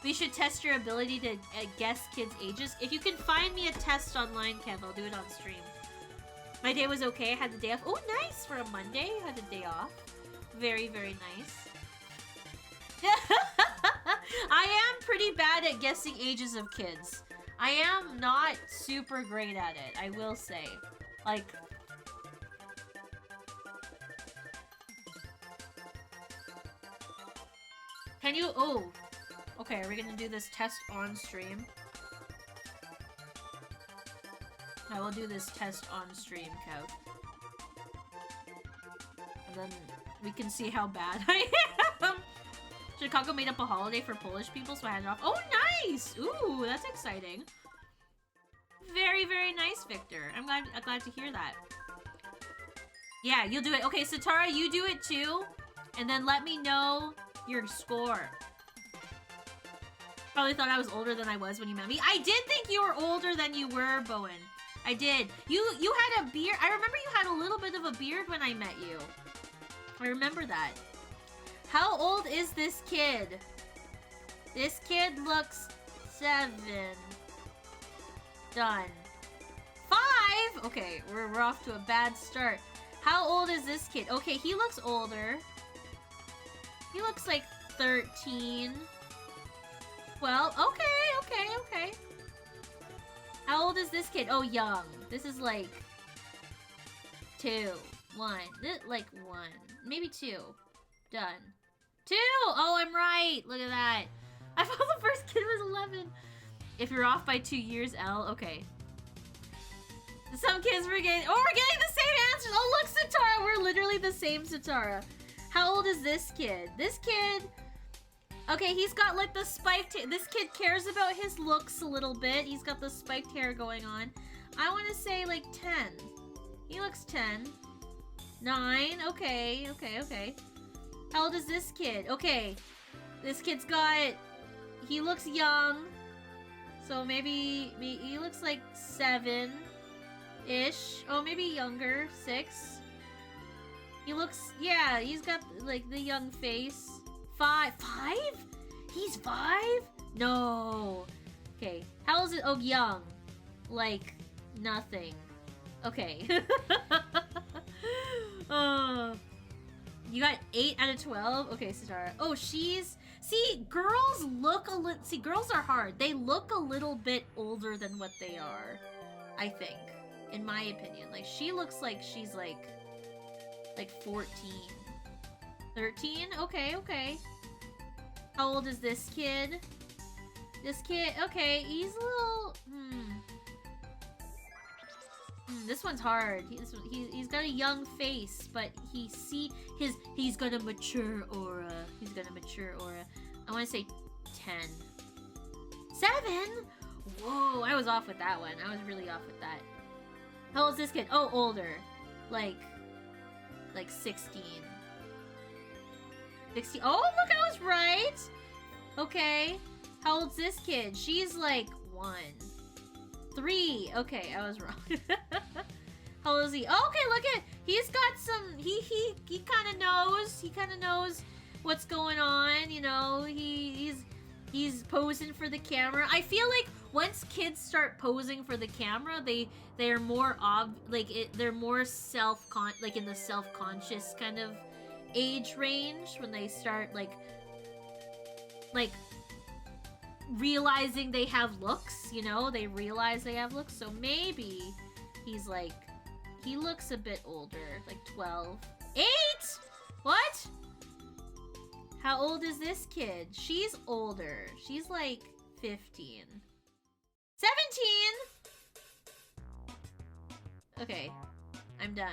We should test your ability to guess kids' ages. If you can find me a test online, Kev, I'll do it on stream. My day was okay. I had the day off. Oh, nice for a Monday. I had the day off. Very, very nice. I am pretty bad at guessing ages of kids. I am not super great at it, I will say. Like... Can you... Oh. Okay, are we gonna do this test on stream? I will do this test on stream, Kev. And then we can see how bad I am. Chicago made up a holiday for Polish people, so I had it off. Oh, nice! Ooh, that's exciting. Very, very nice, Victor. I'm glad to hear that. Yeah, you'll do it. Okay, Satara, you do it too. And then let me know your score. Probably thought I was older than I was when you met me. I did think you were older than you were, Bowen. I did. You had a beard. I remember you had a little bit of a beard when I met you. I remember that. How old is this kid? This kid looks 7. Done. 5? Okay, we're off to a bad start. How old is this kid? Okay, he looks older. He looks like 13. Well, okay. How old is this kid? Oh, young. This is like 2, 1. Like 1. Maybe 2. Done. 2! Oh, I'm right. Look at that. I thought the first kid was 11. If you're off by 2 years, L. Okay. Some kids were getting... Oh, we're getting the same answers. Oh, look, Satara. We're literally the same, Satara. How old is this kid? This kid... Okay, he's got like the spiked hair. This kid cares about his looks a little bit. He's got the spiked hair going on. I want to say like 10. He looks 10. 9. Okay. How old is this kid? Okay. This kid's got... He looks young. So maybe he looks like 7-ish. Oh, maybe younger. 6. He looks... Yeah, he's got like the young face. 5? He's 5? No. Okay. How is it? Oh, young. Like, nothing. Okay. You got 8 out of 12? Okay, Satara. Oh, she's... See, girls look a little... See, girls are hard. They look a little bit older than what they are, I think. In my opinion. Like, she looks like she's like 14. 13? Okay. How old is this kid? This kid, okay, he's a little... This one's hard. He's got a young face, but he's got a mature aura. I want to say 10. 7? Whoa, I was off with that one. I was really off with that. How old is this kid? Oh, older. Like 16. 16. Oh, look, I was right. Okay. How old's this kid? She's like 1. 3. Okay, I was wrong. How old is he? Oh, okay, look at... He's got some... He kind of knows. He kind of knows what's going on, you know. He's posing for the camera. I feel like once kids start posing for the camera, they're more they're more in the self-conscious kind of age range when they start like realizing they have looks, you know, they realize they have looks. So maybe he's like, he looks a bit older, like 12. 8? What? How old is this kid? She's older. She's like 15. 17? Okay, I'm done.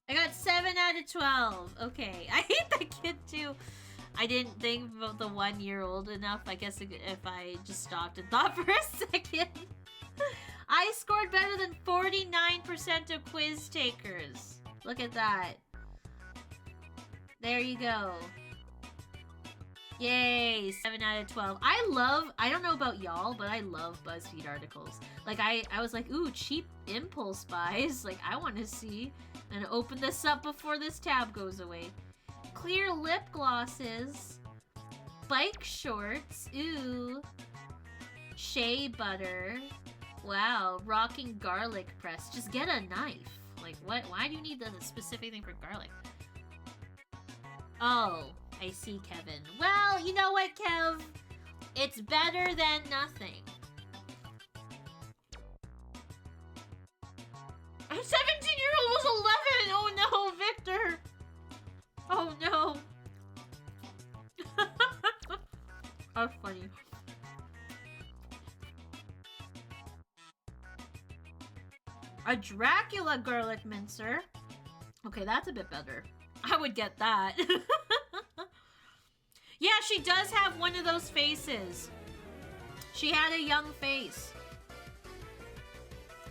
I got 7 out of 12. Okay, I hate that kid too. I didn't think about the 1 year old enough. I guess if I just stopped and thought for a second. I scored better than 49% of quiz takers. Look at that. There you go. Yay, 7 out of 12. I don't know about y'all, but I love BuzzFeed articles. Like, I was like, ooh, cheap impulse buys. Like, I want to see. And open this up before this tab goes away. Clear lip glosses. Bike shorts. Ooh. Shea butter. Wow, rocking garlic press. Just get a knife. Like, what? Why do you need the specific thing for garlic? Oh, I see, Kevin. Well, you know what, Kev? It's better than nothing. A 17-year-old was 11! Oh no, Victor! Oh no. That's funny. A Dracula garlic mincer. Okay, that's a bit better. I would get that. Yeah, she does have one of those faces. She had a young face.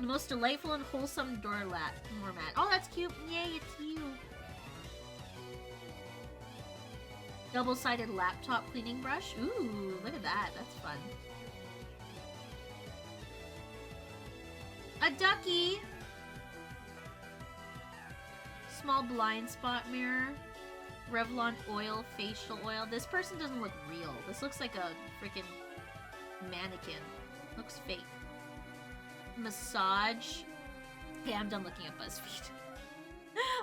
The most delightful and wholesome doormat. Oh, that's cute. Yay, it's you. Double-sided laptop cleaning brush. Ooh, look at that. That's fun. A A ducky. Small blind spot mirror. Revlon oil, facial oil. This person doesn't look real. This looks like a freaking mannequin. Looks fake. Massage. Okay, I'm done looking at BuzzFeed.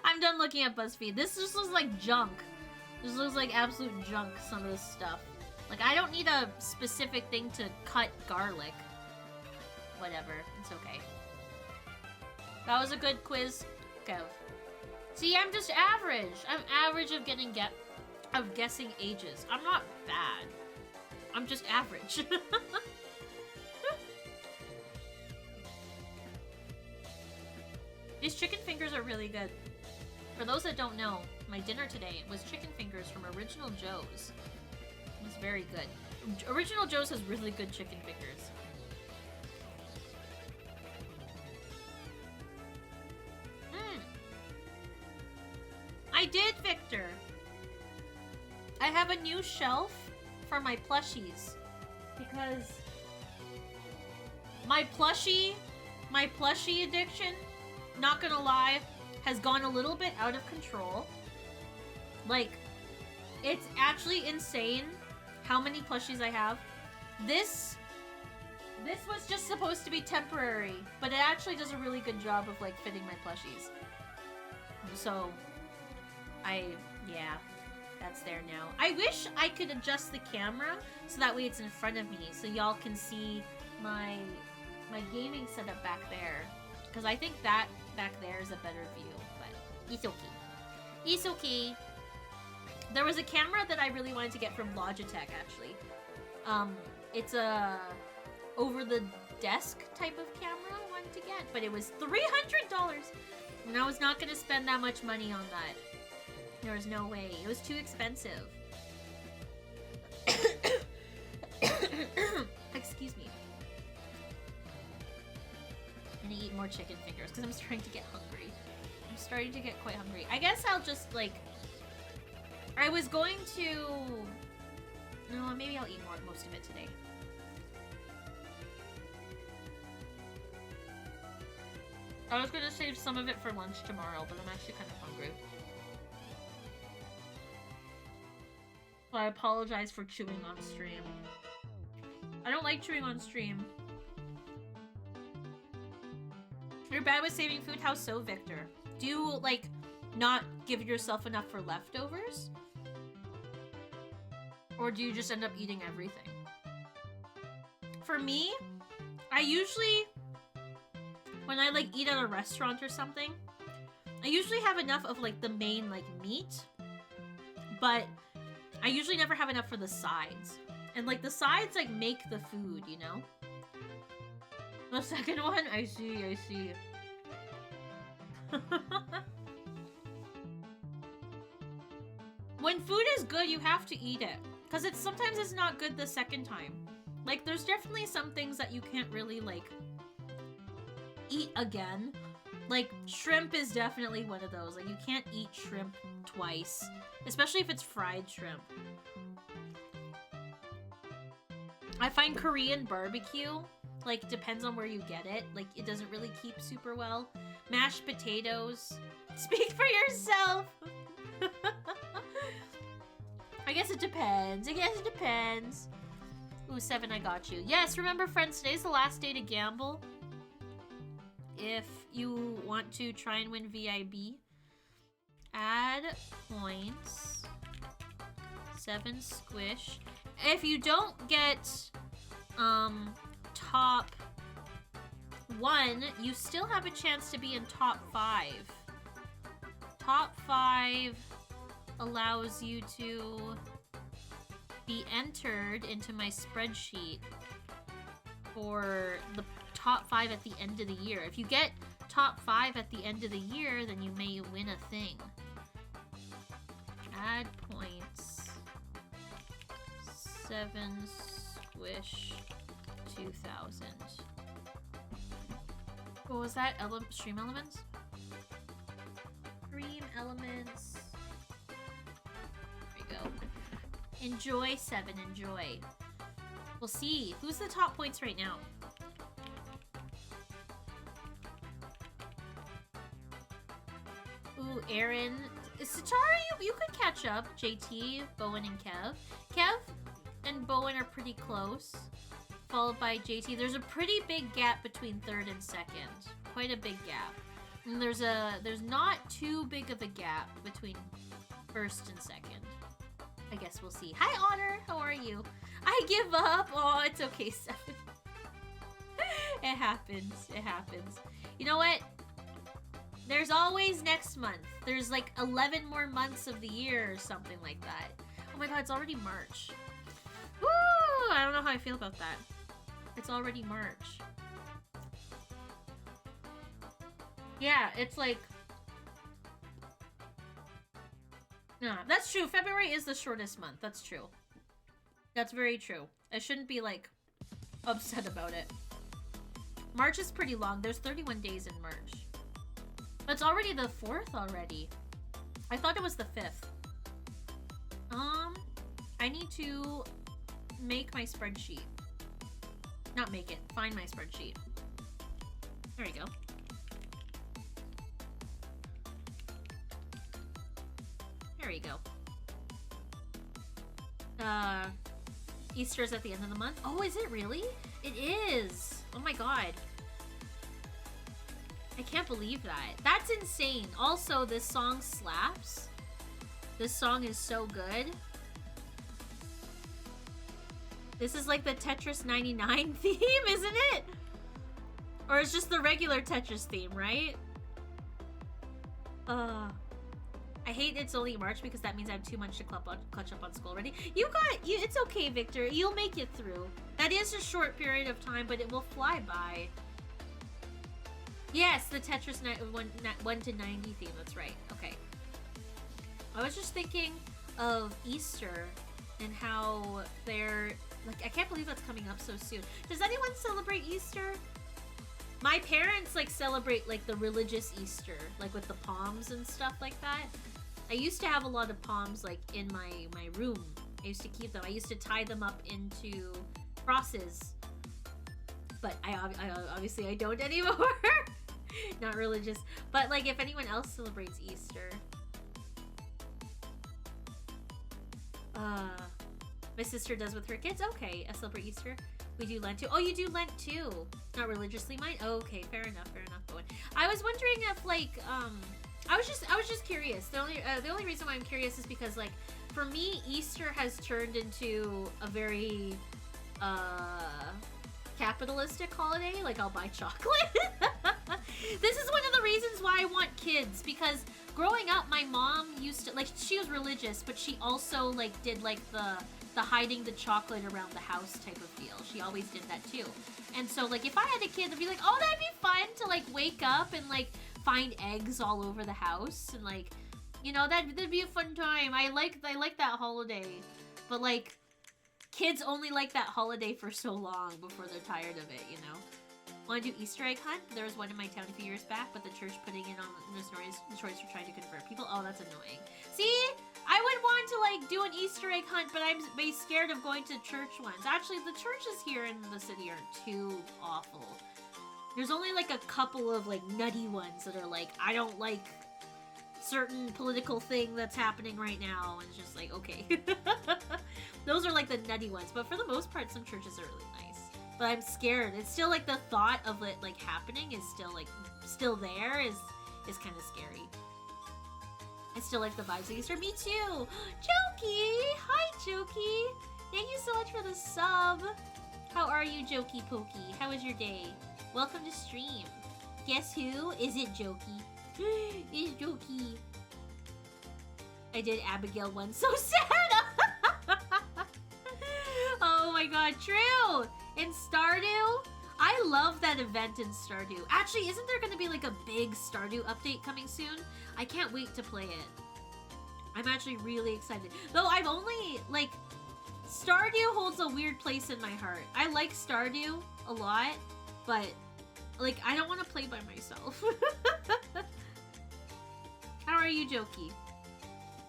I'm done looking at BuzzFeed. This just looks like junk. This looks like absolute junk, some of this stuff. Like, I don't need a specific thing to cut garlic. Whatever. It's okay. That was a good quiz, Kev. See, I'm just average. I'm average of guessing ages. I'm not bad. I'm just average. These chicken fingers are really good. For those that don't know, my dinner today was chicken fingers from Original Joe's. It was very good. Original Joe's has really good chicken fingers. I did, Victor! I have a new shelf for my plushies. Because my plushie addiction, not gonna lie, has gone a little bit out of control. Like, it's actually insane how many plushies I have. This was just supposed to be temporary, but it actually does a really good job of, like, fitting my plushies. So, yeah, that's there now. I wish I could adjust the camera so that way it's in front of me, so y'all can see my gaming setup back there. Because I think that back there is a better view, but it's okay. It's okay. There was a camera that I really wanted to get from Logitech, actually. It's a over-the-desk type of camera I wanted to get, but it was $300! And I was not going to spend that much money on that. There was no way. It was too expensive. Excuse me. I'm gonna eat more chicken fingers because I'm starting to get hungry. I'm starting to get quite hungry. I guess I'll just, like... I was going to... No, maybe I'll eat most of it today. I was gonna save some of it for lunch tomorrow, but I'm actually kind of hungry. So I apologize for chewing on stream. I don't like chewing on stream. You're bad with saving food? How so, Victor? Do you, like, not give yourself enough for leftovers? Or do you just end up eating everything? For me, I usually, when I, like, eat at a restaurant or something, I usually have enough of, like, the main, like, meat. But I usually never have enough for the sides. And, like, the sides, like, make the food, you know? The second one? I see. When food is good, you have to eat it. Because sometimes it's not good the second time. Like, there's definitely some things that you can't really, like, eat again. Like, shrimp is definitely one of those. Like, you can't eat shrimp twice. Especially if it's fried shrimp. I find Korean barbecue, like, depends on where you get it. Like, it doesn't really keep super well. Mashed potatoes. Speak for yourself! I guess it depends. Ooh, 7, I got you. Yes, remember, friends, today's the last day to gamble. If you want to try and win VIB, add points. 7 squish. If you don't get top 1, you still have a chance to be in top 5. Top 5 allows you to be entered into my spreadsheet for the top 5 at the end of the year. If you get top 5 at the end of the year, then you may win a thing. Add points. 7 squish 2000. What was that? Stream elements? Stream elements. There we go. Enjoy, 7. Enjoy. We'll see. Who's the top points right now? Aaron. Satara, you could catch up. JT, Bowen, and Kev. Kev and Bowen are pretty close, followed by JT. There's a pretty big gap between third and second. Quite a big gap. And there's not too big of a gap between first and second. I guess we'll see. Hi, Otter. How are you? I give up. Oh, it's okay, Seven. It happens. It happens. You know what? There's always next month. There's like 11 more months of the year or something like that. Oh my god, it's already March. Woo! I don't know how I feel about that. It's already March. Yeah, it's like... No, that's true. February is the shortest month. That's true. That's very true. I shouldn't be, like, upset about it. March is pretty long. There's 31 days in March. It's already the 4th already. I thought it was the 5th. I need to make my spreadsheet. Not make it. Find my spreadsheet. There we go. There we go. Easter's at the end of the month. Oh, is it really? It is. Oh my god. I can't believe that. That's insane. Also, this song slaps. This song is so good. This is like the Tetris 99 theme, isn't it? Or it's just the regular Tetris theme, right? I hate it's only March because that means I have too much to clutch up on school already. It's okay, Victor. You'll make it through. That is a short period of time, but it will fly by. Yes, the Tetris 1 to 90 theme. That's right. Okay. I was just thinking of Easter and how they're... Like, I can't believe that's coming up so soon. Does anyone celebrate Easter? My parents, like, celebrate, like, the religious Easter. Like, with the palms and stuff like that. I used to have a lot of palms, like, in my room. I used to keep them. I used to tie them up into crosses. But I obviously I don't anymore. Not religious. But, like, if anyone else celebrates Easter... my sister does with her kids. Okay, I celebrate Easter. We do Lent too. Oh, you do Lent too. Not religiously, mine. Oh, okay, fair enough. Bowen. I was wondering if like I was just curious. The only reason why I'm curious is because like for me, Easter has turned into a very capitalistic holiday. Like I'll buy chocolate. This is one of the reasons why I want kids, because growing up, my mom used to, like, she was religious, but she also, like, did, like, the hiding the chocolate around the house type of deal. She always did that, too. And so, like, if I had a kid, I'd be like, oh, that'd be fun to, like, wake up and, like, find eggs all over the house. And, like, you know, that'd be a fun time. I like that holiday. But, like, kids only like that holiday for so long before they're tired of it, you know? Want to do Easter egg hunt? There was one in my town a few years back, but the church putting it on the stories for trying to convert people. Oh, that's annoying. See? I would want to, like, do an Easter egg hunt, but I'm scared of going to church ones. Actually, the churches here in the city aren't too awful. There's only, like, a couple of, like, nutty ones that are like, I don't like certain political thing that's happening right now. And it's just like, okay. Those are, like, the nutty ones. But for the most part, some churches are really nice. But I'm scared. It's still, like, the thought of it, like, happening is still, like, still there is kind of scary. I still like the vibes of Easter. Me too! Jokey! Hi, Jokey! Thank you so much for the sub! How are you, Jokey Pokey? How was your day? Welcome to stream. Guess who? Is it Jokey? It's Jokey. I did Abigail once. So sad! Oh my god, true! In Stardew? I love that event in Stardew. Actually, isn't there going to be like a big Stardew update coming soon? I can't wait to play it. I'm actually really excited. Though I've only, like, Stardew holds a weird place in my heart. I like Stardew a lot, but, like, I don't want to play by myself. How are you, Jokey?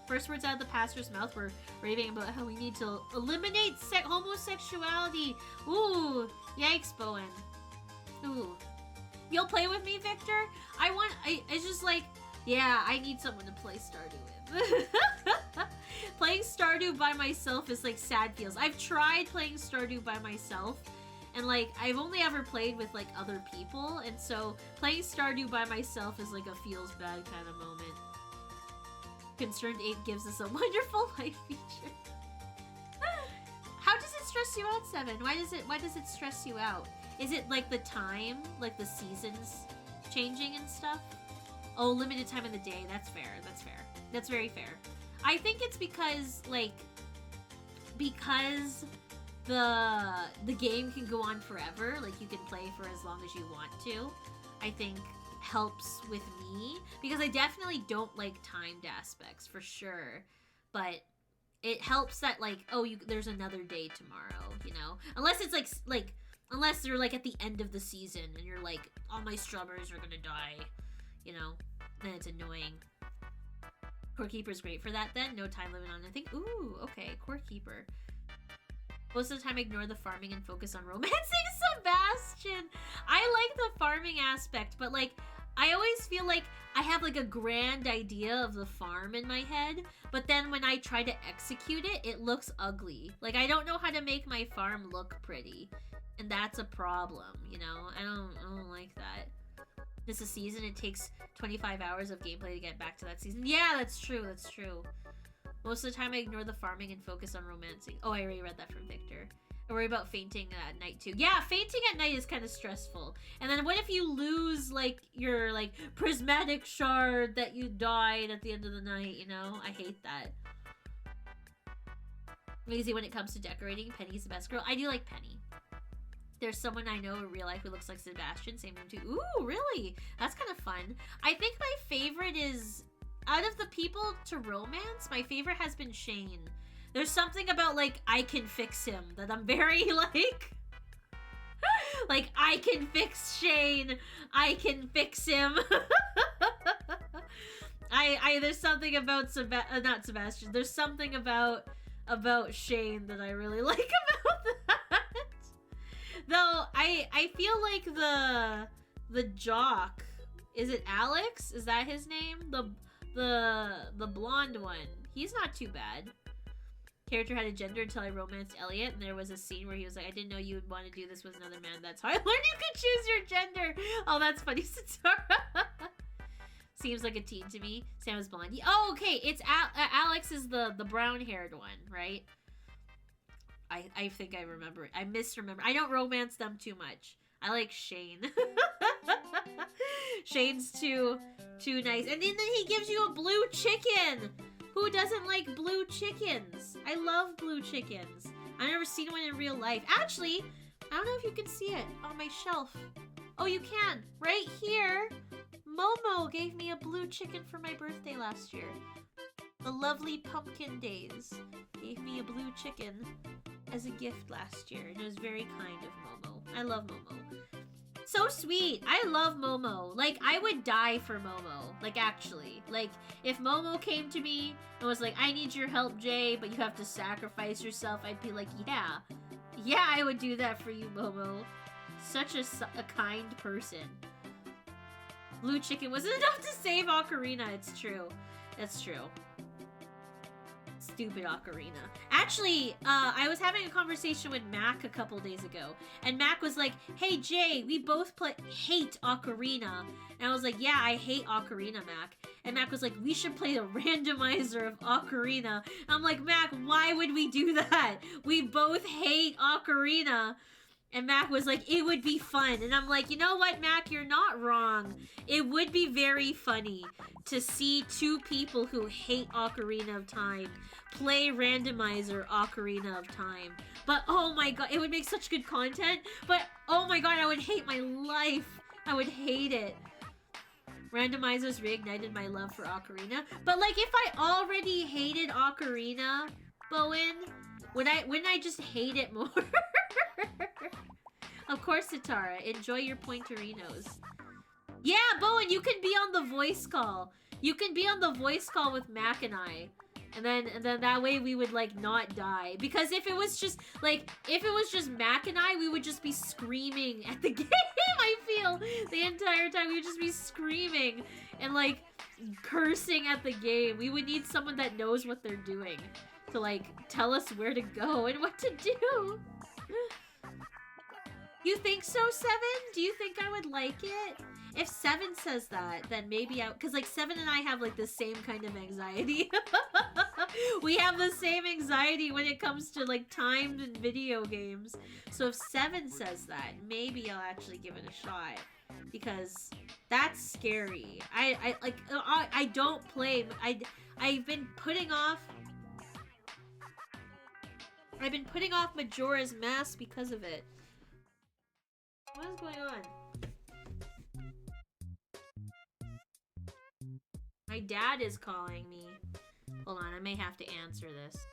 First words out of the pastor's mouth were raving about how we need to eliminate homosexuality. Ooh, yikes, Bowen. Ooh. You'll play with me, Victor? It's just like, Yeah, I need someone to play Stardew with. Playing Stardew by myself is like sad feels. I've tried playing Stardew by myself, and like I've only ever played with like other people, and so playing Stardew by myself is like a feels bad kind of moment. Concerned Ape gives us a wonderful life feature. How does it stress you out, Seven? Why does it stress you out? Is it like the time, like the seasons changing and stuff? Oh, limited time in the day. That's fair. That's fair. That's very fair. I think it's because the game can go on forever. Like, you can play for as long as you want to. I think helps with me because I definitely don't like timed aspects for sure, but it helps that like, oh, there's another day tomorrow, you know, unless it's like unless you're like at the end of the season and you're like, all my strawberries are gonna die, you know, then it's annoying. Core Keeper's great for that then. No time limit on anything. Ooh, okay, Core Keeper. Most of the time, ignore the farming and focus on romancing Sebastian. I like the farming aspect, but like, I always feel like I have like a grand idea of the farm in my head, but then when I try to execute it, it looks ugly. Like, I don't know how to make my farm look pretty, and that's a problem, you know? I don't like that. This is a season, it takes 25 hours of gameplay to get back to that season. Yeah, that's true, that's true. Most of the time I ignore the farming and focus on romancing. Oh, I already read that from Victor. I worry about fainting at night too. Yeah, fainting at night is kind of stressful. And then what if you lose like your like prismatic shard that you died at the end of the night, you know? I hate that. Easy when it comes to decorating. Penny's the best girl. I do like Penny. There's someone I know in real life who looks like Sebastian. Same name too. Ooh, really? That's kind of fun. I think my favorite is, out of the people to romance, my favorite has been Shane. There's something about, like, I can fix him that I'm very, like... like, I can fix Shane. I can fix him. There's something about not Sebastian. There's something about Shane that I really like about that. Though, I feel like the jock, is it Alex? Is that his name? The blonde one. He's not too bad. Character had a gender until I romanced Elliot, and there was a scene where he was like, I didn't know you would want to do this with another man. That's how I learned you could choose your gender. Oh, that's funny, Satara. Seems like a teen to me. Sam is blonde. Oh, okay. It's Alex is the brown-haired one, right? I think I remember it. I misremember. I don't romance them too much. I like Shane. Shane's too nice. And then he gives you a blue chicken. Who doesn't like blue chickens? I love blue chickens. I've never seen one in real life. Actually, I don't know if you can see it on my shelf. Oh, you can. Right here. Momo gave me a blue chicken for my birthday last year. The lovely pumpkin days gave me a blue chicken as a gift last year, and it was very kind of Momo. I love Momo. So sweet. I love Momo. Like, I would die for Momo. Like, actually. Like, if Momo came to me and was like, I need your help, Jay, but you have to sacrifice yourself, I'd be like, yeah. Yeah, I would do that for you, Momo. Such a kind person. Blue chicken wasn't enough to save Ocarina. It's true. That's true. Stupid Ocarina. Actually, I was having a conversation with Mac a couple days ago, and Mac was like, hey Jay, we both hate Ocarina. And I was like, yeah, I hate Ocarina, Mac. And Mac was like, we should play a randomizer of Ocarina. I'm like, Mac, why would we do that? We both hate Ocarina. And Mac was like, it would be fun. And I'm like, you know what, Mac, you're not wrong. It would be very funny to see two people who hate Ocarina of Time play randomizer Ocarina of Time. But oh my god, it would make such good content. But oh my god, I would hate my life. I would hate it. Randomizers reignited my love for Ocarina. But like, if I already hated Ocarina, Bowen, wouldn't I just hate it more? Of course, Satara. Enjoy your pointerinos. Yeah, Bowen, you can be on the voice call. You can be on the voice call with Mac and I. And then that way we would like not die. Because if it was just Mac and I, we would just be screaming at the game, I feel. The entire time we would just be screaming. and like cursing at the game. We would need someone that knows what they're doing to like tell us where to go and what to do. You think so, Seven? Do you think I would like it? If Seven says that, then maybe because like Seven and I have like the same kind of anxiety. We have the same anxiety when it comes to like timed and video games. So if Seven says that, maybe I'll actually give it a shot, because that's scary. I don't play. I've been putting off Majora's Mask because of it. What is going on? My dad is calling me. Hold on, I may have to answer this.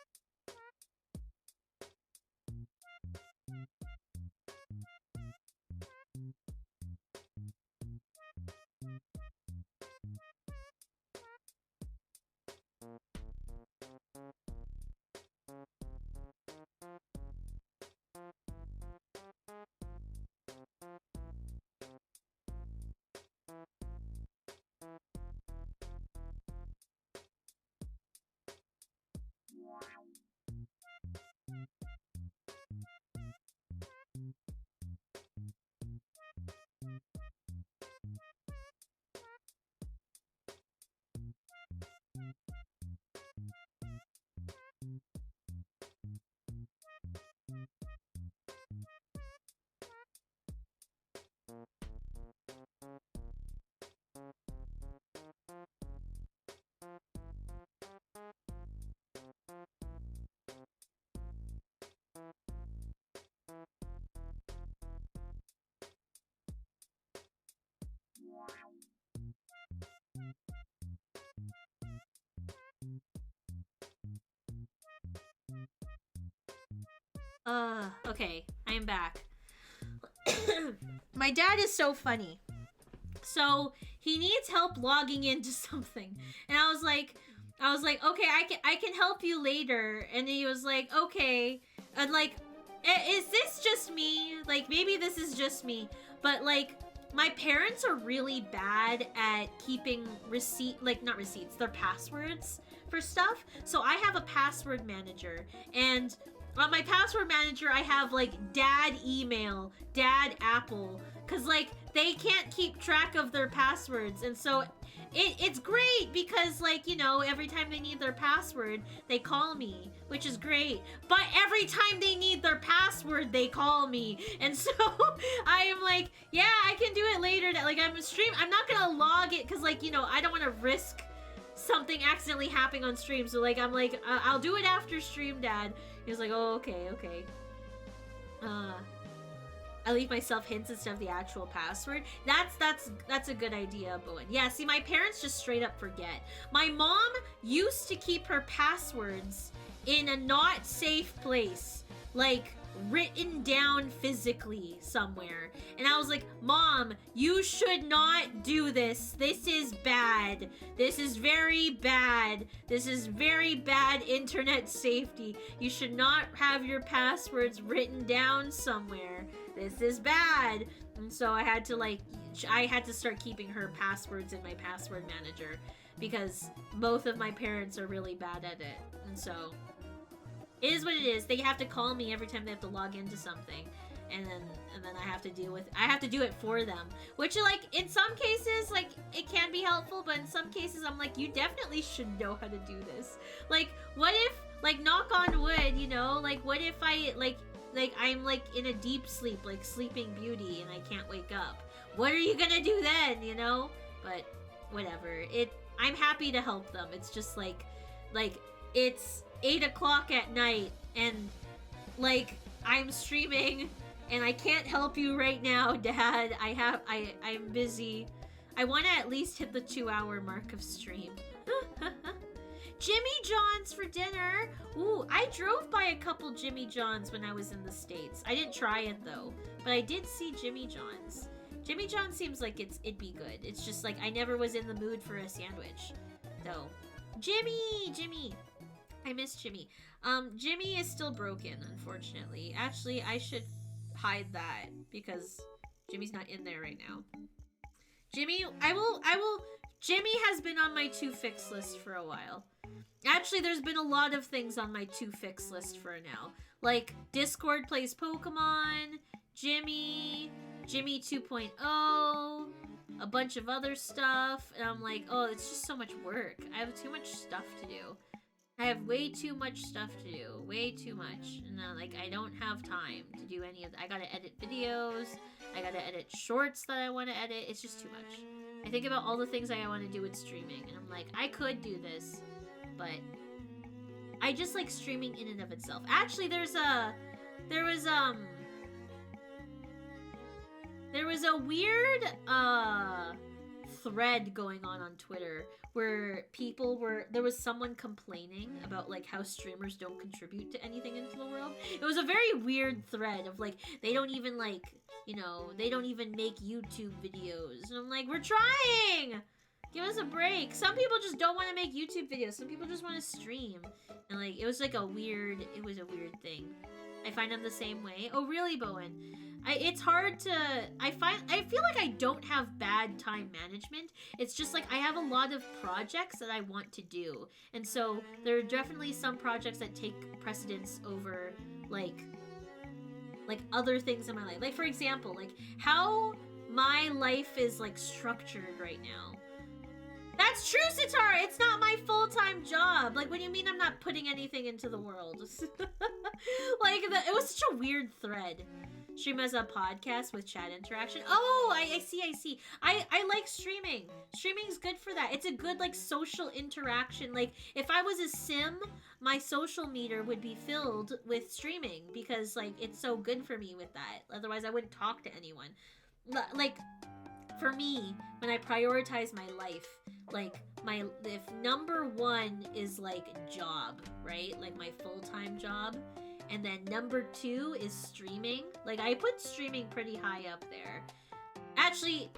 Okay, I am back. My dad is so funny. So he needs help logging into something, and I was like, okay, I can help you later. And he was like, okay, and like, is this just me? Like, maybe this is just me, but like, my parents are really bad at keeping not receipts, their passwords for stuff. So I have a password manager, and on my password manager, I have like dad email, dad Apple, because like they can't keep track of their passwords. And so it's great because, like, you know, every time they need their password, they call me, which is great. But every time they need their password, they call me. And so I am like, yeah, I can do it later. Like, I'm not gonna log it because, like, you know, I don't want to risk something accidentally happening on stream. So like, I'm like, I'll do it after stream, Dad. He was like, oh, okay. I leave myself hints instead of the actual password. That's a good idea, Bowen. Yeah, see, my parents just straight up forget. My mom used to keep her passwords in a not safe place, like written down physically somewhere. And I was like, Mom, you should not do this. This is bad. This is very bad. This is very bad internet safety. You should not have your passwords written down somewhere. This is bad. And so I had to start keeping her passwords in my password manager because both of my parents are really bad at it. And so it is what it is. They have to call me every time they have to log into something. And then I have to do it for them. Which, like, in some cases, like, it can be helpful, but in some cases I'm like, you definitely should know how to do this. Like, what if, like, knock on wood, you know, like, what if I, like I'm, like, in a deep sleep, like Sleeping Beauty, and I can't wake up? What are you gonna do then, you know? But, whatever. I'm happy to help them. It's just, like, it's 8 o'clock at night, and, like, I'm streaming, and I can't help you right now, Dad. I'm busy. I want to at least hit the 2-hour mark of stream. Jimmy John's for dinner. Ooh, I drove by a couple Jimmy John's when I was in the States. I didn't try it though, but I did see Jimmy John's. Jimmy John's seems like it'd be good. It's just like I never was in the mood for a sandwich, though. Jimmy. I miss Jimmy. Jimmy is still broken, unfortunately. Actually, I should hide that because Jimmy's not in there right now. Jimmy, I will Jimmy has been on my to fix list for a while. Actually, there's been a lot of things on my to fix list for now. Like, Discord plays Pokemon, Jimmy 2.0, a bunch of other stuff. And I'm like, oh, it's just so much work. I have too much stuff to do. I have way too much stuff to do. Way too much. And like, I don't have time to do any of that. I gotta edit videos. I gotta edit shorts that I want to edit. It's just too much. I think about all the things I want to do with streaming. And I'm like, I could do this. But I just like streaming in and of itself. Actually, there was a weird thread going on Twitter where there was someone complaining about like how streamers don't contribute to anything into the world. It was a very weird thread of like they don't even like, you know, they don't even make YouTube videos. And I'm like, we're trying! Give us a break. Some people just don't want to make YouTube videos. Some people just want to stream. And like it was a weird thing. I find I'm the same way. Oh really, Bowen? It's hard to, I feel like I don't have bad time management. It's just like I have a lot of projects that I want to do. And so there are definitely some projects that take precedence over like other things in my life. Like for example, like how my life is like structured right now. That's true, Sitara! It's not my full-time job! Like, what do you mean I'm not putting anything into the world? Like, it was such a weird thread. Stream as a podcast with chat interaction. Oh, I see. I like streaming. Streaming's good for that. It's a good, like, social interaction. Like, if I was a sim, my social meter would be filled with streaming because, like, it's so good for me with that. Otherwise, I wouldn't talk to anyone. Like, for me, when I prioritize my life, like, if number one is, like, job, right? Like, my full-time job. And then number two is streaming. Like, I put streaming pretty high up there. Actually,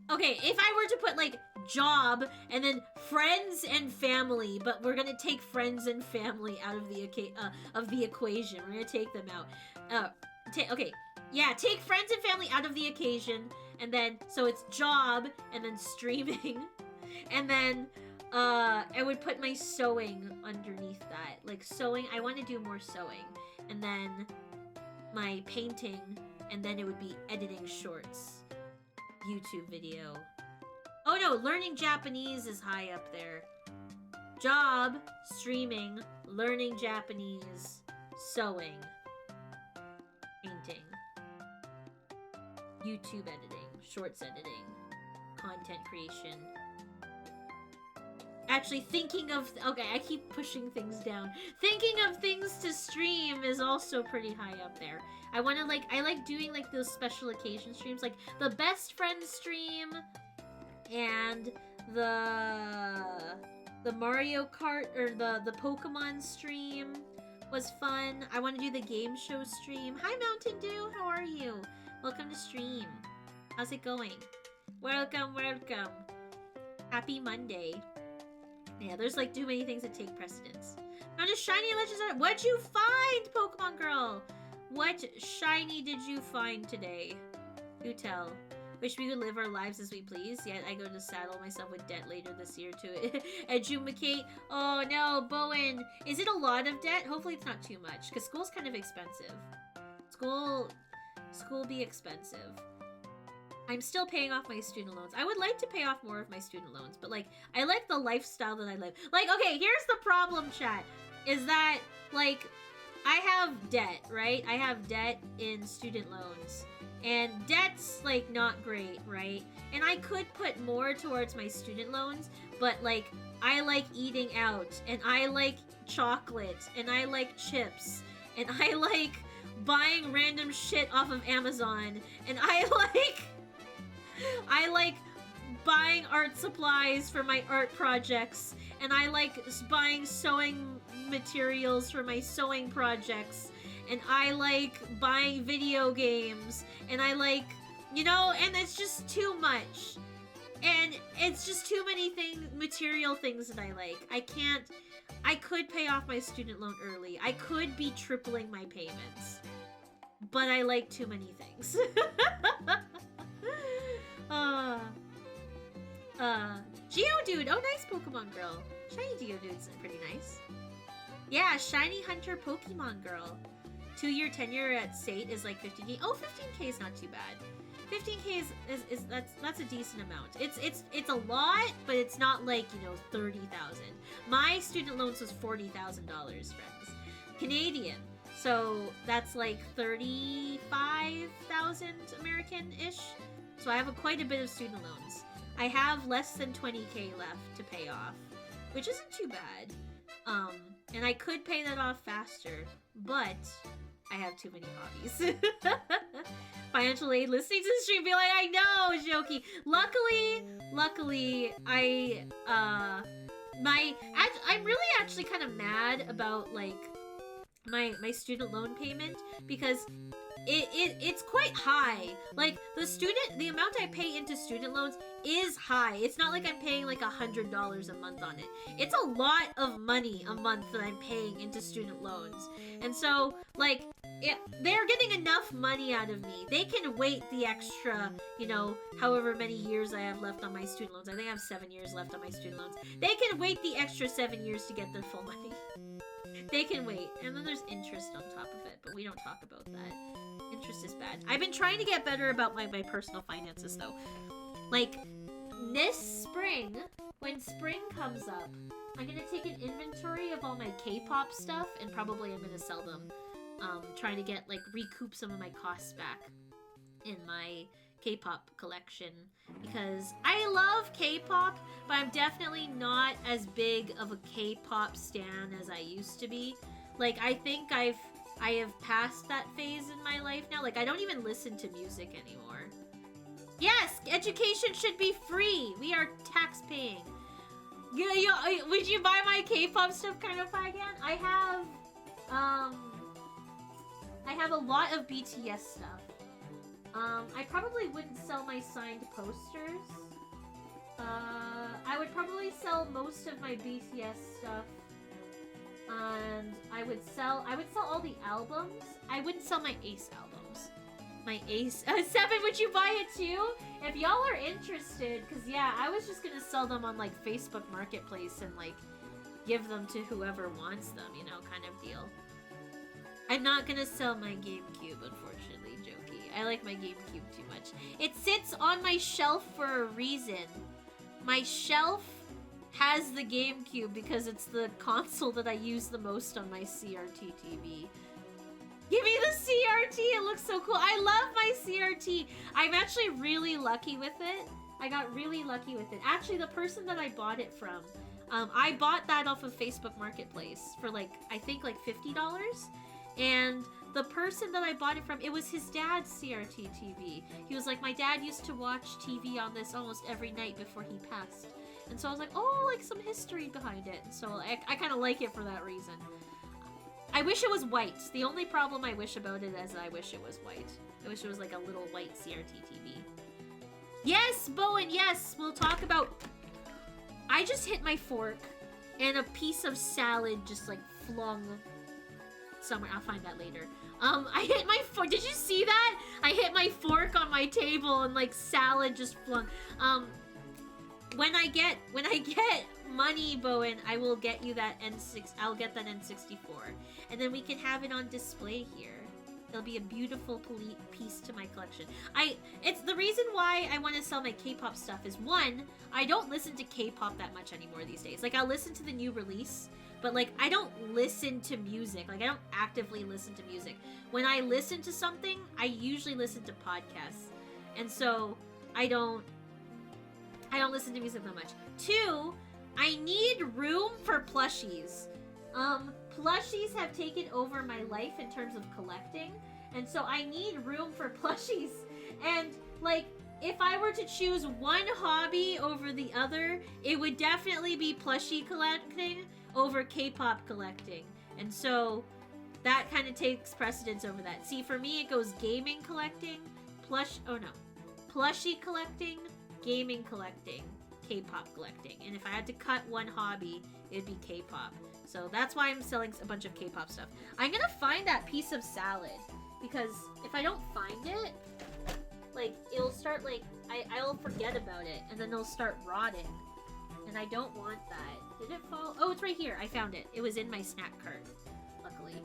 okay, if I were to put, like, job and then friends and family, but we're gonna take friends and family out of the equation. We're gonna take them out. Okay, yeah, take friends and family out of the equation. And then, so it's job and then streaming. And then, I would put my sewing underneath that. Like, sewing, I want to do more sewing. And then my painting, and then it would be editing shorts. YouTube video. Oh no, learning Japanese is high up there. Job, streaming, learning Japanese, sewing, painting, YouTube editing, shorts editing, content creation. Actually, thinking of... Okay, I keep pushing things down. Thinking of things to stream is also pretty high up there. I want to, like... I like doing, like, those special occasion streams. Like, the best friend stream. And the Mario Kart... Or the Pokemon stream was fun. I want to do the game show stream. Hi, Mountain Dew. How are you? Welcome to stream. How's it going? Welcome. Happy Monday. Yeah, there's like too many things that take precedence. Found a shiny Legends Arceus. What'd you find, Pokemon girl? What shiny did you find today? Do tell. Wish we could live our lives as we please, yet I go to saddle myself with debt later this year to edumacate. Oh no, Bowen. Is it a lot of debt? Hopefully it's not too much, because school's kind of expensive. School be expensive. I'm still paying off my student loans. I would like to pay off more of my student loans, but like, I like the lifestyle that I live. Like, okay, here's the problem, chat, is that, like, I have debt, right? I have debt in student loans, and debt's, like, not great, right? And I could put more towards my student loans, but, like, I like eating out, and I like chocolate, and I like chips, and I like buying random shit off of Amazon, and I like buying art supplies for my art projects, and I like buying sewing materials for my sewing projects, and I like buying video games, and I like, you know, and it's just too much. And it's just too many material things that I like. I could pay off my student loan early. I could be tripling my payments. But I like too many things. Geodude. Oh, nice Pokemon Girl. Shiny Geodude's pretty nice. Yeah, Shiny Hunter Pokemon Girl. 2-year tenure at SATE is like 15k. Oh, 15k is not too bad. 15k is that's a decent amount. It's a lot, but it's not like, you know, 30,000. My student loans was $40,000, friends. Canadian. So that's like 35,000 American-ish. So I have quite a bit of student loans. I have less than 20k left to pay off, which isn't too bad. And I could pay that off faster, but I have too many hobbies. Financial aid listening to the stream, be like, I know, Jokey. Luckily, I'm really actually kind of mad about like my student loan payment because it's quite high. Like the amount I pay into student loans is high. It's not like I'm paying like $100 a month on it. It's a lot of money a month that I'm paying into student loans. And so like they're getting enough money out of me. They can wait the extra, you know, however many years I have left on my student loans. I think I have 7 years left on my student loans. They can wait the extra 7 years to get their full money. They can wait. And then there's interest on top of it, but we don't talk about that. Interest is bad. I've been trying to get better about my personal finances though. Like this spring, when spring comes up, I'm gonna take an inventory of all my K-pop stuff and probably I'm gonna sell them. Trying to get like recoup some of my costs back in my K-pop collection because I love K-pop, but I'm definitely not as big of a K-pop stan as I used to be. Like I think I have passed that phase in my life now. Like I don't even listen to music anymore. Yes, education should be free. We are tax paying. Would you buy my K-pop stuff kind of again? I have a lot of BTS stuff. I probably wouldn't sell my signed posters. I would probably sell most of my BTS stuff. And I would sell all the albums. I wouldn't sell my Ace albums. My Ace... Seven, would you buy it too? If y'all are interested, because yeah, I was just gonna sell them on like Facebook Marketplace and like give them to whoever wants them, you know, kind of deal. I'm not gonna sell my GameCube, unfortunately, Jokey. I like my GameCube too much. It sits on my shelf for a reason. My shelf has the GameCube because it's the console that I use the most on my CRT TV. Give me the CRT! It looks so cool. I love my CRT. I'm actually really lucky with it. I got really lucky with it. Actually, the person that I bought it from, I bought that off of Facebook Marketplace for like, I think like $50. And the person that I bought it from, it was his dad's CRT TV. He was like, my dad used to watch TV on this almost every night before he passed. And so I was like, oh, like some history behind it. And so I kind of like it for that reason. I wish it was white. The only problem I wish about it is I wish it was white. I wish it was like a little white CRT TV. Yes, Bowen, yes, we'll talk about... I just hit my fork and a piece of salad just like flung somewhere. I'll find that later. I hit my fork. Did you see that? I hit my fork on my table and like salad just flung. When I get money, Bowen, I will get you that N6. I'll get that N64, and then we can have it on display here. It'll be a beautiful piece to my collection. It's the reason why I want to sell my K-pop stuff is one, I don't listen to K-pop that much anymore these days. Like I'll listen to the new release, but like I don't listen to music. Like I don't actively listen to music. When I listen to something, I usually listen to podcasts, and so I don't listen to music that much. Two, I need room for plushies. Plushies have taken over my life in terms of collecting, and so I need room for plushies. And like, if I were to choose one hobby over the other, it would definitely be plushie collecting over K-pop collecting. And so that kind of takes precedence over that. See, for me, it goes gaming collecting, plushie collecting, gaming collecting, K-pop collecting. And if I had to cut one hobby, it'd be K-pop. So that's why I'm selling a bunch of K-pop stuff. I'm gonna find that piece of salad, because if I don't find it, like, it'll start, like, I'll forget about it, and then it'll start rotting. And I don't want that. Did it fall? Oh, it's right here. I found it. It was in my snack cart, luckily.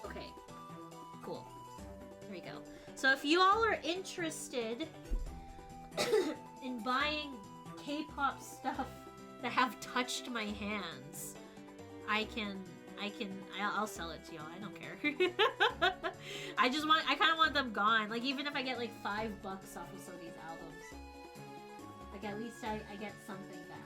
Okay. Cool. There we go. So if you all are interested in buying K-pop stuff that have touched my hands, I'll sell it to y'all. I don't care. I kind of want them gone. Like, even if I get like $5 off of some of these albums, like, at least I get something back.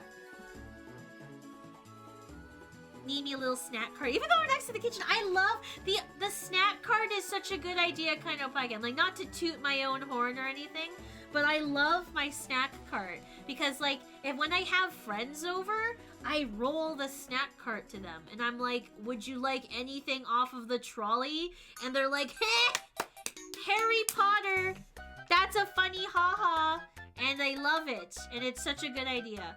Need me a little snack cart. Even though we're next to the kitchen, I love the snack cart is such a good idea, kind of, again. Like, not to toot my own horn or anything, but I love my snack cart because, like, when I have friends over, I roll the snack cart to them, and I'm like, would you like anything off of the trolley? And they're like, hey, Harry Potter! That's a funny haha! And I love it, and it's such a good idea.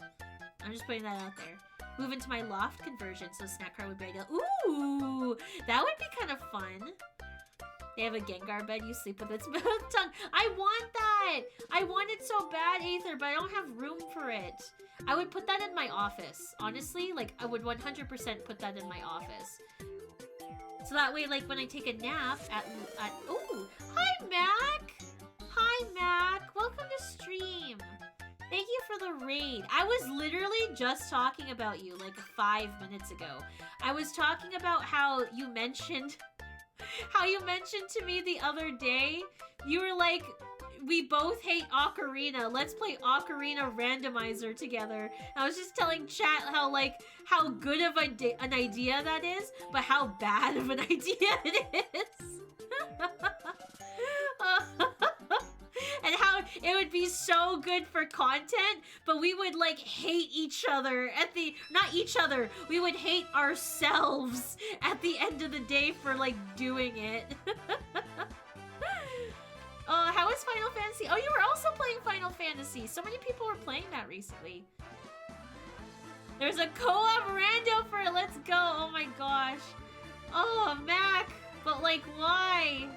I'm just putting that out there. Move into my loft conversion, so snack cart would be ideal. Ooh! That would be kind of fun. They have a Gengar bed, you sleep with its mouth tongue. I want that! I want it so bad, Aether, but I don't have room for it. I would put that in my office. Honestly, like, I would 100% put that in my office. So that way, like, when I take a nap at ooh! Hi, Mac! Hi, Mac! Welcome to stream! Thank you for the raid. I was literally just talking about you, like, 5 minutes ago. I was talking about how you mentioned to me the other day, you were like, we both hate Ocarina. Let's play Ocarina Randomizer together. I was just telling chat how good of an idea that is, but how bad of an idea it is. And how it would be so good for content, but we would, like, hate each other not each other, we would hate ourselves at the end of the day for, like, doing it. How is Final Fantasy? Oh, you were also playing Final Fantasy. So many people were playing that recently. There's a co-op rando for it. Let's go. Oh my gosh. Oh, Mac. But, like, why?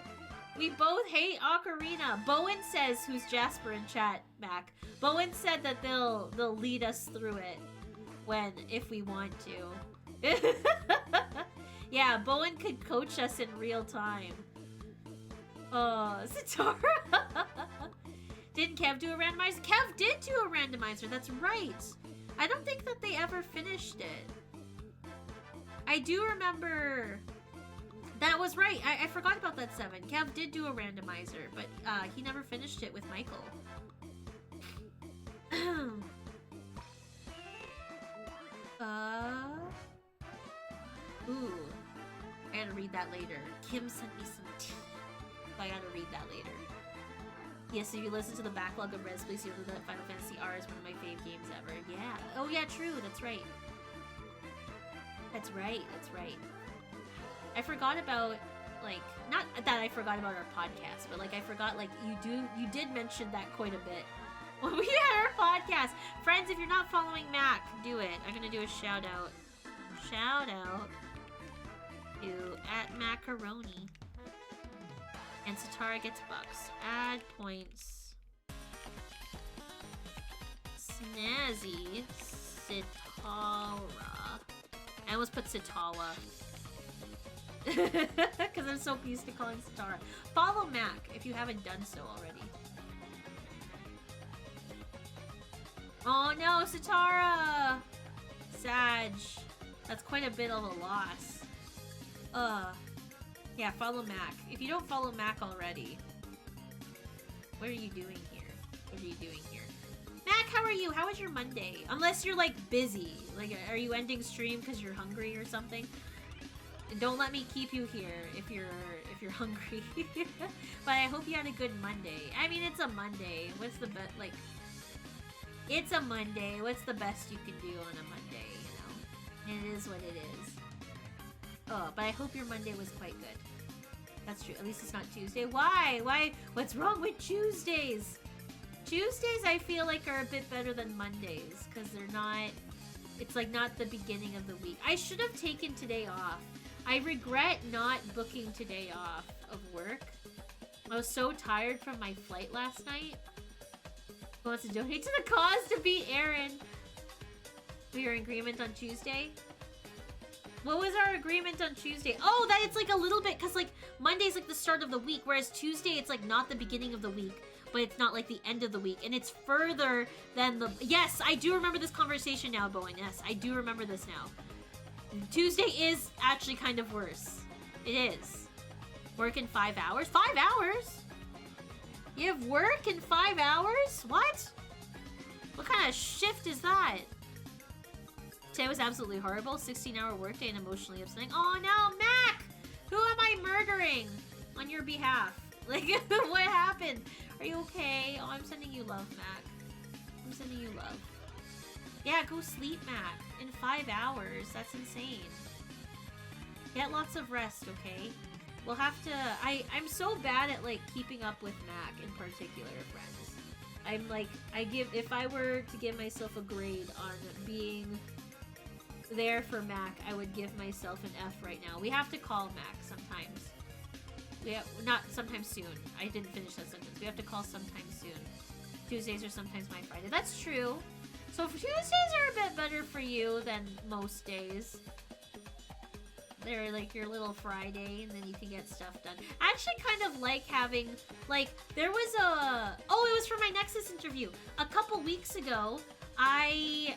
We both hate Ocarina. Bowen says, who's Jasper in chat, Mac. Bowen said that they'll lead us through it if we want to. Yeah, Bowen could coach us in real time. Oh, Satara. Didn't Kev do a randomizer? Kev did do a randomizer, that's right. I don't think that they ever finished it. I do remember... That was right. I forgot about that 7. Kev did do a randomizer, but he never finished it with Michael. Ooh. I gotta read that later. Kim sent me some tea. I gotta read that later. Yes, if you listen to the backlog of Res, please, you know that Final Fantasy R is one of my fave games ever. Yeah. Oh yeah, true. That's right. That's right. That's right. I forgot about, like, not that I forgot about our podcast, but, like, I forgot, like, you did mention that quite a bit when we had our podcast. Friends, if you're not following Mac, do it. I'm gonna do a shout out. Shout out to @Macaroni. And Satara gets bucks. Add points. Snazzy Sitara. I almost put Sitawa. Because I'm so used to calling Satara. Follow Mac if you haven't done so already. Oh no, Satara! Sag. That's quite a bit of a loss. Yeah, follow Mac. If you don't follow Mac already, what are you doing here? What are you doing here? Mac, how are you? How was your Monday? Unless you're, like, busy. Like, are you ending stream because you're hungry or something? And don't let me keep you here if you're hungry. But I hope you had a good Monday. I mean, it's a Monday. What's the best, like... It's a Monday. What's the best you can do on a Monday, you know? It is what it is. Oh, but I hope your Monday was quite good. That's true. At least it's not Tuesday. Why? Why? What's wrong with Tuesdays? Tuesdays, I feel like, are a bit better than Mondays. Because they're not... It's, like, not the beginning of the week. I should have taken today off. I regret not booking today off of work. I was so tired from my flight last night. Who wants to donate to the cause to beat Aaron? We are in agreement on Tuesday. What was our agreement on Tuesday? Oh, that it's like a little bit, because like Monday's like the start of the week, whereas Tuesday it's like not the beginning of the week, but it's not like the end of the week, and it's further than the... Yes, I do remember this conversation now, Bowen. Yes, I do remember this now. Tuesday is actually kind of worse. It is. Work in 5 hours? 5 hours? You have work in 5 hours? What? What kind of shift is that? Today was absolutely horrible. 16-hour workday and emotionally upsetting. Oh no, Mac! Who am I murdering on your behalf? Like, what happened? Are you okay? Oh, I'm sending you love, Mac. I'm sending you love. Yeah, go sleep, Mac. In 5 hours. That's insane. Get lots of rest, okay? We'll have to... I'm so bad at, like, keeping up with Mac in particular, friends. I'm, like... If I were to give myself a grade on being there for Mac, I would give myself an F right now. We have to call Mac sometimes. Not sometime soon. I didn't finish that sentence. We have to call sometime soon. Tuesdays are sometimes my Friday. That's true. So Tuesdays are a bit better for you than most days. They're like your little Friday, and then you can get stuff done. I actually kind of like having, like, there was a... Oh, it was for my Nexus interview. A couple weeks ago, I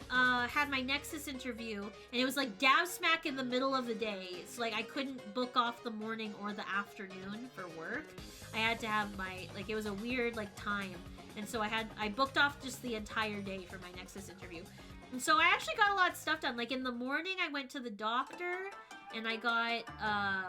had my Nexus interview, and it was like dab smack in the middle of the day. It's like I couldn't book off the morning or the afternoon for work. I had to have my, like, it was a weird, like, time. And so I booked off just the entire day for my Nexus interview. And so I actually got a lot of stuff done. Like, in the morning, I went to the doctor, and I got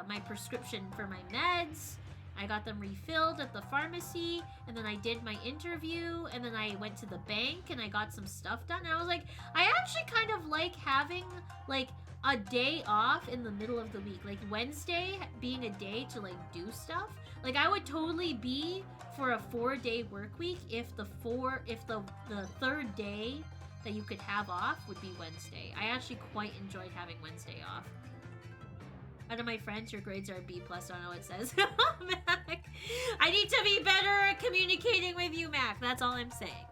my prescription for my meds. I got them refilled at the pharmacy, and then I did my interview, and then I went to the bank, and I got some stuff done. And I was like, I actually kind of like having, like, a day off in the middle of the week. Like, Wednesday being a day to, like, do stuff. Like, I would totally be for a 4-day work week if the third day that you could have off would be Wednesday. I actually quite enjoyed having Wednesday off. Out of my friends, your grades are B+. I don't know what it says. Mac, I need to be better at communicating with you, Mac. That's all I'm saying.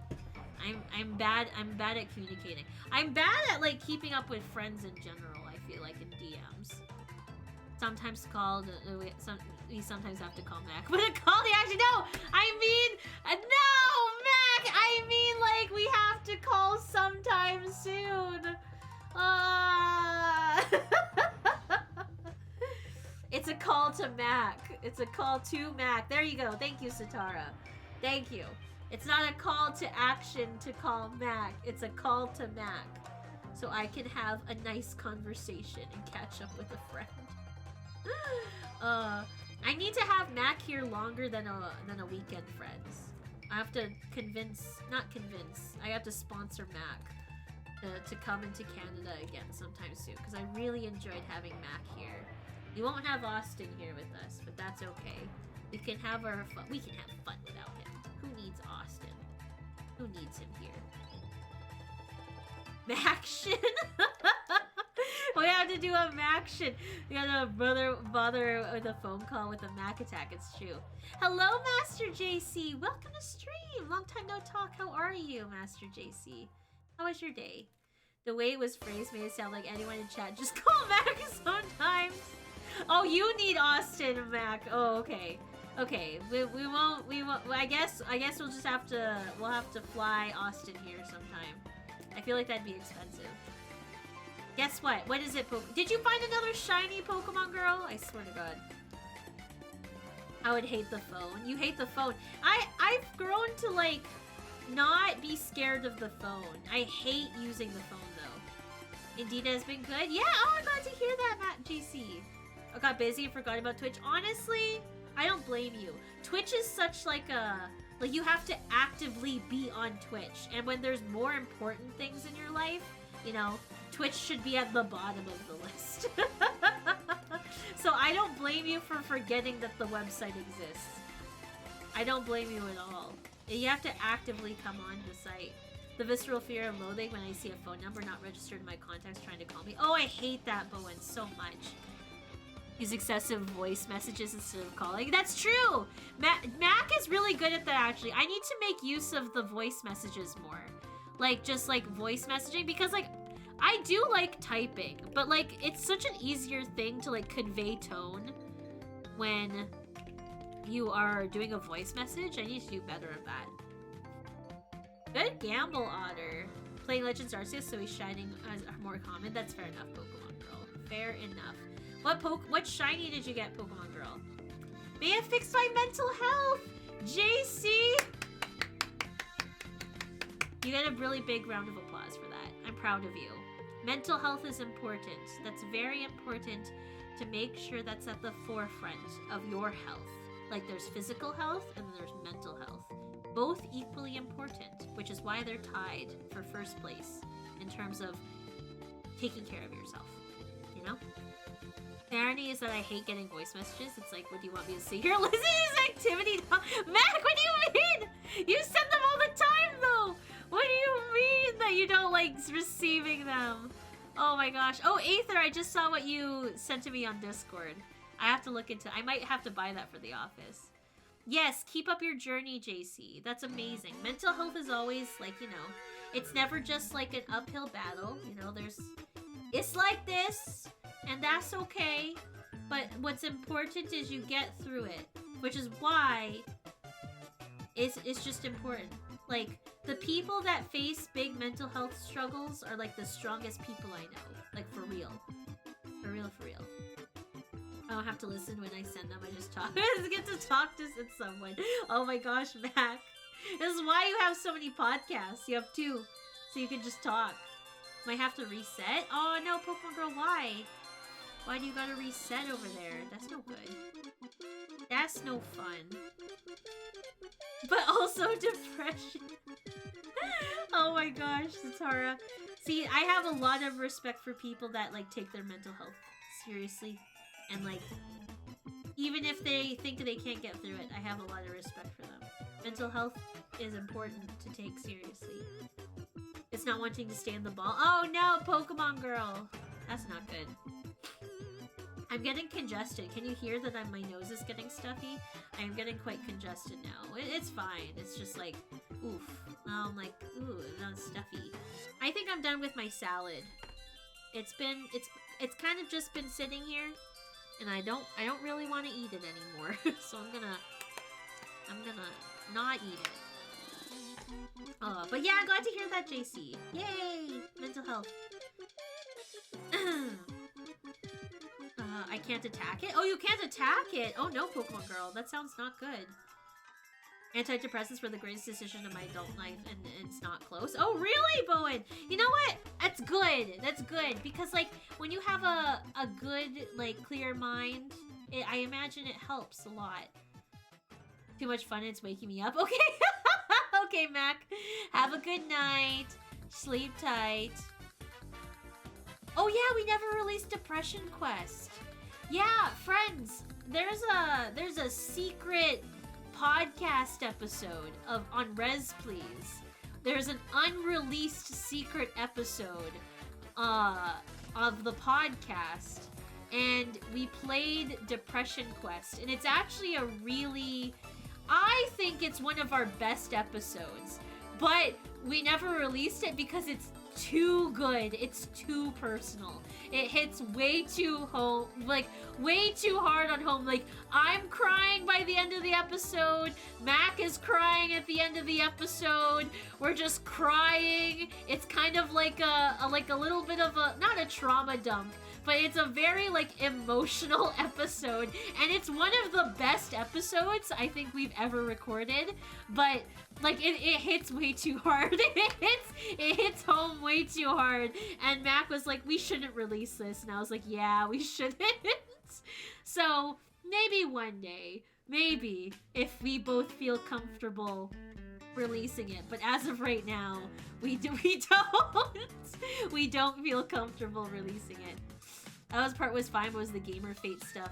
I'm bad at communicating. I'm bad at, like, keeping up with friends in general, I feel like, in DMs. Sometimes called, we sometimes have to call Mac. But a call the action, no! I mean, no, Mac! I mean, like, we have to call sometime soon. It's a call to Mac. It's a call to Mac. There you go. Thank you, Satara. Thank you. It's not a call to action to call Mac. It's a call to Mac. So I can have a nice conversation and catch up with a friend. I need to have Mac here longer than a weekend, friends. I have to I have to sponsor Mac to come into Canada again sometime soon, because I really enjoyed having Mac here. We won't have Austin here with us, but that's okay. We can have our fun. We can have fun without him. Who needs Austin? Who needs him here? Maction. We have to do a Maction. We gotta bother with a phone call with a Mac attack. It's true. Hello, Master JC. Welcome to stream. Long time no talk. How are you, Master JC? How was your day? The way it was phrased made it sound like anyone in chat just call Mac sometimes. Oh, you need Austin, Mac. Oh, okay. Okay, we won't, I guess we'll just have to, fly Austin here sometime. I feel like that'd be expensive. Guess what? What is it, did you find another shiny Pokemon girl? I swear to God. I would hate the phone. You hate the phone. I've grown to, like, not be scared of the phone. I hate using the phone, though. Indeed has been good. Yeah, oh, I'm glad to hear that, Matt JC. I got busy and forgot about Twitch. Honestly, I don't blame you. Twitch is such like you have to actively be on Twitch. And when there's more important things in your life, you know, Twitch should be at the bottom of the list. So I don't blame you for forgetting that the website exists. I don't blame you at all. You have to actively come on the site. The visceral fear of loathing when I see a phone number not registered in my contacts trying to call me. Oh, I hate that, Bowen, so much. use excessive voice messages instead of calling. That's true. Mac is really good at that, actually. I need to make use of the voice messages more. Like, just like voice messaging, because like I do like typing, but like it's such an easier thing to like convey tone when you are doing a voice message. I need to do better at that. Good gamble, Otter. Playing Legends Arceus, so he's shining as more common. That's fair enough, Pokemon Girl. Fair enough. What shiny did you get, Pokemon Girl? May have fixed my mental health! JC! You get a really big round of applause for that. I'm proud of you. Mental health is important. That's very important to make sure that's at the forefront of your health. Like, there's physical health and then there's mental health. Both equally important, which is why they're tied for first place in terms of taking care of yourself, you know? The irony is that I hate getting voice messages. It's like, what do you want me to say here? Listen to this activity now. Mac, what do you mean? You send them all the time, though. What do you mean that you don't like receiving them? Oh my gosh. Oh, Aether, I just saw what you sent to me on Discord. I have to look into I might have to buy that for the office. Yes, keep up your journey, JC. That's amazing. Mental health is always like, you know, it's never just like an uphill battle. You know, it's like this, and that's okay. But what's important is you get through it, which is why it's just important. Like, the people that face big mental health struggles are like the strongest people I know. Like, for real. For real, for real. I don't have to listen when I send them, I just talk. I just get to talk to someone. Oh my gosh, Mac. This is why you have so many podcasts. You have 2, so you can just talk. Might have to reset? Oh no, Pokemon Girl, why? Why do you gotta reset over there? That's no good. That's no fun. But also depression. Oh my gosh, Zatara. See, I have a lot of respect for people that like take their mental health seriously. And like, even if they think they can't get through it, I have a lot of respect for them. Mental health is important to take seriously. It's not wanting to stay in the ball. Oh no, Pokemon Girl! That's not good. I'm getting congested. Can you hear that my nose is getting stuffy? I am getting quite congested now. It's fine. It's just like, oof. Now I'm like, ooh, it's stuffy. I think I'm done with my salad. It's kind of just been sitting here. And I don't really want to eat it anymore. So I'm gonna not eat it. But yeah, glad to hear that, JC. Yay! Mental health. I can't attack it? Oh, you can't attack it! Oh no, Pokemon Girl. That sounds not good. Antidepressants were the greatest decision of my adult life, and it's not close. Oh, really, Bowen? You know what? That's good. That's good. Because, like, when you have a good, like, clear mind, I imagine it helps a lot. Too much fun, it's waking me up. Okay. Okay, Mac. Have a good night. Sleep tight. Oh, yeah, we never released Depression Quest. Yeah, friends, there's a secret podcast episode on Res Please. There's an unreleased secret episode of the podcast, and we played Depression Quest, and it's actually I think it's one of our best episodes, but we never released it because it's too good. It's too personal. It hits way too home, like way too hard on home. Like, I'm crying by the end of the episode. Mac is crying at the end of the episode. We're just crying. It's kind of like a little bit of a, not a trauma dump, but it's a very like emotional episode, and it's one of the best episodes I think we've ever recorded. But like it hits way too hard. It hits home way too hard. And Mac was like, we shouldn't release this, and I was like, yeah, we shouldn't. So maybe one day, maybe if we both feel comfortable releasing it, but as of right now, we don't feel comfortable releasing it. That part was fine. Was the Gamergate stuff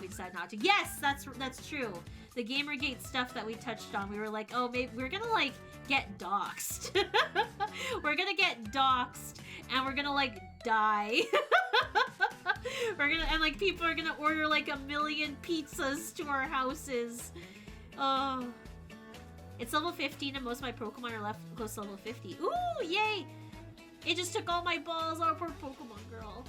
we decided not to? Yes, that's true. The Gamergate stuff that we touched on, we were like, oh, maybe we're gonna like get doxxed. We're gonna get doxxed, and we're gonna like die. And like people are gonna order like 1,000,000 pizzas to our houses. Oh. It's level 15 and most of my Pokemon are left close to level 50. Ooh, yay! It just took all my balls. Oh, poor Pokemon girl.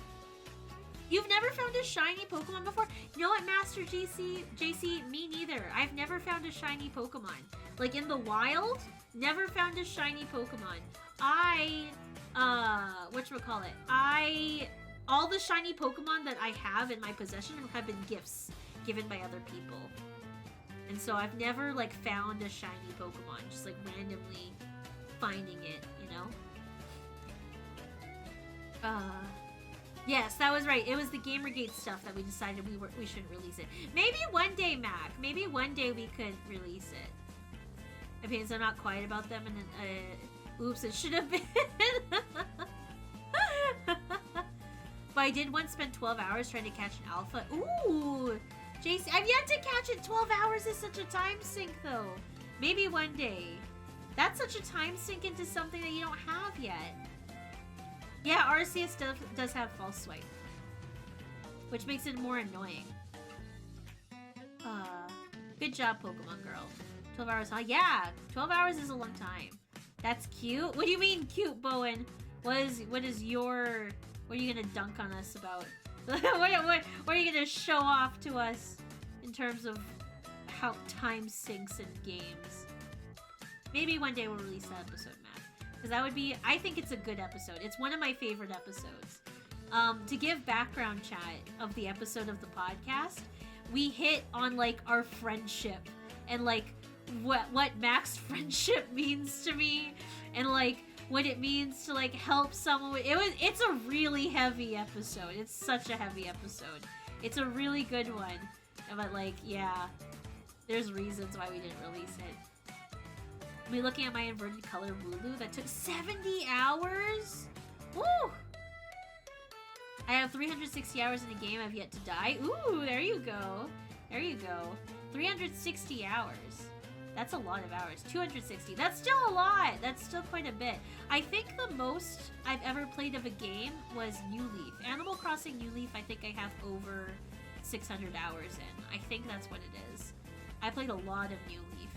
You've never found a shiny Pokemon before? You know what, Master JC? Me neither. I've never found a shiny Pokemon. Like, in the wild, never found a shiny Pokemon. All the shiny Pokemon that I have in my possession have been gifts given by other people. And so I've never, like, found a shiny Pokemon. Just, like, randomly finding it, you know? Yes, that was right. It was the Gamergate stuff that we decided we shouldn't release it. Maybe one day, Mac. Maybe one day we could release it. Opinions I'm not quiet about them, and then, oops, it should have been. But I did once spend 12 hours trying to catch an alpha. Ooh, JC, I've yet to catch it. 12 hours is such a time sink, though. Maybe one day. That's such a time sink into something that you don't have yet. Yeah, Arceus does have false swipe, which makes it more annoying. Good job, Pokemon girl. 12 hours, huh? Yeah, 12 hours is a long time. That's cute. What do you mean cute, Bowen? What are you gonna dunk on us about? what are you gonna show off to us in terms of how time sinks in games? Maybe one day we'll release that episode, Matt. Because that would be, I think it's a good episode. It's one of my favorite episodes. To give background chat of the episode of the podcast, we hit on, like, our friendship and, like, what Mac's friendship means to me and, like, what it means to, like, help someone. It's a really heavy episode. It's such a heavy episode. It's a really good one. But, like, yeah, there's reasons why we didn't release it. I'll be looking at my inverted color Wooloo that took 70 hours? Woo! I have 360 hours in the game. I've yet to die. Ooh, there you go. There you go. 360 hours. That's a lot of hours. 260. That's still a lot. That's still quite a bit. I think the most I've ever played of a game was New Leaf. Animal Crossing New Leaf, I think I have over 600 hours in. I think that's what it is. I played a lot of New Leaf.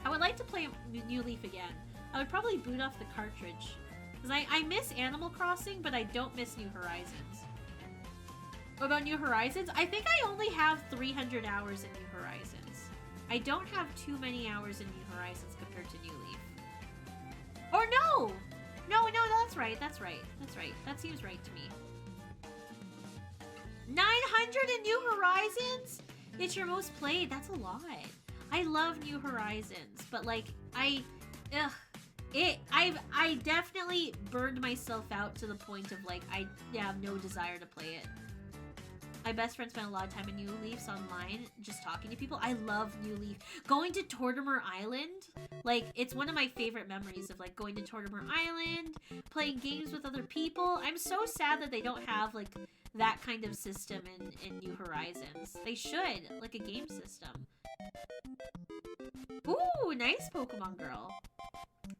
I would like to play New Leaf again. I would probably boot off the cartridge. Because I miss Animal Crossing, but I don't miss New Horizons. What about New Horizons? I think I only have 300 hours in New Horizons. I don't have too many hours in New Horizons compared to New Leaf. Or no! No, that's right. That's right. That seems right to me. 900 in New Horizons? It's your most played. That's a lot. I love New Horizons, but like I definitely burned myself out to the point of like I have no desire to play it. My best friend spent a lot of time in New Leafs online, just talking to people. I love New Leaf. Going to Tortimer Island, like, it's one of my favorite memories of, like, going to Tortimer Island, playing games with other people. I'm so sad that they don't have, like, that kind of system in New Horizons. They should, like a game system. Ooh, nice Pokemon girl.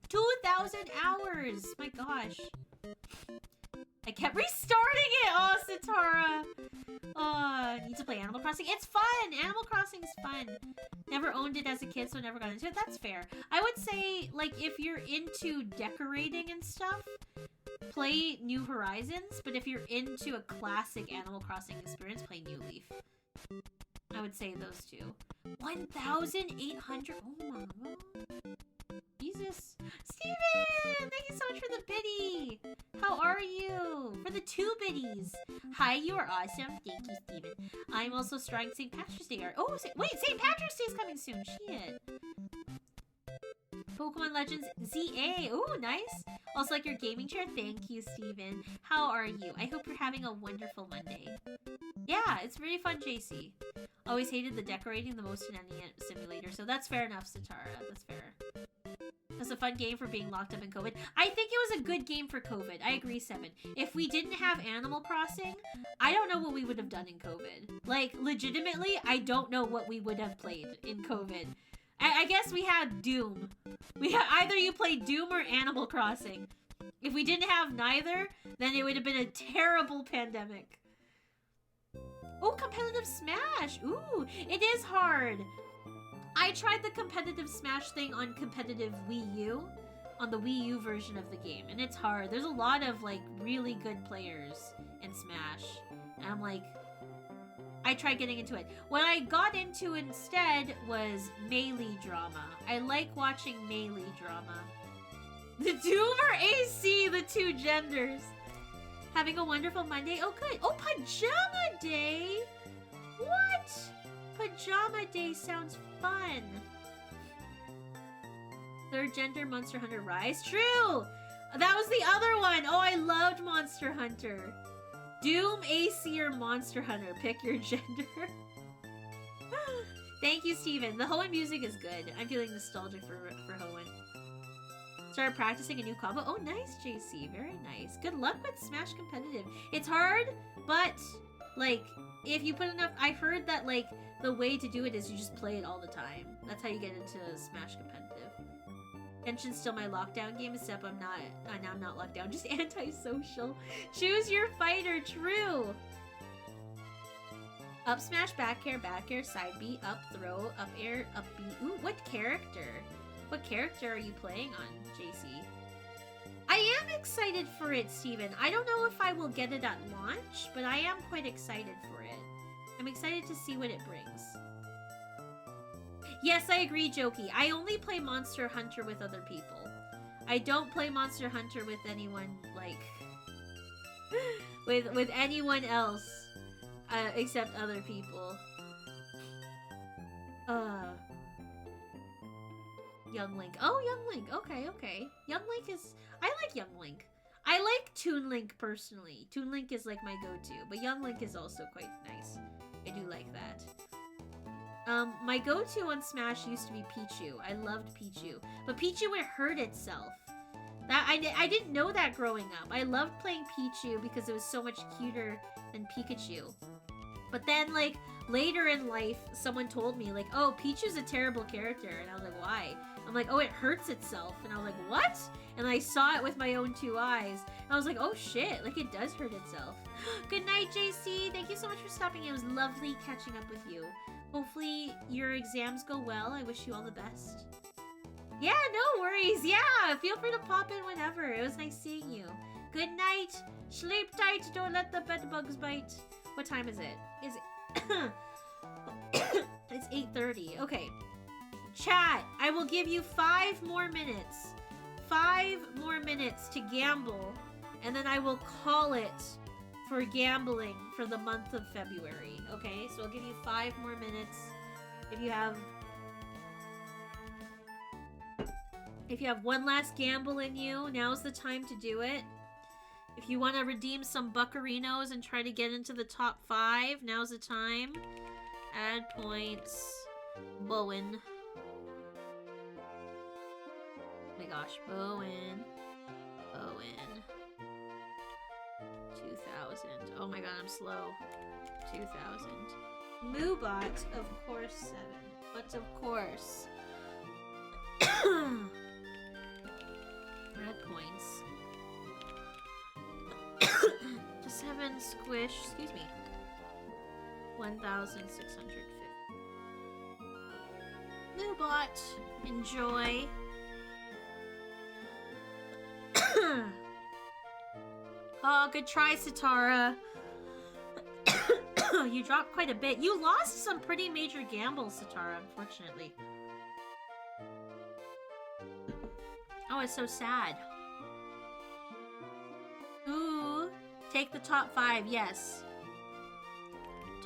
2,000 hours! My gosh. I kept restarting it! Oh, Sitara! Oh, need to play Animal Crossing. It's fun! Animal Crossing is fun. Never owned it as a kid, so never got into it. That's fair. I would say, like, if you're into decorating and stuff, play New Horizons. But if you're into a classic Animal Crossing experience, play New Leaf. I would say those two. 1,800? Oh my god. Jesus. Steven! Thank you so much for the biddy! How are you? For the 2 biddies! Hi, you are awesome. Thank you, Steven. I'm also starting St. Patrick's Day art. Oh, wait, St. Patrick's Day is coming soon. Shit. Pokemon Legends ZA. Ooh, nice. Also like your gaming chair. Thank you, Steven. How are you? I hope you're having a wonderful Monday. Yeah, it's really fun, JC. Always hated the decorating the most in any simulator, so that's fair enough, Sitara. That's fair. It's a fun game for being locked up in COVID. I think it was a good game for COVID. I agree, Seven. If we didn't have Animal Crossing, I don't know what we would have done in COVID. Like, legitimately, I don't know what we would have played in COVID. I guess we had Doom. Either you played Doom or Animal Crossing. If we didn't have neither, then it would have been a terrible pandemic. Oh, competitive Smash. Ooh, it is hard. I tried the competitive Smash thing on competitive Wii U, on the Wii U version of the game, and it's hard. There's a lot of like really good players in Smash, and I'm like, I tried getting into it. What I got into instead was melee drama. I like watching melee drama. The Doomer AC, the two genders. Having a wonderful Monday. Oh, good. Oh, Pajama Day. What? Pajama Day sounds fun. Third gender Monster Hunter Rise. True. That was the other one. Oh, I loved Monster Hunter. Doom, AC, or Monster Hunter. Pick your gender. Thank you, Steven. The Hoenn music is good. I'm feeling nostalgic for Hoenn. Started practicing a new combo. Oh, nice, JC. Very nice. Good luck with Smash Competitive. It's hard, but, like, if you put enough... I heard that, like, the way to do it is you just play it all the time. That's how you get into Smash Competitive. Genshin's still my lockdown game, except I'm not locked down. Just antisocial. Choose your fighter. True. Up smash, back air, side B, up throw, up air, up B. Ooh, what character? What character are you playing on, JC? I am excited for it, Steven. I don't know if I will get it at launch, but I am quite excited for it. I'm excited to see what it brings. Yes, I agree, Jokey. I only play Monster Hunter with other people. I don't play Monster Hunter with anyone, like... with anyone else. Except other people. Young Link. Oh, Young Link. Okay, okay. Young Link is... I like Young Link. I like Toon Link personally. Toon Link is like my go-to, but Young Link is also quite nice. I do like that. My go-to on Smash used to be Pichu. I loved Pichu. But Pichu would hurt itself. I didn't know that growing up. I loved playing Pichu because it was so much cuter than Pikachu. But then, like, later in life, someone told me, like, oh, Pichu's a terrible character. And I was like, why? I'm like, oh, it hurts itself. And I was like, what? And I saw it with my own two eyes. And I was like, oh, shit. Like, it does hurt itself. Good night, JC. Thank you so much for stopping in. It was lovely catching up with you. Hopefully your exams go well. I wish you all the best. Yeah, no worries. Yeah, feel free to pop in whenever. It was nice seeing you. Good night. Sleep tight. Don't let the bed bugs bite. What time is it? Is it... It's 8:30. Okay. Chat, I will give you 5 more minutes. 5 more minutes to gamble. And then I will call it for gambling for the month of February. Okay? So I'll give you 5 more minutes. If you have one last gamble in you, now's the time to do it. If you want to redeem some buccarinos and try to get into the top 5, now's the time. Add points. Bowen. Oh my gosh, Bowen. 2,000. Oh my god, I'm slow. 2,000. Moobot, of course, 7. But of course. Add points. To 7 squish, excuse me. 1,650. Moobot, enjoy. Oh, good try, Sitara. You dropped quite a bit. You lost some pretty major gambles, Sitara, unfortunately. Oh, it's so sad. Ooh, take the top 5, yes.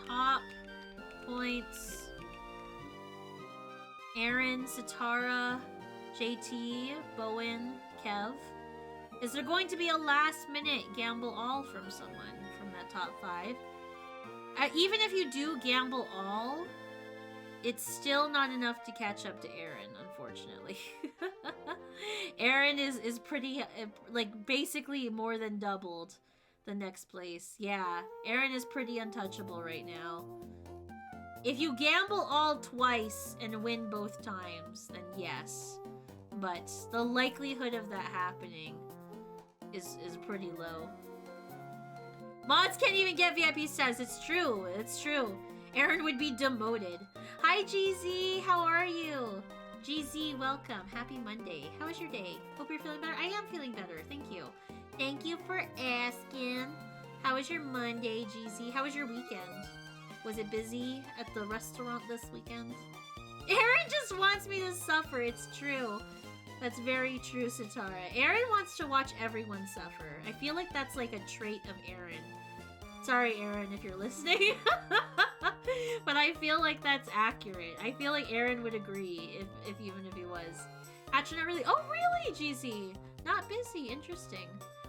Top points. Aaron, Sitara, JT, Bowen, Kev. Is there going to be a last minute gamble all from someone from that top 5? Even if you do gamble all, it's still not enough to catch up to Aaron, unfortunately. Aaron is pretty, like, basically more than doubled the next place. Yeah, Aaron is pretty untouchable right now. If you gamble all twice and win both times, then yes. But the likelihood of that happening is pretty low. Mods can't even get VIP status. It's true. It's true. Aaron would be demoted. Hi, GZ. How are you? GZ, welcome. Happy Monday. How was your day? Hope you're feeling better. I am feeling better. Thank you. Thank you for asking. How was your Monday, GZ? How was your weekend? Was it busy at the restaurant this weekend? Aaron just wants me to suffer. It's true. That's very true, Satara. Aaron wants to watch everyone suffer. I feel like that's like a trait of Aaron. Sorry, Aaron, if you're listening. But I feel like that's accurate. I feel like Aaron would agree, if even if he was. Actually, not really. Oh, really, GZ? Not busy. Interesting.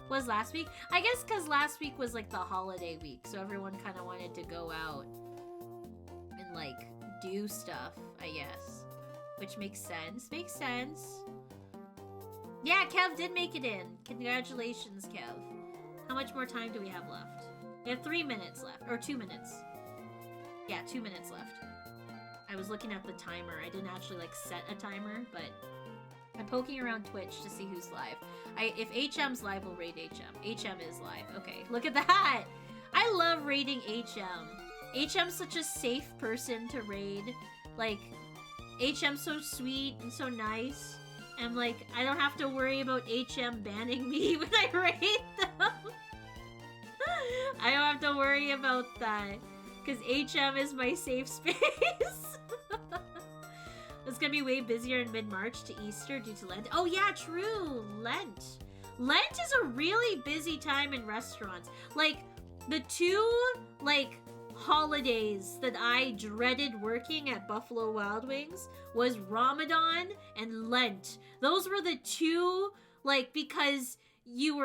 Was last week? I guess because last week was like the holiday week, so everyone kind of wanted to go out and like do stuff, I guess. Which makes sense. Makes sense. Yeah, Kev did make it in. Congratulations, Kev. How much more time do we have left? We have 3 minutes left. Or 2 minutes. Yeah, 2 minutes left. I was looking at the timer. I didn't actually, like, set a timer, but I'm poking around Twitch to see who's live. If HM's live, we'll raid HM. HM is live. Okay, look at that! I love raiding HM. HM's such a safe person to raid. Like, HM's so sweet and so nice. And, like, I don't have to worry about HM banning me when I raid them. I don't have to worry about that. Because HM is my safe space. It's gonna be way busier in mid-March to Easter due to Lent. Oh yeah, true! Lent. Lent is a really busy time in restaurants. Like, the two, like, holidays that I dreaded working at Buffalo Wild Wings was Ramadan and Lent. Those were the two, like, because you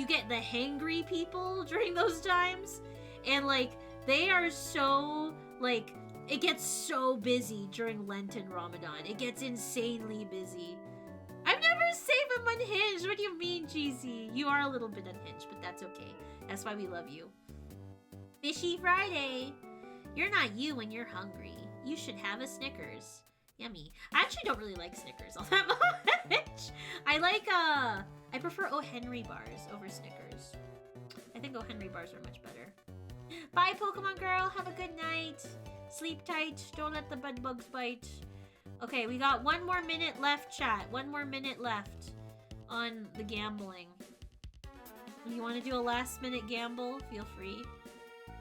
get the hangry people during those times, and like they are so, like, it gets so busy during Lent and Ramadan. It gets insanely busy. I've never saved him unhinged. What do you mean, GZ? You are a little bit unhinged, but that's okay. That's why we love you. Fishy Friday. You're not you when you're hungry. You should have a Snickers. Yummy. I actually don't really like Snickers all that much. I prefer O. Henry bars over Snickers. I think O. Henry bars are much better. Bye, Pokemon girl. Have a good night. Sleep tight. Don't let the bed bugs bite. Okay, we got 1 more minute left, chat. 1 more minute left on the gambling. If you want to do a last minute gamble, feel free.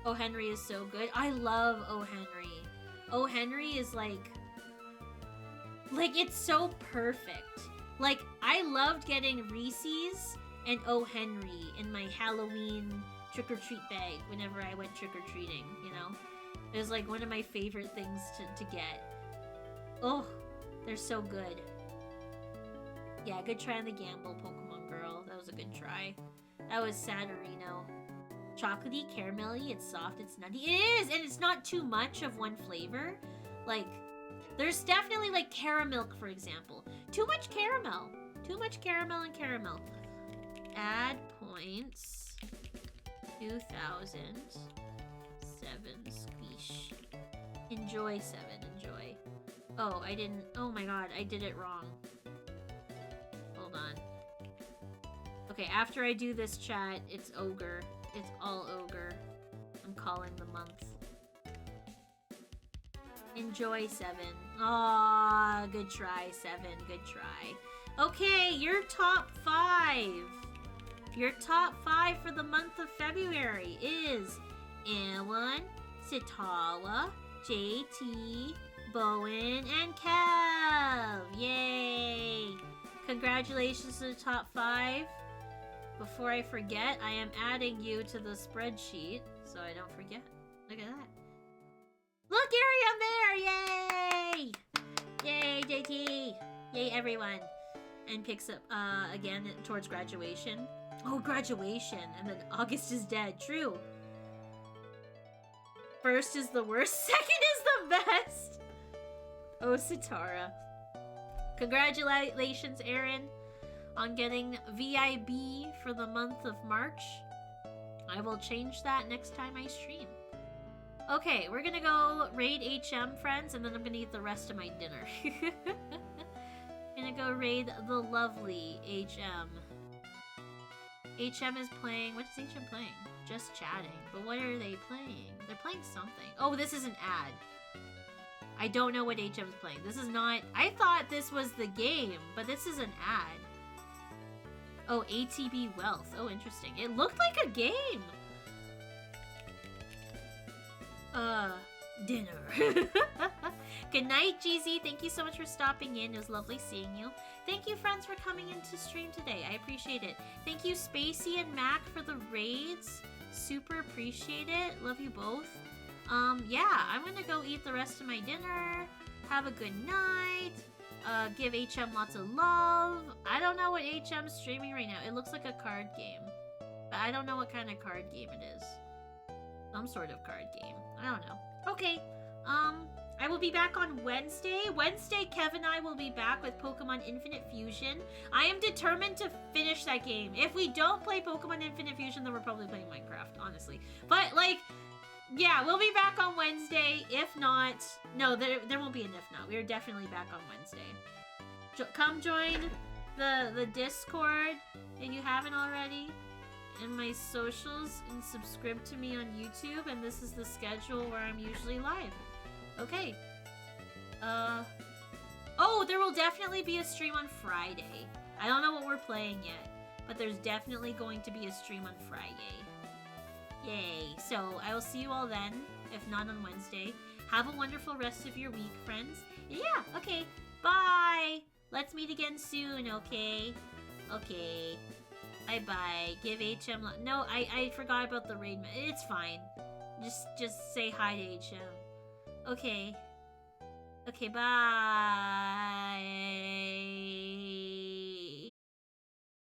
O. Henry is so good. I love O. Henry. O. Henry is like, it's so perfect. Like, I loved getting Reese's and O. Henry in my Halloween trick-or-treat bag whenever I went trick-or-treating, you know? It was like one of my favorite things to get. Oh, they're so good. Yeah, good try on the gamble, Pokemon girl. That was a good try. That was Saturino. Chocolatey, caramelly, it's soft, it's nutty. It is, and it's not too much of one flavor. Like, there's definitely, like, caramel, for example. Too much caramel. Too much caramel and caramel. Add points. 2000. 7. Squeesh. Enjoy 7. Enjoy. Oh, I didn't. Oh my god, I did it wrong. Hold on. Okay, after I do this chat, it's ogre. It's all ogre. I'm calling the month. Enjoy 7. Aw, good try, 7. Good try. Okay, your top 5. Your top 5 for the month of February is Alan, Sitala, JT, Bowen, and Kev. Yay! Congratulations to the top 5. Before I forget, I am adding you to the spreadsheet so I don't forget. Look at that. Look, Gary, I'm there! Yay! Yay, JT! Yay, everyone! And picks up, again, towards graduation. Oh, graduation! And then August is dead. True. First is the worst, second is the best! Oh, Sitara. Congratulations, Aaron, on getting VIB for the month of March. I will change that next time I stream. Okay, we're gonna go raid HM, friends, and then I'm gonna eat the rest of my dinner. Gonna go raid the lovely HM. HM is playing... What is HM playing? Just chatting. But what are they playing? They're playing something. Oh, this is an ad. I don't know what HM's playing. This is not... I thought this was the game, but this is an ad. Oh, ATB Wealth. Oh, interesting. It looked like a game. Dinner. Good night, GZ. Thank you so much for stopping in. It was lovely seeing you. Thank you, friends, for coming into stream today. I appreciate it. Thank you, Spacey and Mac, for the raids. Super appreciate it. Love you both. Yeah, I'm gonna go eat the rest of my dinner. Have a good night. Give HM lots of love. I don't know what HM's streaming right now. It looks like a card game. But I don't know what kind of card game it is. Some sort of card game. I don't know. Okay. I will be back on Wednesday. Wednesday, Kev and I will be back with Pokemon Infinite Fusion. I am determined to finish that game. If we don't play Pokemon Infinite Fusion, then we're probably playing Minecraft, honestly. But, like, yeah, we'll be back on Wednesday. If not, no, there won't be an if not. We are definitely back on Wednesday. Come join the Discord if you haven't already. And my socials, and subscribe to me on YouTube, and this is the schedule where I'm usually live. Okay. Oh, there will definitely be a stream on Friday. I don't know what we're playing yet, but there's definitely going to be a stream on Friday. Yay. So, I will see you all then, if not on Wednesday. Have a wonderful rest of your week, friends. Yeah, okay. Bye! Let's meet again soon, okay? Okay. Bye-bye. Give HM... No, I forgot about the raid... It's fine. Just say hi to HM. Okay. Okay, bye.